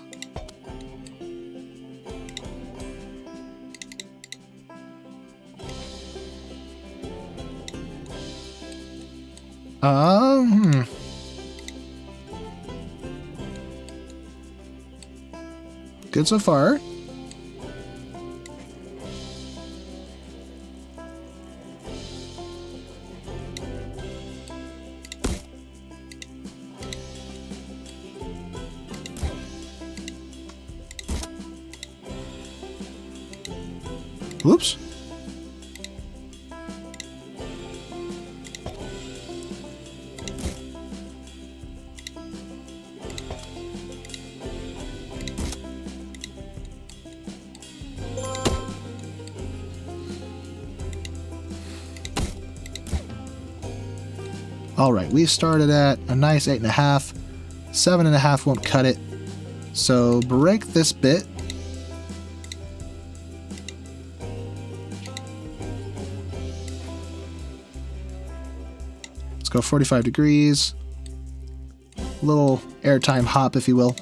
Um. Good so far. Whoops. All right, we started at a nice 8.5. 7.5 won't cut it. So break this bit. Let's go 45 degrees. Little airtime hop, if you will.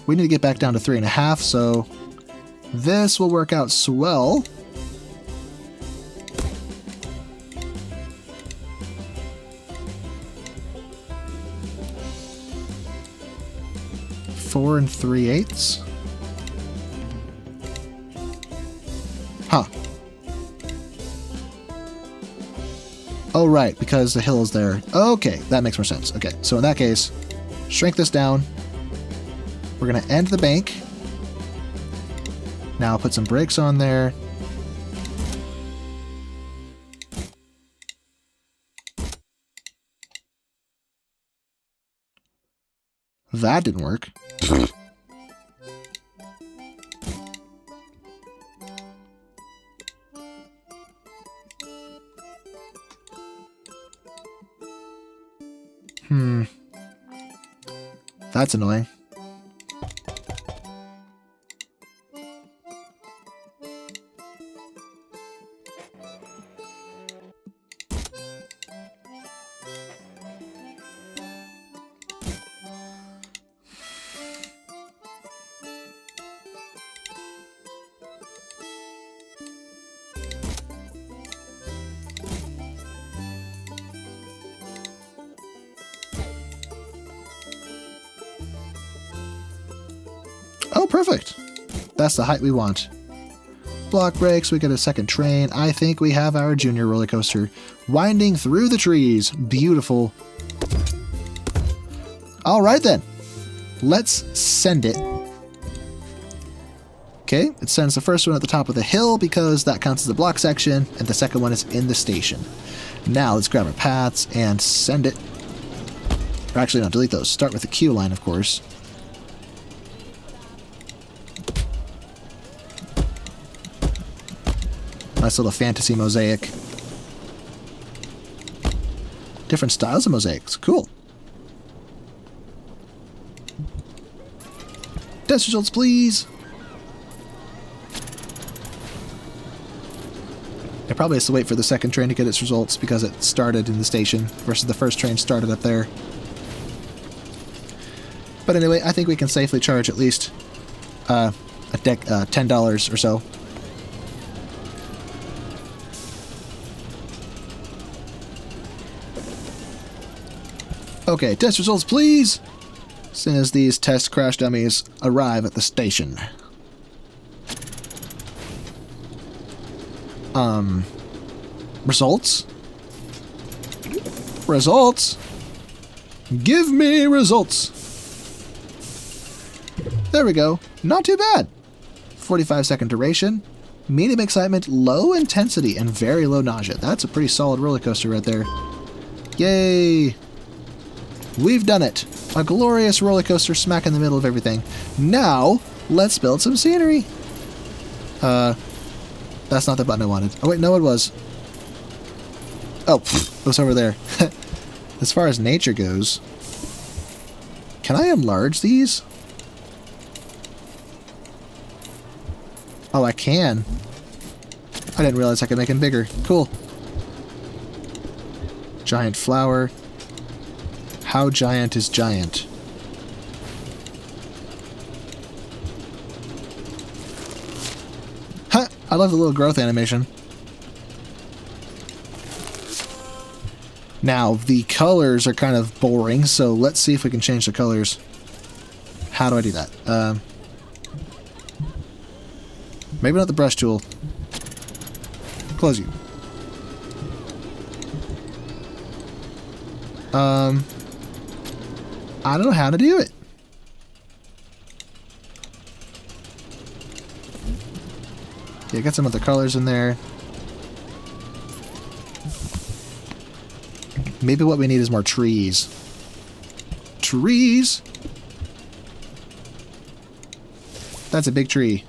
We need to get back down to 3.5, so this will work out swell. Four and 3/8. Huh. Oh, right, because the hill is there. Okay, that makes more sense. Okay, so in that case, shrink this down. We're going to end the bank. Now put some brakes on there. That didn't work. That's annoying. Oh, perfect. That's the height we want. Block brakes, we get a second train. I think we have our junior roller coaster winding through the trees. Beautiful. All right then. Let's send it. Okay, it sends the first one at the top of the hill because that counts as the block section, and the second one is in the station. Now let's grab our paths and send it. Or actually, no, delete those. Start with the queue line, of course. Nice little fantasy mosaic. Different styles of mosaics. Cool. Test results, please. It probably has to wait for the second train to get its results because it started in the station versus the first train started up there. But anyway, I think we can safely charge at least $10 or so. Okay, test results, please! As soon as these test crash dummies arrive at the station. Results? Results? Give me results. There we go. Not too bad. 45-second duration. Medium excitement, low intensity, and very low nausea. That's a pretty solid roller coaster right there. Yay! We've done it. A glorious roller coaster smack in the middle of everything. Now, let's build some scenery. That's not the button I wanted. Oh wait, no it was. Oh, it was over there. As far as nature goes, can I enlarge these? Oh, I can. I didn't realize I could make them bigger. Cool. Giant flower. How giant is giant? Huh! I love the little growth animation. Now, the colors are kind of boring, so let's see if we can change the colors. How do I do that? Maybe not the brush tool. Close you. I don't know how to do it. Yeah, get some other colors in there. Maybe what we need is more trees. Trees! That's a big tree.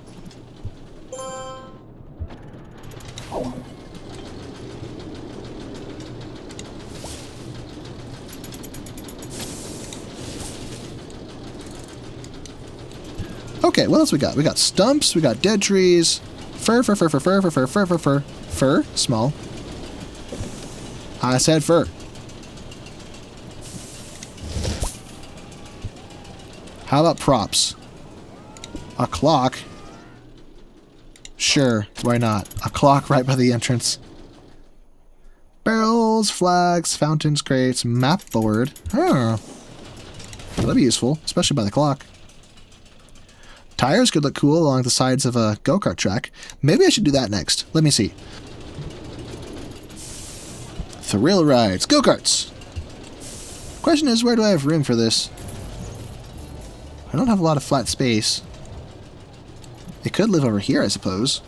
Okay, what else we got? We got stumps, we got dead trees, fur, small. I said fur. How about props? A clock? Sure, why not? A clock right by the entrance. Barrels, flags, fountains, crates, map board. Huh. That'd be useful, especially by the clock. Tires could look cool along the sides of a go-kart track. Maybe I should do that next. Let me see. Thrill rides. Go-karts! Question is, where do I have room for this? I don't have a lot of flat space. It could live over here, I suppose.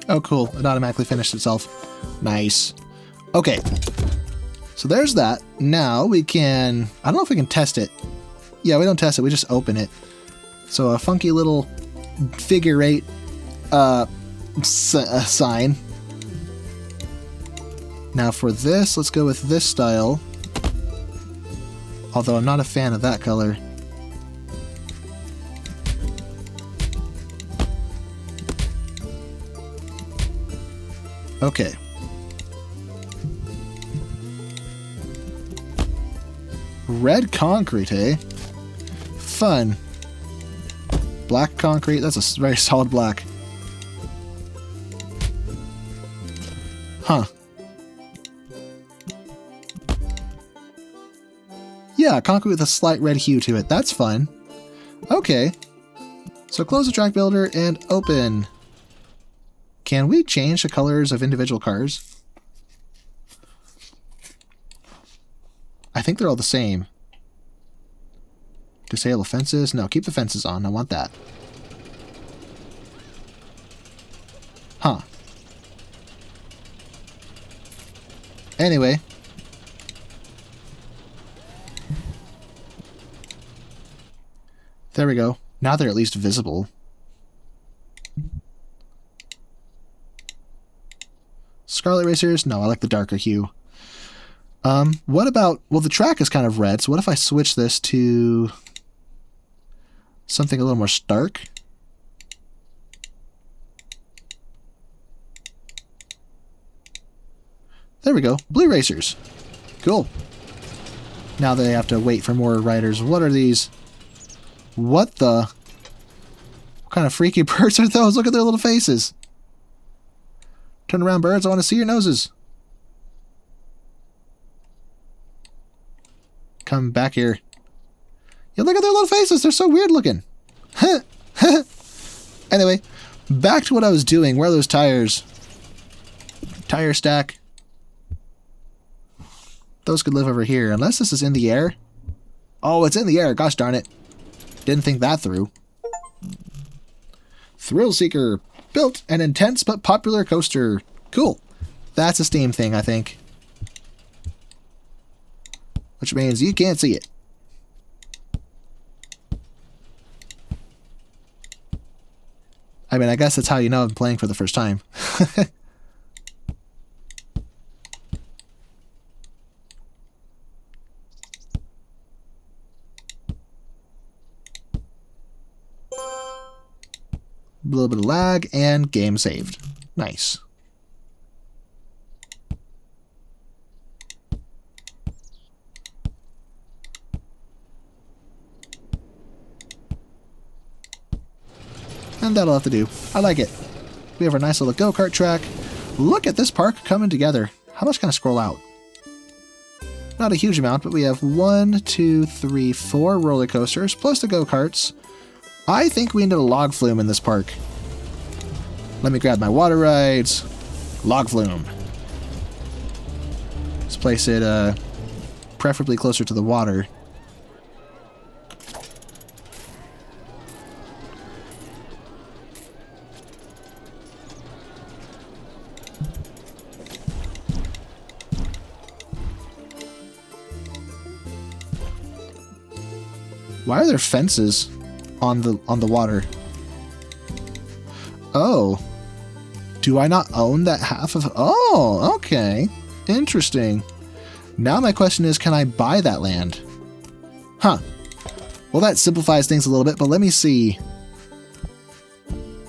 Oh, cool. It automatically finished itself. Nice. Okay. So there's that. Now we can... I don't know if we can test it. Yeah, we don't test it. We just open it. So a funky little figure eight sign. Now for this, let's go with this style. Although I'm not a fan of that color. Okay. Red concrete, eh? Fun. Black concrete, that's a very solid black. Huh. Yeah, concrete with a slight red hue to it. That's fun. Okay. So close the track builder and open. Can we change the colors of individual cars? I think they're all the same. Disable fences? No, keep the fences on. I want that. Huh. Anyway. There we go. Now they're at least visible. Scarlet racers? No, I like the darker hue. What about... Well, the track is kind of red, so what if I switch this to something a little more stark? There we go. Blue racers. Cool. Now they have to wait for more riders. What are these? What the... What kind of freaky birds are those? Look at their little faces. Turn around, birds. I want to see your noses. Come back here. Yeah, look at their little faces. They're so weird looking. Anyway, back to what I was doing. Where are those tires? Tire stack. Those could live over here. Unless this is in the air. Oh, it's in the air. Gosh darn it. Didn't think that through. Thrill Seeker. Built an intense but popular coaster. Cool. That's a Steam thing, I think. Which means you can't see it. I mean, I guess that's how you know I'm playing for the first time. A little bit of lag, and game saved. Nice. And that'll have to do. I like it. We have our nice little go-kart track. Look at this park coming together. How much can I scroll out? Not a huge amount, but we have 1, 2, 3, 4 roller coasters, plus the go-karts. I think we need a log flume in this park. Let me grab my water rides. Log flume. Let's place it preferably closer to the water. Why are there fences on the water? Oh. Do I not own that half of... Oh, okay. Interesting. Now my question is, can I buy that land? Huh. Well, that simplifies things a little bit, but let me see.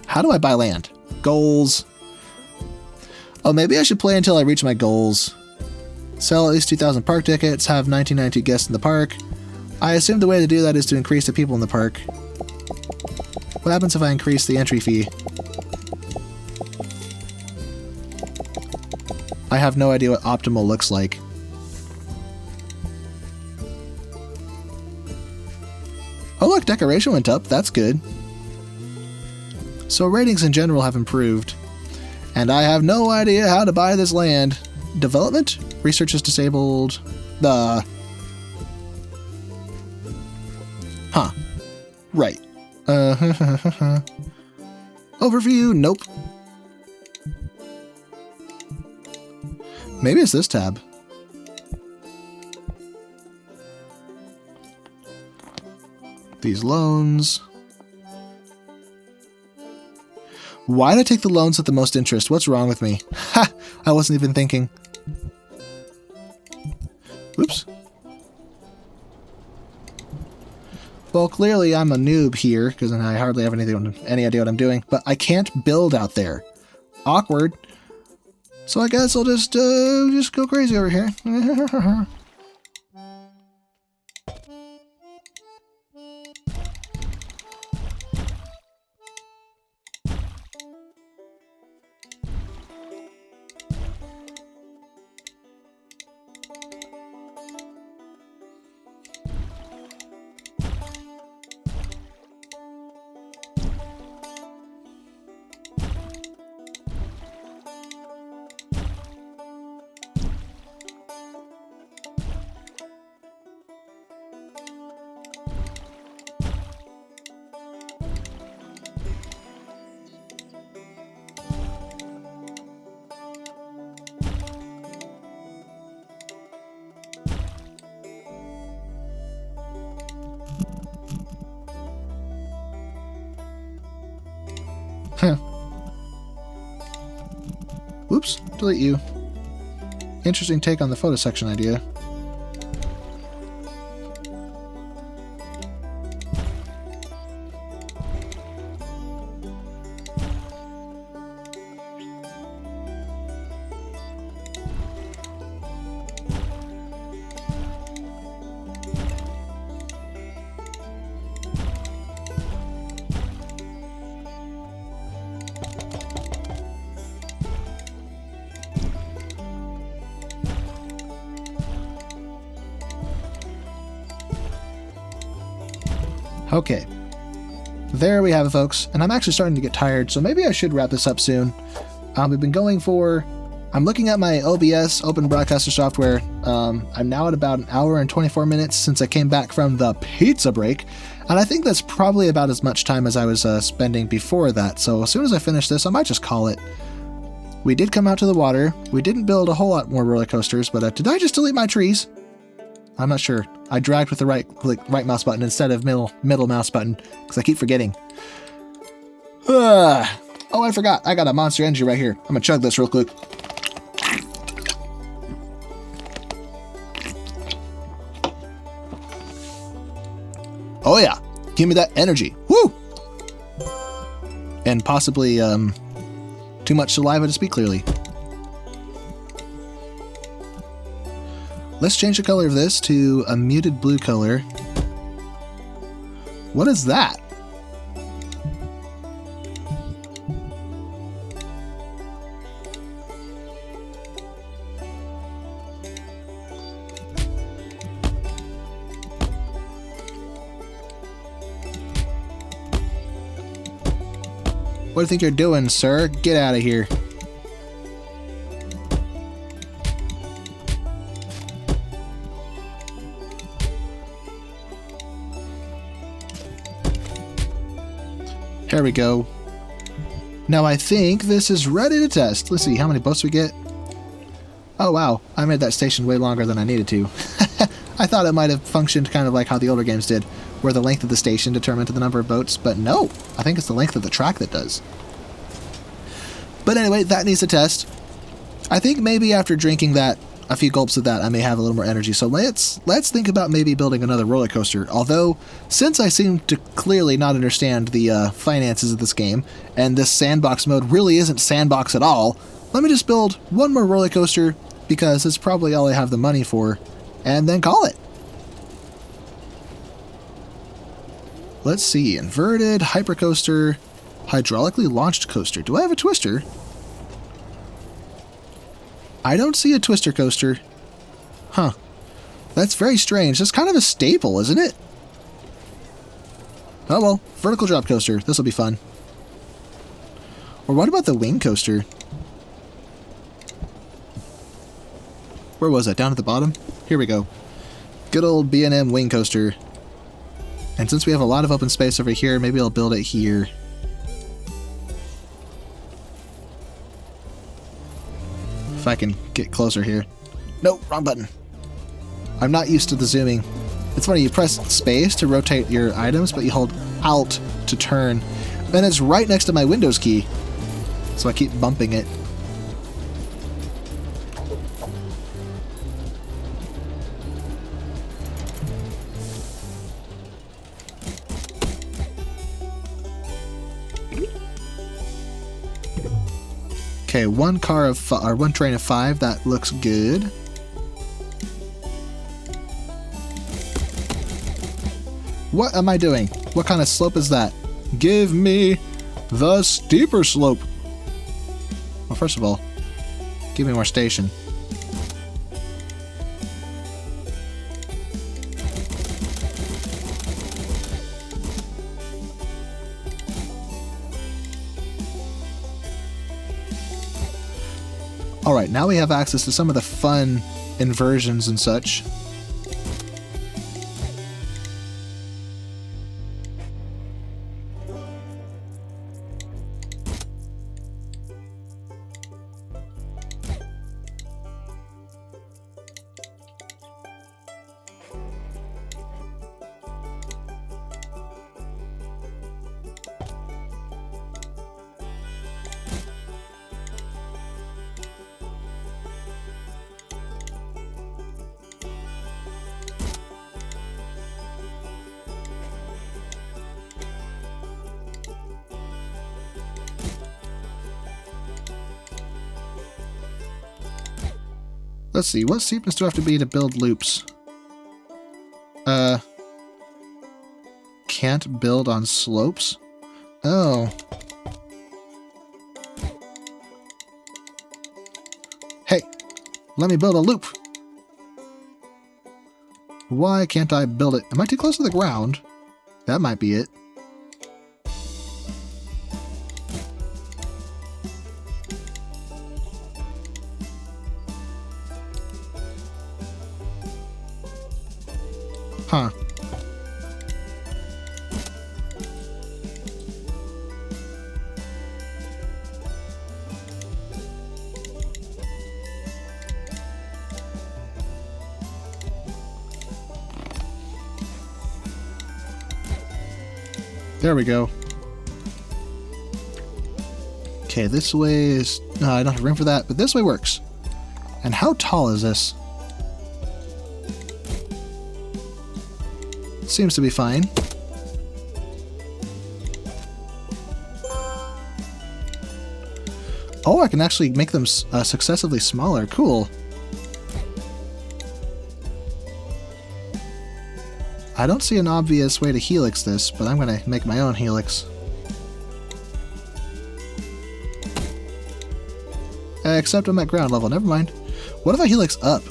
How do I buy land? Goals. Oh, maybe I should play until I reach my goals. Sell at least 2,000 park tickets, have 1992 guests in the park. I assume the way to do that is to increase the people in the park. What happens if I increase the entry fee? I have no idea what optimal looks like. Oh look, decoration went up. That's good. So ratings in general have improved. And I have no idea how to buy this land. Development? Research is disabled. Huh. Right. Overview? Nope. Maybe it's this tab. These loans. Why did I take the loans at the most interest? What's wrong with me? Ha! I wasn't even thinking. Oops. Well, clearly I'm a noob here, because I hardly have any idea what I'm doing, but I can't build out there. Awkward. So I guess I'll just go crazy over here. delete you. Interesting take on the photo section idea. Okay, there we have it, folks, and I'm actually starting to get tired, so maybe I should wrap this up soon. We've been going for... I'm looking at my OBS, Open Broadcaster Software. I'm now at about an hour and 24 minutes since I came back from the pizza break, and I think that's probably about as much time as I was spending before that, so as soon as I finish this, I might just call it. We did come out to the water. We didn't build a whole lot more roller coasters, but did I just delete my trees? I'm not sure. I dragged with the right mouse button instead of middle mouse button, because I keep forgetting. Oh, I forgot. I got a Monster Energy right here. I'm gonna chug this real quick. Oh yeah, give me that energy. Woo! And possibly too much saliva to speak clearly. Let's change the color of this to a muted blue color. What is that? What do you think you're doing, sir? Get out of here. There we go. Now I think this is ready to test. Let's see how many boats we get. Oh wow, I made that station way longer than I needed to. I thought it might have functioned kind of like how the older games did, where the length of the station determined the number of boats, but no, I think it's the length of the track that does. But anyway, that needs a test. I think maybe after drinking that, a few gulps of that, I may have a little more energy. So let's think about maybe building another roller coaster. Although, since I seem to clearly not understand the finances of this game, and this sandbox mode really isn't sandbox at all, let me just build one more roller coaster, because it's probably all I have the money for, and then call it. Let's see, inverted, hypercoaster, hydraulically launched coaster. Do I have a twister? I don't see a twister coaster. Huh. That's very strange. That's kind of a staple, isn't it? Oh well, vertical drop coaster. This will be fun. Or what about the wing coaster? Where was that? Down at the bottom? Here we go. Good old B&M wing coaster. And since we have a lot of open space over here, maybe I'll build it here. If I can get closer here. Nope, wrong button. I'm not used to the zooming. It's funny, you press space to rotate your items, but you hold Alt to turn. And it's right next to my Windows key. So I keep bumping it. Okay, one train of 5. That looks good. What am I doing? What kind of slope is that? Give me the steeper slope. Well, first of all, give me more station. Alright, now we have access to some of the fun inversions and such. Let's see, what steepness do I have to be to build loops? Can't build on slopes? Oh. Hey, let me build a loop. Why can't I build it? Am I too close to the ground? That might be it. Huh. There we go. Okay, this way is... I don't have room for that, but this way works. And how tall is this? Seems to be fine. Oh, I can actually make them successively smaller. Cool. I don't see an obvious way to helix this, but I'm going to make my own helix. Except I'm at ground level. Never mind. What if I helix up?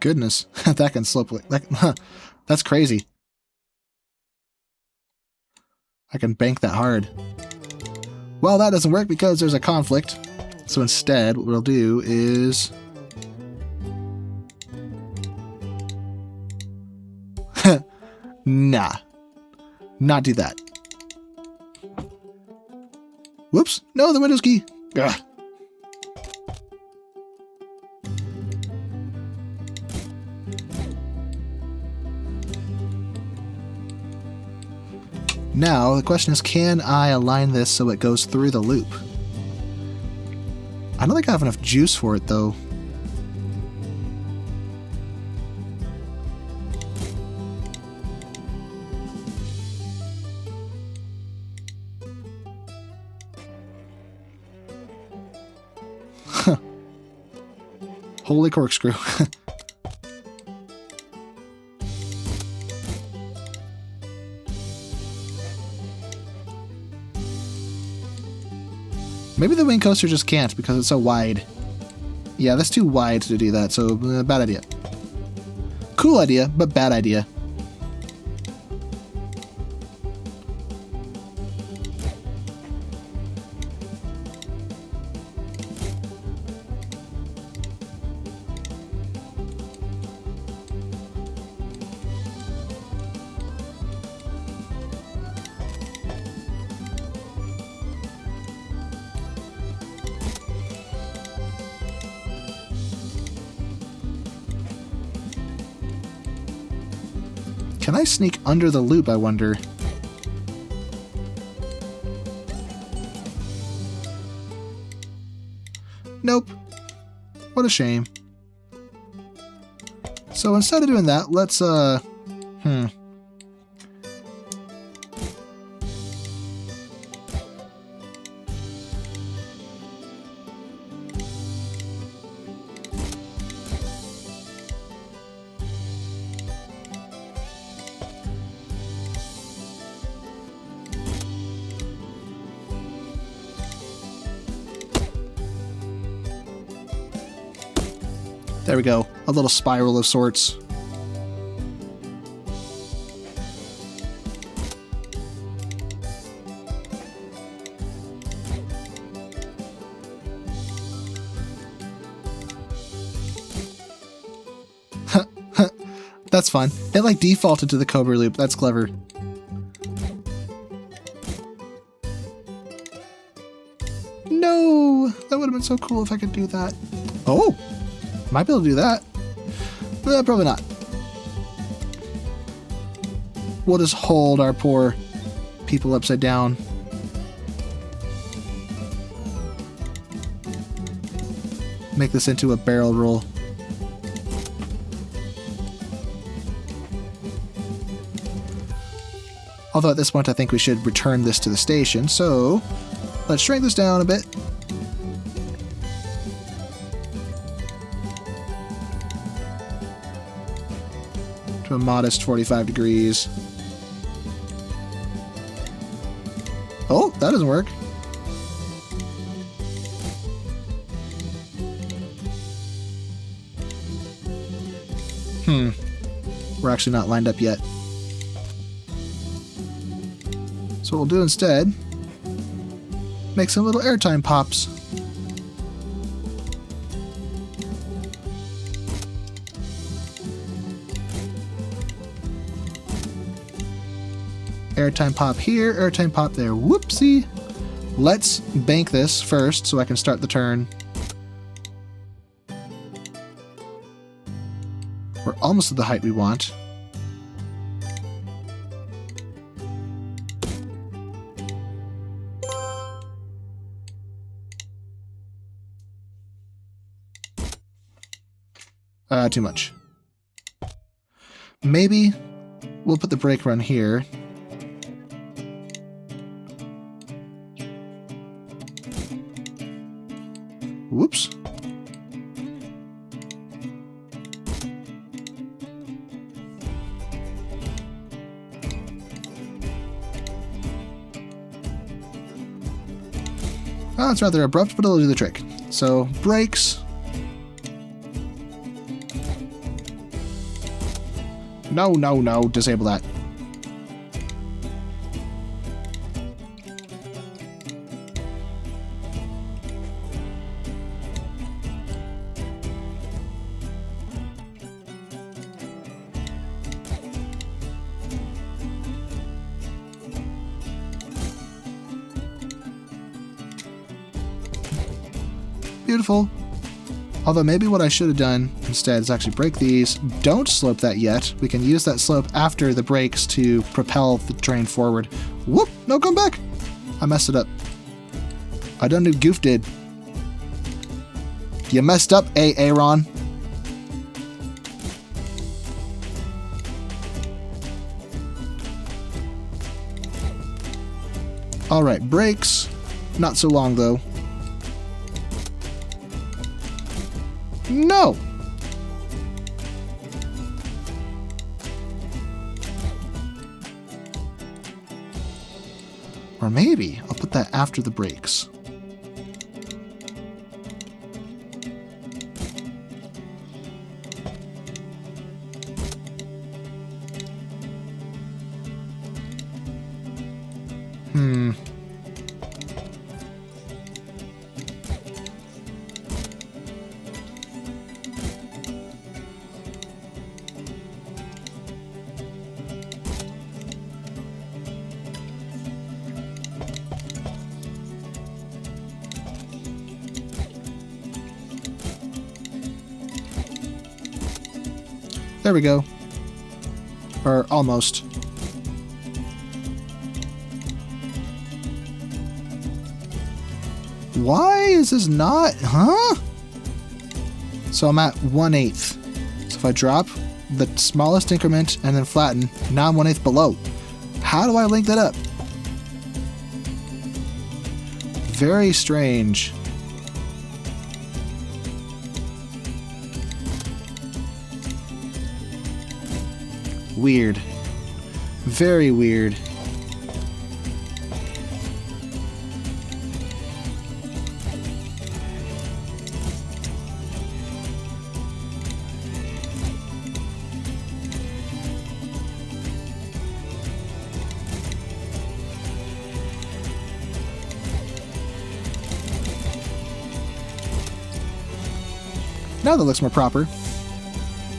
Goodness, that can slope like that. That's crazy. I can bank that hard. Well, that doesn't work because there's a conflict. So instead, what we'll do is... nah. Not do that. Whoops. No, the Windows key. Ugh. Now, the question is, can I align this so it goes through the loop? I don't think I have enough juice for it, though. Holy corkscrew. Maybe the wing coaster just can't because it's so wide. Yeah, that's too wide to do that, so bad idea. Cool idea, but bad idea. Can I sneak under the loop, I wonder? Nope. What a shame. So instead of doing that, let's, there we go. A little spiral of sorts. That's fun. It like defaulted to the Cobra loop. That's clever. No! That would have been so cool if I could do that. Oh! Might be able to do that. Probably not. We'll just hold our poor people upside down. make this into a barrel roll. Although at this point I think we should return this to the station, so let's shrink this down a bit. To a modest 45 degrees. Oh, that doesn't work. We're actually not lined up yet. So what we'll do instead, make some little airtime pops. Airtime pop here, airtime pop there. Whoopsie! Let's bank this first so I can start the turn. We're almost at the height we want. Too much. Maybe we'll put the brake run here. Whoops. Oh, it's rather abrupt, but it'll do the trick. So, brakes. No, no, no. Disable that. Beautiful. Although maybe what I should have done instead is actually break these. Don't slope that yet. We can use that slope after the brakes to propel the train forward. Whoop! No, come back! I messed it up. I done what Goof did. You messed up, Aaron. Alright, brakes. Not so long though. No! Or maybe I'll put that after the brakes. There we go. Or almost. Why is this not? Huh? So I'm at 1/8. So if I drop the smallest increment and then flatten, now I'm 1/8 below. How do I link that up? Very strange. Weird. Very weird. Now that looks more proper.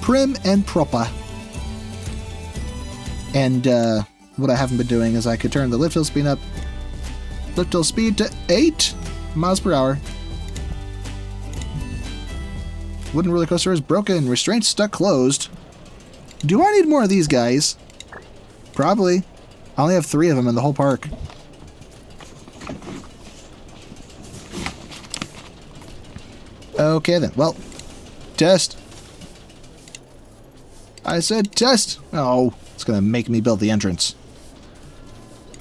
Prim and proper. And what I haven't been doing is I could turn the lift hill speed up. Lift hill speed to 8 miles per hour. Wooden roller coaster is broken. Restraints stuck closed. Do I need more of these guys? Probably. I only have 3 of them in the whole park. Okay then. Well, test. I said test. Oh, it's gonna make me build the entrance.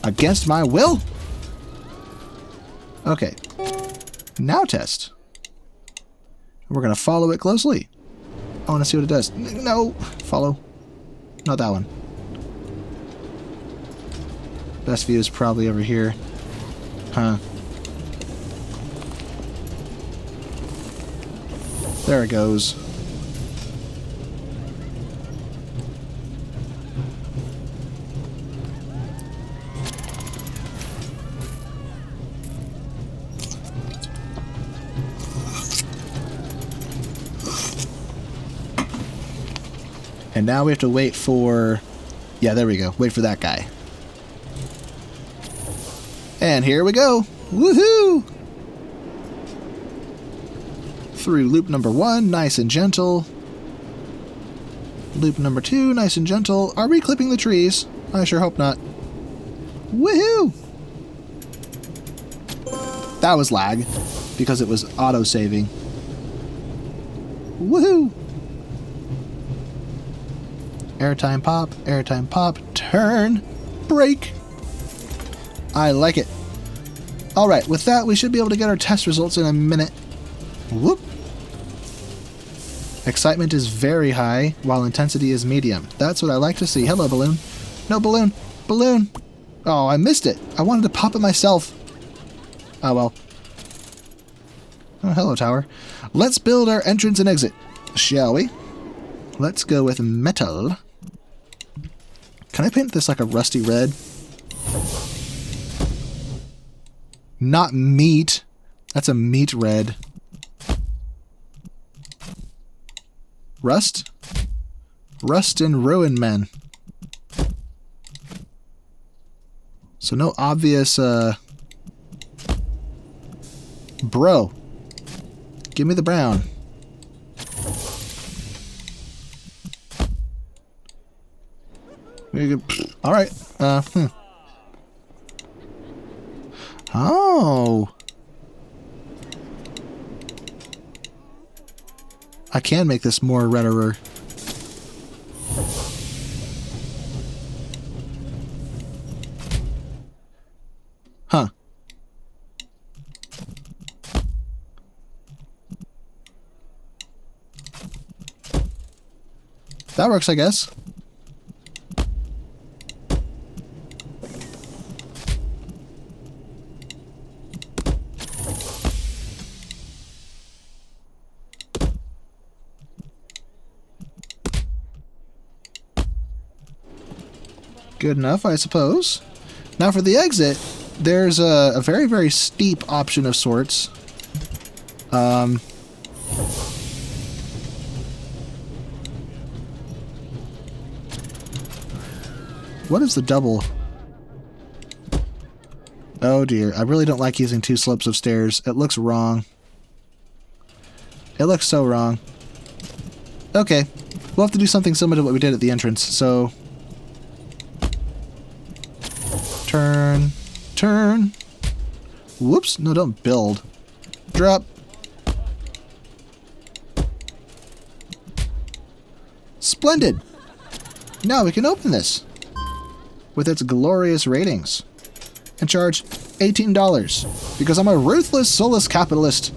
Against my will? Okay. Now test. We're gonna follow it closely. I wanna see what it does. No! Follow. Not that one. Best view is probably over here. Huh. There it goes. And now we have to wait for... Yeah, there we go. Wait for that guy. And here we go. Woohoo! Through loop number 1, nice and gentle. Loop number 2, nice and gentle. Are we clipping the trees? I sure hope not. Woohoo! That was lag, because it was auto-saving. Woohoo! Airtime pop, turn, brake. I like it. Alright, with that, we should be able to get our test results in a minute. Whoop. Excitement is very high, while intensity is medium. That's what I like to see. Hello, balloon. No, balloon. Balloon. Oh, I missed it. I wanted to pop it myself. Oh, well. Oh, hello, tower. Let's build our entrance and exit, shall we? Let's go with metal. Can I paint this like a rusty red? Not meat. That's a meat red. Rust? Rust and ruin, men. So no obvious, Bro. Give me the brown. Alright. Oh. I can make this more redder. Huh. That works, I guess. Good enough, I suppose. Now for the exit, there's a very, very steep option of sorts. What is the double? Oh dear, I really don't like using 2 slopes of stairs. It looks wrong. It looks so wrong. Okay, we'll have to do something similar to what we did at the entrance, so... Turn. Turn. Whoops. No, don't build. Drop. Splendid. Now we can open this. With its glorious ratings. And charge $18. Because I'm a ruthless, soulless capitalist.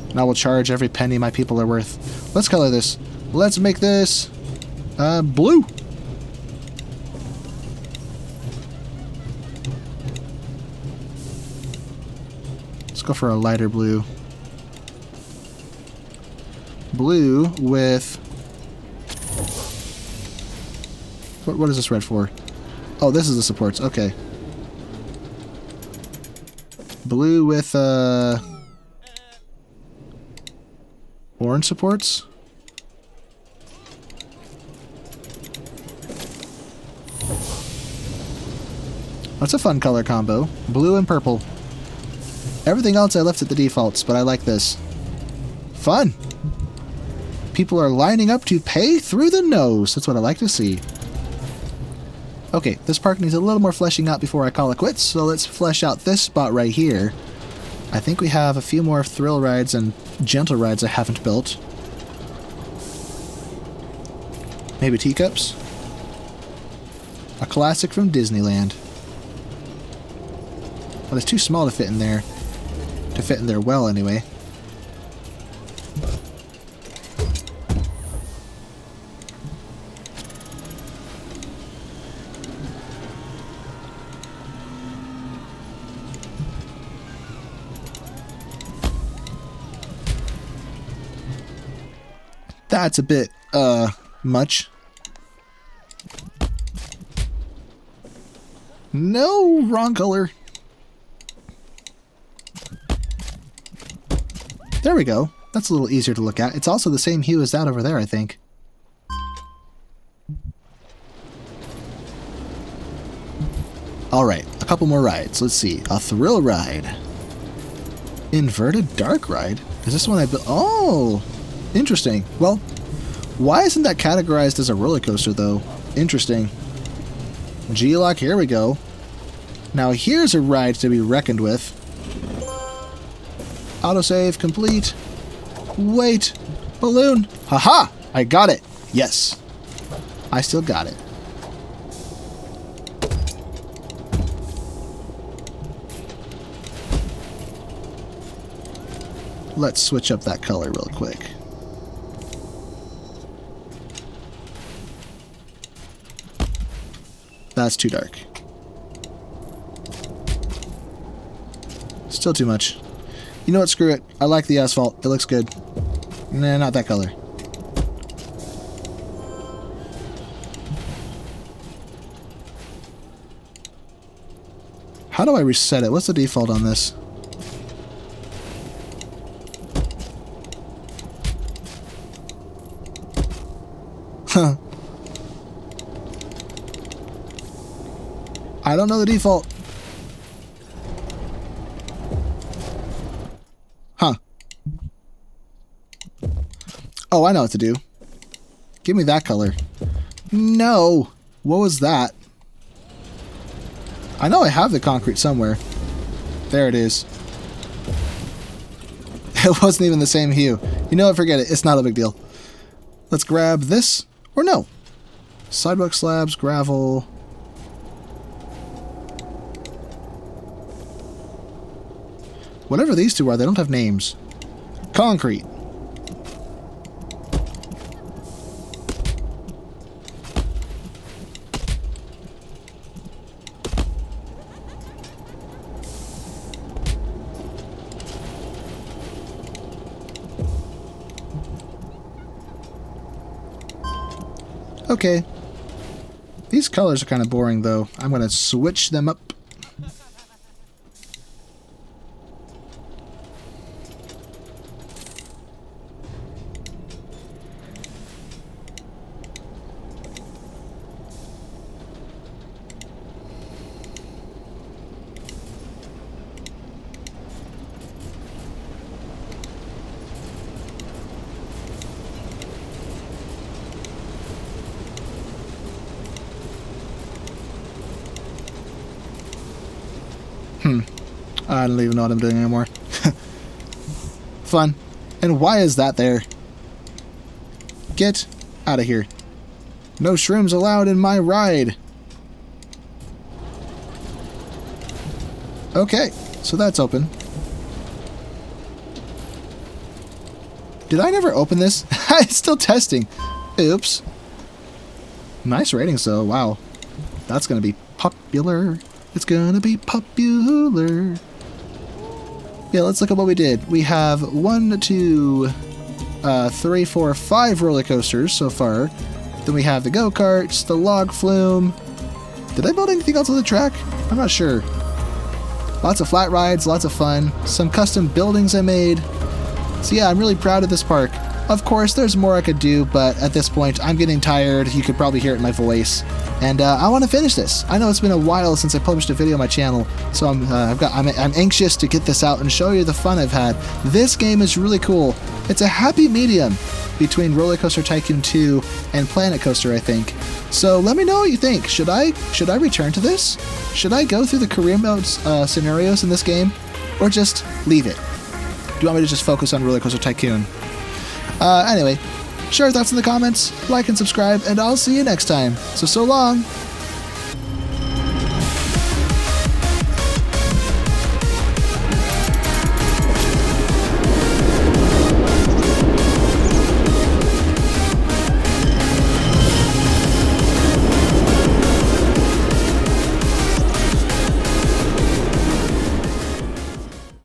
And I will charge every penny my people are worth. Let's color this. Let's make this... blue. Go for a lighter blue. Blue with... What is this red for? Oh, this is the supports. Okay. Blue with, orange supports? That's a fun color combo. Blue and purple. Everything else I left at the defaults, but I like this. Fun! People are lining up to pay through the nose. That's what I like to see. Okay, this park needs a little more fleshing out before I call it quits, so let's flesh out this spot right here. I think we have a few more thrill rides and gentle rides I haven't built. Maybe teacups? A classic from Disneyland. Well, it's too small to fit in there. To fit in there well, anyway. That's a bit, much. No, wrong color. There we go. That's a little easier to look at. It's also the same hue as that over there, I think. Alright, a couple more rides. Let's see. A thrill ride. Inverted dark ride? Is this one I built? Oh! Interesting. Well, why isn't that categorized as a roller coaster, though? Interesting. G-Lock, here we go. Now here's a ride to be reckoned with. Autosave complete. Wait. Balloon. Haha! I got it. Yes. I still got it. Let's switch up that color real quick. That's too dark. Still too much. You know what? Screw it. I like the asphalt. It looks good. Nah, not that color. How do I reset it? What's the default on this? Huh. I don't know the default. Huh. Oh, I know what to do. Give me that color. No! What was that? I know I have the concrete somewhere. There it is. It wasn't even the same hue. You know what? Forget it. It's not a big deal. Let's grab this. Or no. Sidewalk slabs, gravel. Whatever these two are, they don't have names. Concrete. Okay. These colors are kind of boring, though. I'm going to switch them up. I don't even know what I'm doing anymore. Fun. And why is that there? Get out of here. No shrooms allowed in my ride. Okay, so that's open. Did I never open this? It's still testing. Oops. Nice ratings though, wow. That's gonna be popular. It's gonna be popular. Yeah, let's look at what we did. We have 1, 2, 3, 4, 5 roller coasters so far. Then we have the go-karts, the log flume. Did I build anything else on the track? I'm not sure. Lots of flat rides, lots of fun. Some custom buildings I made. So yeah, I'm really proud of this park. Of course, there's more I could do, but at this point, I'm getting tired. You could probably hear it in my voice. And I want to finish this. I know it's been a while since I published a video on my channel, so I'm anxious to get this out and show you the fun I've had. This game is really cool. It's a happy medium between RollerCoaster Tycoon 2 and Planet Coaster, I think. So let me know what you think. Should I return to this? Should I go through the career mode scenarios in this game? or just leave it? Do you want me to just focus on RollerCoaster Tycoon? Anyway, share your thoughts in the comments, like and subscribe, and I'll see you next time. So long!